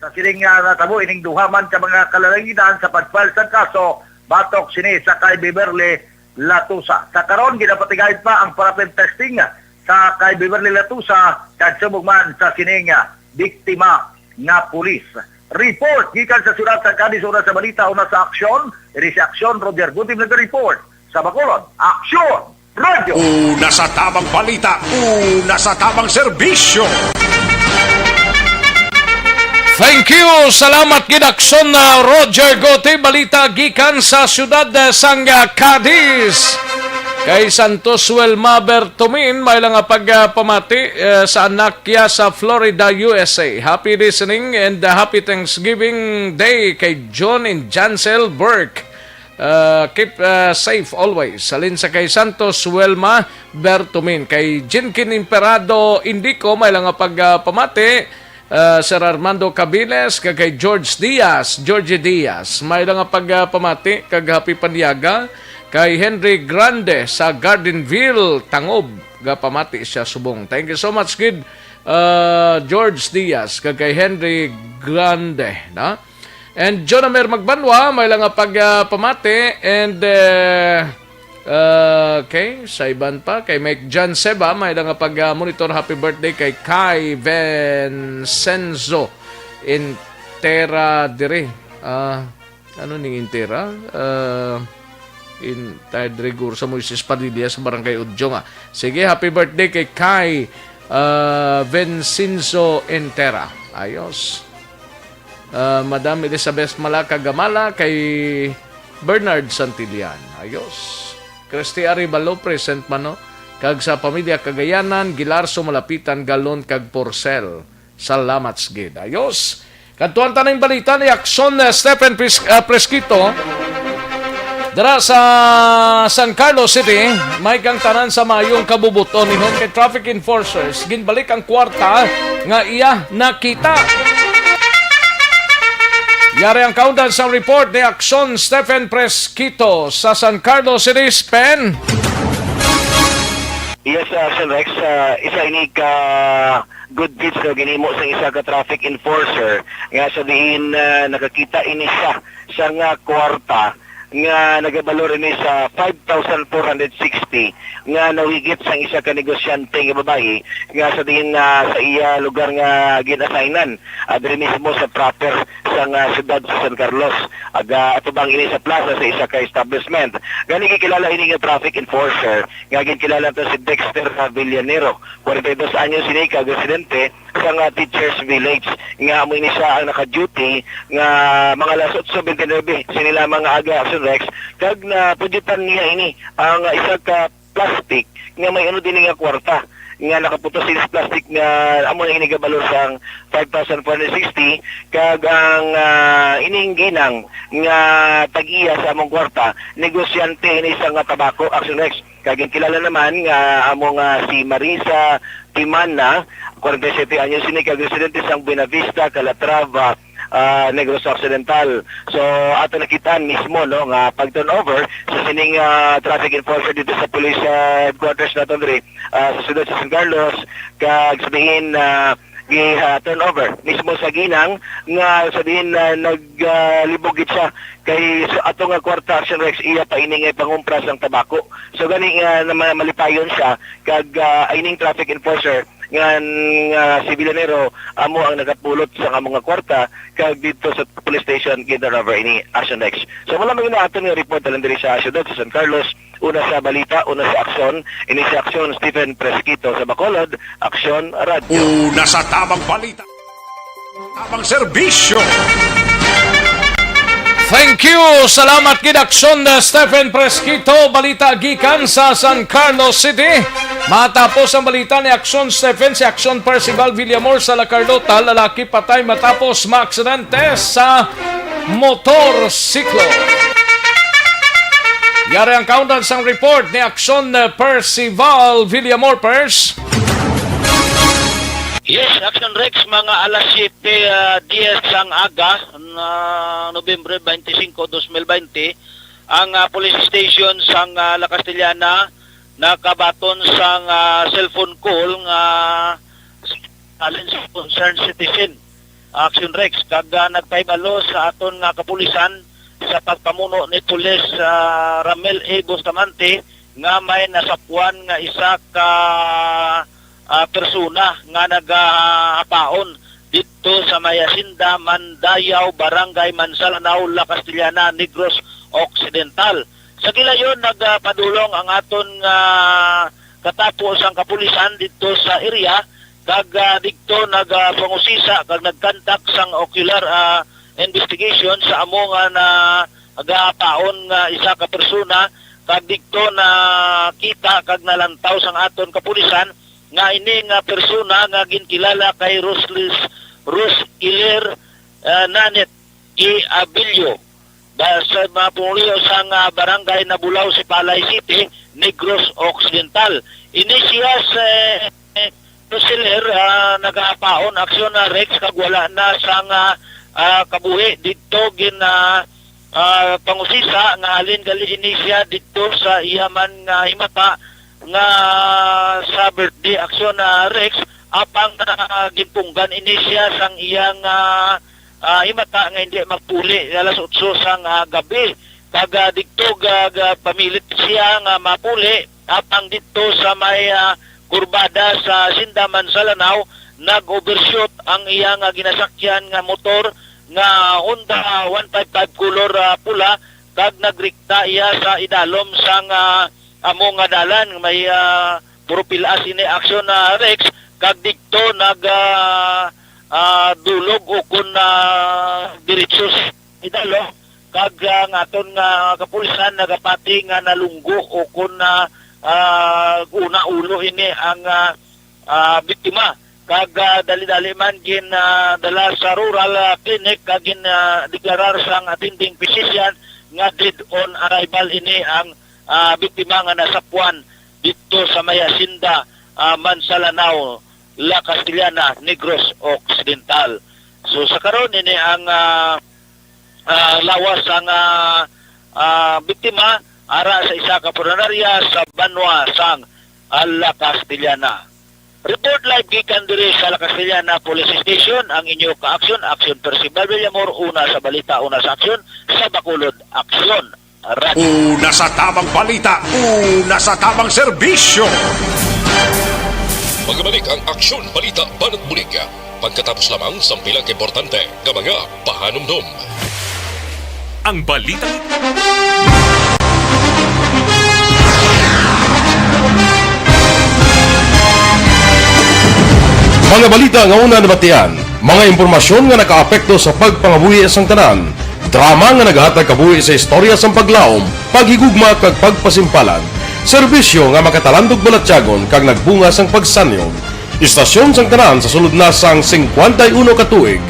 sa sining natabo ining duhaman ka mga kalalanginan sa pagfile sa kaso batok sini sa kay Beverly Latusa. Sa karon ginapatigayon pa ang parapin testing sa kay Beverly Latusa kag subong man sa sining biktima nga pulis. Report gikan sa sulat sa Cadiz una sa balita una sa aksyon. Iri sa aksyon Roger Gutim nag-report sa Bacolod. Aksyon Radio. Una sa tamang balita, una sa tamang serbisyo. Thank you. Salamat gid aksyon na Roger Gote balita gikan sa siyudad sang Cadiz. Kay Santos Welma Bertomin may lang pagpamati sa anak niya sa Florida, USA. Happy listening and happy Thanksgiving Day kay John and Jansel Burke. Keep safe always. Salin sa kay Santos Welma Bertomin. Kay Jinkin Imperado Indico may lang pagpamati. Sir Armando Cabiles kay George Diaz may lang pagpamati kag Happy Panyaga kay Henry Grande sa Gardenville Tangob gapamati siya subong. Thank you so much kid George Diaz kay Henry Grande na. And John Amer Magbanwa may lang pagpamati and okay, sa iban pa kay Mike John Seba may lang pag-monitor happy birthday kay Kai Vincenzo Intera dire. Ano ning Intera? In Tadrigur sa Moises Padilla sa Barangay Udjong. Sige, happy birthday kay Kai Vincenzo Intera. Ayos. Madam Elizabeth Malaka Gamala kay Bernard Santillan. Ayos. Christy Aribalo present man no. Kag sa pamilya Cagayanan, Gilarso Malapitan, Galon kag Porcel. Salamat gid. Ayos. Kantuan tanang balita ni Aksyon Stephen Presquito. Dara sa San Carlos City, may kang tanan sa mayong kabubuton ni kay traffic enforcers. Ginbalik ang kwarta nga iya nakita. Yari ang countdown sa report ni Aksyon Stephen Presquito sa San Carlos City, Pen. Yes, Sir Rex, isa ini ka good bits na ginimo sa isa ka traffic enforcer. Nga sabihin nakakita ini siya sa nga kwarta nga nagabalor ini sa 5,460 nga nawigit sa isa ka negosyante nga babae nga sabihin sa iya lugar nga ginassignan diri mismo sa proper sa siyudad sa San Carlos atubang ini sa plaza sa isa ka establishment. Gani gikilala ini nga traffic enforcer nga ginkilala to si Dexter Villanero, 42 anyos ini ka residente sa Teachers Village nga amo ini siya ang naka-duty nga mga alas 8:29 sinila mga aga Rex kag na pujutan niya ini ang isa ka plastic nga may ano din nga kwarta nga nakaputos sa plastic nga amo na inigabalor sang 5,460 kag ang ining ginang nga tag-iya sa among kwarta negosyante ini sa nga tabako Action Rex kag kilala naman nga among si Marisa Timana 47 anyos ini kag residente sang Buenavista, Calatrava, Negros Occidental. So ato nakitaan mismo no nga pag turnover sa sining traffic enforcer dito sa police headquarters naton diri sa siyudad sa San Carlos kag sabihin turnover mismo sa ginang nga sabihin naglibog siya kay ato nga kwarta Action Rex iya pa ining pangumpras ang tabako. So gani malipayon siya kag ining traffic enforcer nga si Villanero amo ang nagapulot sa mga kwarta kag dito sa police station turnover ini Action Rex. So wala man aton nga report lang diri sa siyudad sa San Carlos. Una sa balita, una sa aksyon, ini sa aksyon Stephen Presquito sa Bacolod, Aksyon Radio. Una sa tamang balita, tamang serbisyo. Thank you. Salamat gid aksyon Stephen Presquito balita gikan sa San Carlos City. Matapos ang balita ni Aksyon Stephen si Aksyon Percival Villamor sa La Carlota, lalaki patay matapos maaksidente sa motorsiklo. Yari ang countdown sang report ni Aksyon Percival Villamor Pers. Yes, Action Rex, mga alas 7:10 sang aga na Nobyembre 25, 2020, ang police station sang La Castellana nakabaton sang cellphone call nga alin sa concerned citizen Action Rex kag nagpahibalo sa aton nga kapulisan sa pagpamuno ni Pulis Ramel A. Bustamante nga may nasapuan nga isa ka persona nga nagahapaon dito sa Mayasinda, Mandayaw, Barangay Mansalanao, La Castellana, Negros Occidental. Sa gilayon nagpadulong ang aton katapos ang kapulisan dito sa area kag dito nagpangusisa kag nagkantak sang ocular investigation sa among nagapaon nga isa ka persona kag dito na kita kag nalantaw sang aton kapulisan nga ini nga persona nga ginkilala kay Rose Iler Nanet I. Abilio sa mapuliyo sang barangay Nabulaw, Sipalay City, Negros Occidental. Ini siya sa Siler nagapaon aksyon na Rex kag wala na sang kabuhi dito gin pangusisa nga alin gali ini siya dito sa iyaman nga himata nga sa birthday aksyon na Rex apang gipunggan ini siya sang iyang himata nga hindi magpuli alas 8 sang gabi kag dito pamilit siya nga mapuli apang dito sa may kurbada sa Sinda Mansalanao nag-overshoot ang iyang ginasakyan nga motor nga Honda 155 color pula kag nagrikta iya sa idalom sang among dalan may puro pilas ini aksyon na Rex kag dikto nag dulog o kun diretso sa idalom kag ngaton nga kapulisan nagapati nga nalunggo o kun una ulo ini ang biktima kag dali-dali man gin dala sa rural clinic kag gin deklarar sang attending physician nga dead on arrival ini ang biktima nga nasapuan dito sa Mayasinda, Mansalanao, La Castellana, Negros Occidental. So sa karon ini ang lawas ang biktima ara sa isa ka punarya sa Banwa sang La Castellana. Report live gikan diri sa La Castellana Police Station ang inyo ka-aksyon, Aksyon Percival Villamor, una sa balita, una sa aksyon, sa Bacolod, Aksyon Radio. Una sa tamang balita, una sa tamang serbisyo. Magbalik ang Aksyon Balita Banat Bulig. Pagkatapos lamang sa pilang importante ng mga pahanumdum. Ang balita Mga balita nga una nabatian, mga impormasyon nga nakaapekto sa pagpangabuhi sang tanan, drama nga naghatag kabuhi sa istorya sang paglaom, paghigugma kag pagpasimpalan, serbisyo nga makatalandog balatyagon kag nagbunga sang pagsanyog, istasyon sang tanan sa sulod na sang 51 ka tuig,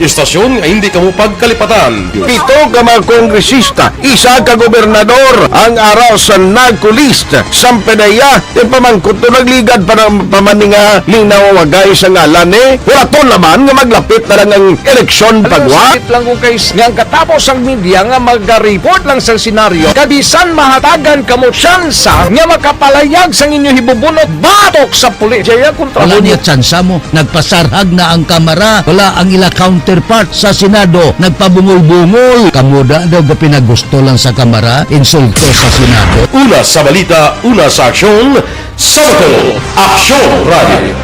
istasyon nga hindi kamo pagkalipatan. Pito ka mga kongresista, isa ka gobernador, ang araw sa nagkulist, sampedaya, yung pamangkot to nagligad para pamaninga linaw wagay sa ngalan wala to naman nga maglapit na lang ang eleksyon pagwa. Sakit lang ko guys, nga katapos ang media nga mag-report lang sa senaryo, kabisan mahatagan kamo tsansa nga makapalayag sa inyo hibubunot batok sa pulis. Jaya kontra Wala niya tsansa mo, nagpasarhag na ang kamera, wala ang ila counterpart sa Senado, nagpabungol-bungol. Kamuda daw ga pinagusto lang sa kamera, insulto sa Senado. Una sa balita, una sa aksyon, sa Bacolod, Aksyon Radio.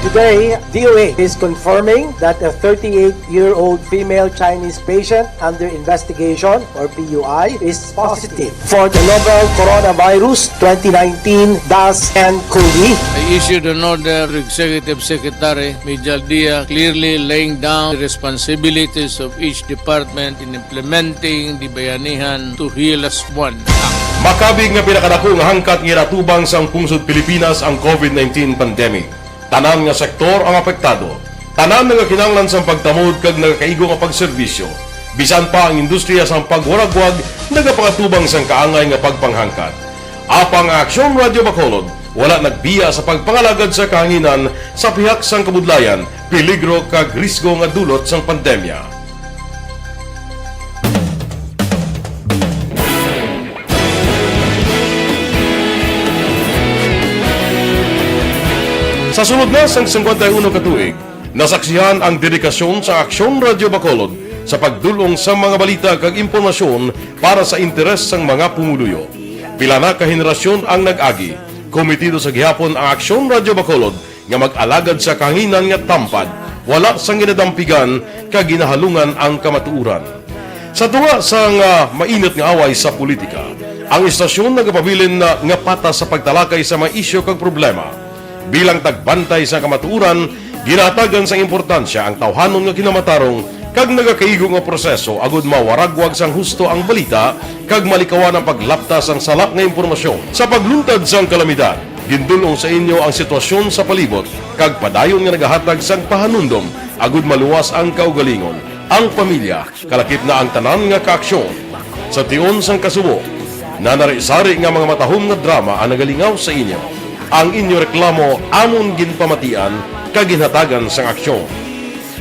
Today, DOA is confirming that a 38-year-old female Chinese patient under investigation, or PUI, is positive for the novel coronavirus 2019-nCoV. I issued an order to Executive Secretary Mijal Dia clearly laying down the responsibilities of each department in implementing the Bayanihan to Heal as One Act. Makabig nga pinakadako nga hangkat nga natubang sang pungsod Pilipinas ang COVID-19 pandemic. Tanan nga sektor ang apektado. Tanan nga kinahanglan sang pagtamod kag nagakaigo nga pagserbisyo. Bisan pa ang industriya sang pagwaragwag nagapangatubang sang kaangay nga pagpanghangkat. Apang Aksyon Radio Bacolod wala nagbiya sa pagpangalagad sa kahanginan sa pihak sang kabudlayan, peligro kag risgo nga dulot sang pandemya. Sa sunod na sang 51 katuig, nasaksihan ang dedikasyon sa Aksyon Radio Bacolod sa pagdulong sa mga balita kag impormasyon para sa interes sang mga pumuluyo. Pila na ka henerasyon ang nag-agi, komitido sa gihapon ang Aksyon Radio Bacolod nga mag-alagad sa kahanginan nga tampad, wala sang ginadampigan kag ginahalungan ang kamatuuran. Sa tuwa sang mainit nga away sa politika, ang istasyon nagapabilin na nga patas sa pagtalakay sa mga isyu kag problema. Bilang tagbantay sa kamatuuran, ginatagan sa importansya ang tawhanon nga kinamatarong kag nagakaigo nga proseso agud mawaragwag sang husto ang balita kag malikawan ang paglaptas ang salak nga impormasyon. Sa pagluntad sang kalamidad, gindulong sa inyo ang sitwasyon sa palibot kag padayon nga nagahatag sang pahanundom agud maluwas ang kaugalingon, ang pamilya, kalakip na ang tanan nga kaaksyon. Sa tion sang kasubo, nanari-sari nga mga matahom nga drama ang nagalingaw sa inyo. Ang inyo reklamo amon ginpamatian kag ginhatagan sang aksyon.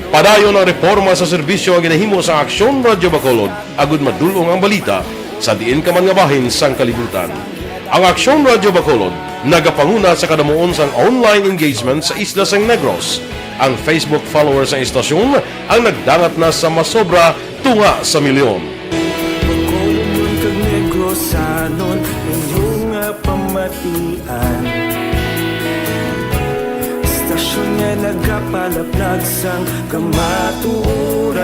Padayon ang reforma sa serbisyo ang ginahimo sa Aksyon Radio Bacolod agud madulong ang balita sa diin ka man nga bahin sang kalibutan. Ang Aksyon Radio Bacolod nagapanguna sa kadamuon sang online engagement sa Isla sang Negros. Ang Facebook followers sa istasyon ang nagdangat na sa masobra tunga sa milyon. Sanon inyong pamatian, istasyon nga nagapalaplag sang kamatuuran.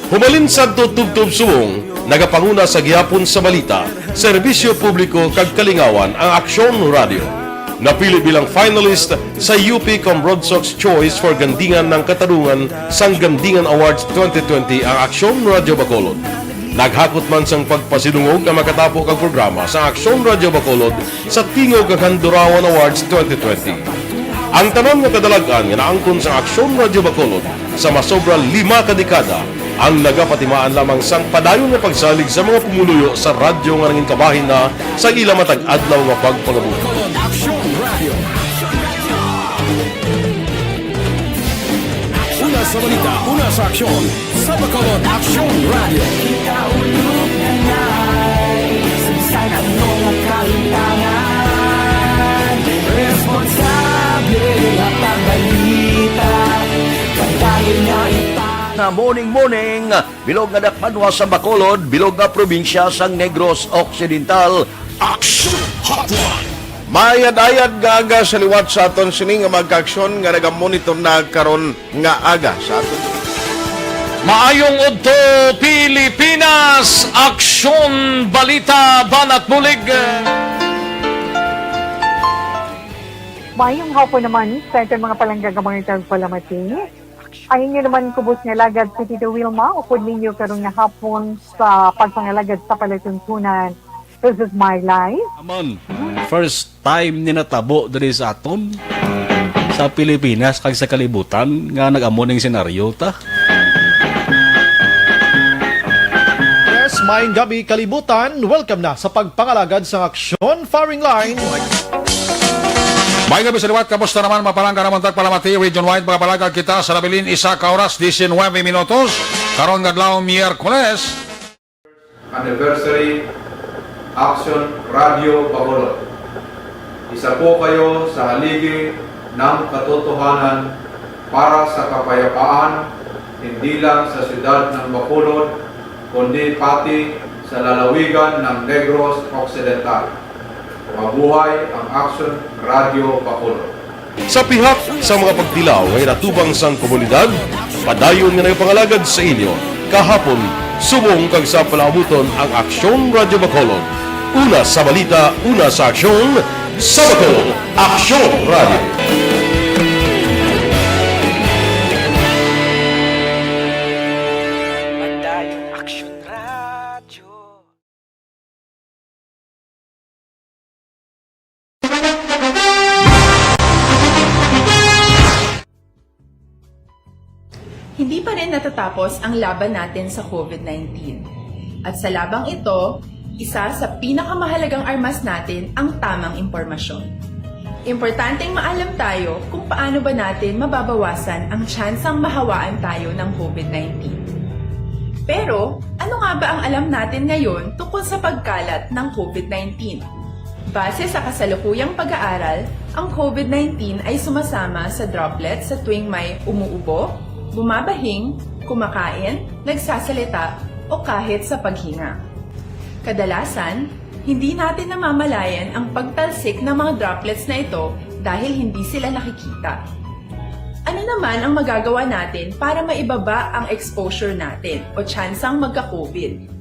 Humalin sa tutubtub suwong, nagapanguna sa gihapon sa balita, serbisyo publiko kag kalingawan ang Aksyon Radio. Napili bilang finalist sa UP Broadsox Choice for Gandingan ng Katarungan sang Gandingan Awards 2020 ang Aksyon Radio Bacolod. Naghakot man sang pagpasidungog ang makatapo kag programa sa Aksyon Radio Bacolod sa Tingog kag Handurawan Awards 2020. Ang tanan nga kadalagan nga naangkon sa Aksyon Radio Bacolod sa masobra 5 ka dekada ang nagapatimaan lamang sang padayon nga pagsalig sa mga pumuluyo sa radyo nga nangin kabahin na sa ila matag adlaw nga pagpangabuhi. Una sa balita, una sa aksyon, sa Bacolod Aksyon Radio. Kaulog na na'y sansay ang mga kalintangan, responsable at pagbalita, pagdayon na na morning, bilog nga dakpanwa sa Bacolod, bilog nga probinsya sang Negros Occidental. Action Hotline! Mayad-ayad nga aga sa liwat sa aton sining nga magkaaksyon nga nagamonitor na karon nga aga sa aton. Maayong udto Pilipinas, Aksyon Balita Banat Mulig. Maayong hapon naman sa itong mga palanggang mga palamati. Ayun nyo naman kubos nga lagad si Tito Wilma, upod ninyo karong nga hapon sa pagpangalagad sa palatuntunan. This is my life. Amon, first time ni natabo diri sa aton sa Pilipinas kag sa kalibutan nga nag-amoning senaryo ta. Yes, maayong gabi kalibutan. Welcome na sa pagpangalagad sa Aksyon Firing Line. May gabi sa liwat, kamusta naman mapalangga naman tagpalamati, region-wide mga palagag kita sa labilin, isa ka oras, 19 minutos, karon gadlaw Miyerkules. Anniversary Aksyon Radio Bacolod. Isa po kayo sa haligi ng katotohanan para sa kapayapaan, hindi lang sa siyudad ng Bacolod, kundi pati sa lalawigan ng Negros Occidental. Mabuhay ang Aksyon Radio Bacolod. Sa pihak sa mga pagtilaw ngay natubang sang komunidad, padayon nga nagpangalagad sa inyo kahapon subong kag sa palaabuton ang Aksyon Radio Bacolod. Una sa balita, una sa aksyon, sa Bacolod, Aksyon Radio. Hindi pa rin natatapos ang laban natin sa COVID-19. At sa labang ito, isa sa pinakamahalagang armas natin ang tamang impormasyon. Importanteng maalam tayo kung paano ba natin mababawasan ang tsansang mahawaan tayo ng COVID-19. Pero, ano nga ba ang alam natin ngayon tungkol sa pagkalat ng COVID-19? Base sa kasalukuyang pag-aaral, ang COVID-19 ay sumasama sa droplets sa tuwing may umuubo, bumabahing, kumakain, nagsasalita, o kahit sa paghinga. Kadalasan, hindi natin namamalayan ang pagtalsik ng mga droplets na ito dahil hindi sila nakikita. Ano naman ang magagawa natin para maibaba ang exposure natin o tsansang magka-COVID?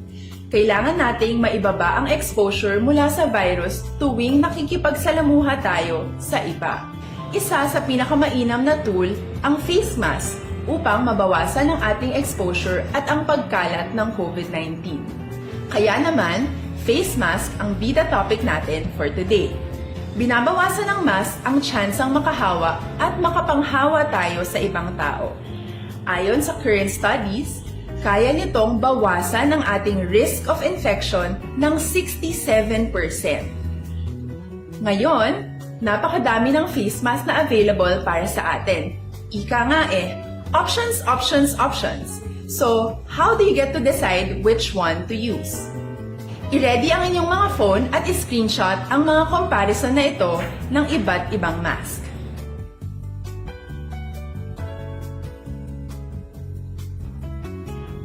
Kailangan nating maibaba ang exposure mula sa virus tuwing nakikipagsalamuha tayo sa iba. Isa sa pinakamainam na tool ang face mask upang mabawasan ang ating exposure at ang pagkalat ng COVID-19. Kaya naman, face mask ang bida topic natin for today. Binabawasan ng mask ang tsansang makahawa at makapanghawa tayo sa ibang tao. Ayon sa current studies, kaya nitong bawasan ang ating risk of infection ng 67%. Ngayon, napakadami ng face mask na available para sa atin. Ika nga options, options, options. So, how do you get to decide which one to use? I-ready ang inyong mga phone at i-screenshot ang mga comparison na ito ng iba't ibang mask.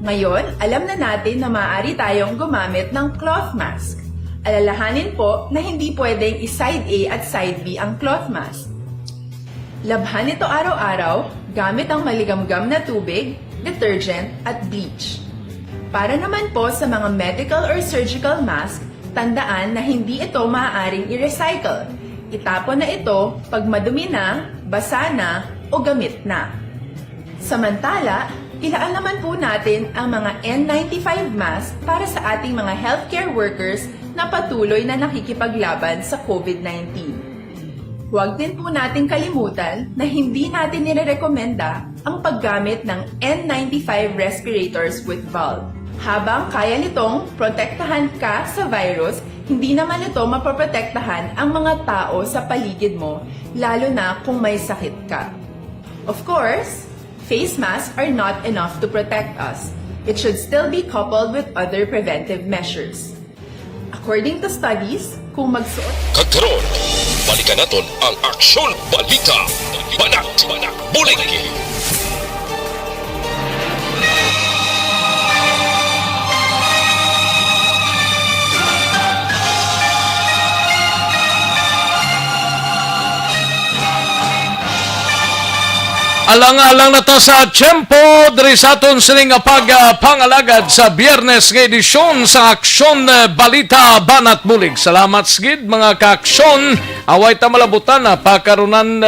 Ngayon, alam na natin na maaari tayong gumamit ng cloth mask. Alalahanin po na hindi pwedeng i-side A at side B ang cloth mask. Labhan ito araw-araw gamit ang maligamgam na tubig, detergent at bleach. Para naman po sa mga medical or surgical mask, tandaan na hindi ito maaaring i-recycle. Itapon na ito pag madumi na, basa na, o gamit na. Samantala, ilaan naman po natin ang mga N95 mask para sa ating mga healthcare workers na patuloy na nakikipaglaban sa COVID-19. Huwag din po nating kalimutan na hindi natin nirerekomenda ang paggamit ng N95 respirators with valve. Habang kaya nitong protektahan ka sa virus, hindi naman ito mapoprotektahan ang mga tao sa paligid mo, lalo na kung may sakit ka. Of course, face masks are not enough to protect us. It should still be coupled with other preventive measures. According to studies, kung magsuot... Kagkaroon, balikan natin ang Aksyon Balita. Banat, bulig. Alang-alang na to sa tiyempo, diri sa aton sining pagpangalagad sa Biyernes nga edisyon sa Aksyon Balita Banat Bulig. Salamat sigid mga ka-aksyon. Away ta malabutan na pakarunan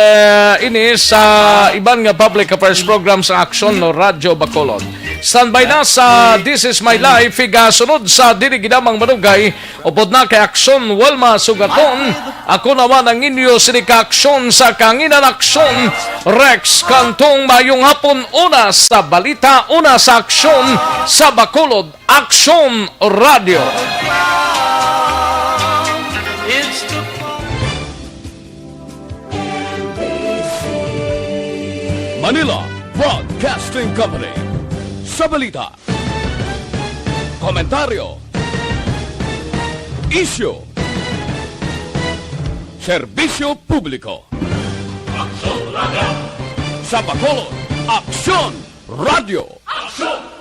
ini sa iban nga public affairs program sa Aksyon no Radyo Bacolod. Standby na sa This Is My Life, sunod sa Dirigidamang Manugay, upod na kay Aksyon Walma Sugaton. Ako naman ang inyo sinika-aksyon sa Kanginan Aksyon, Rex Kantong. Mayong hapon, una sa balita, una sa aksyon sa Bacolod, Aksyon Radio. Manila Broadcasting Company. Sa balita, komentaryo, issue, serbisyo publiko. Aksyon Radio. Sa Bacolod, Aksyon Radio. Aksyon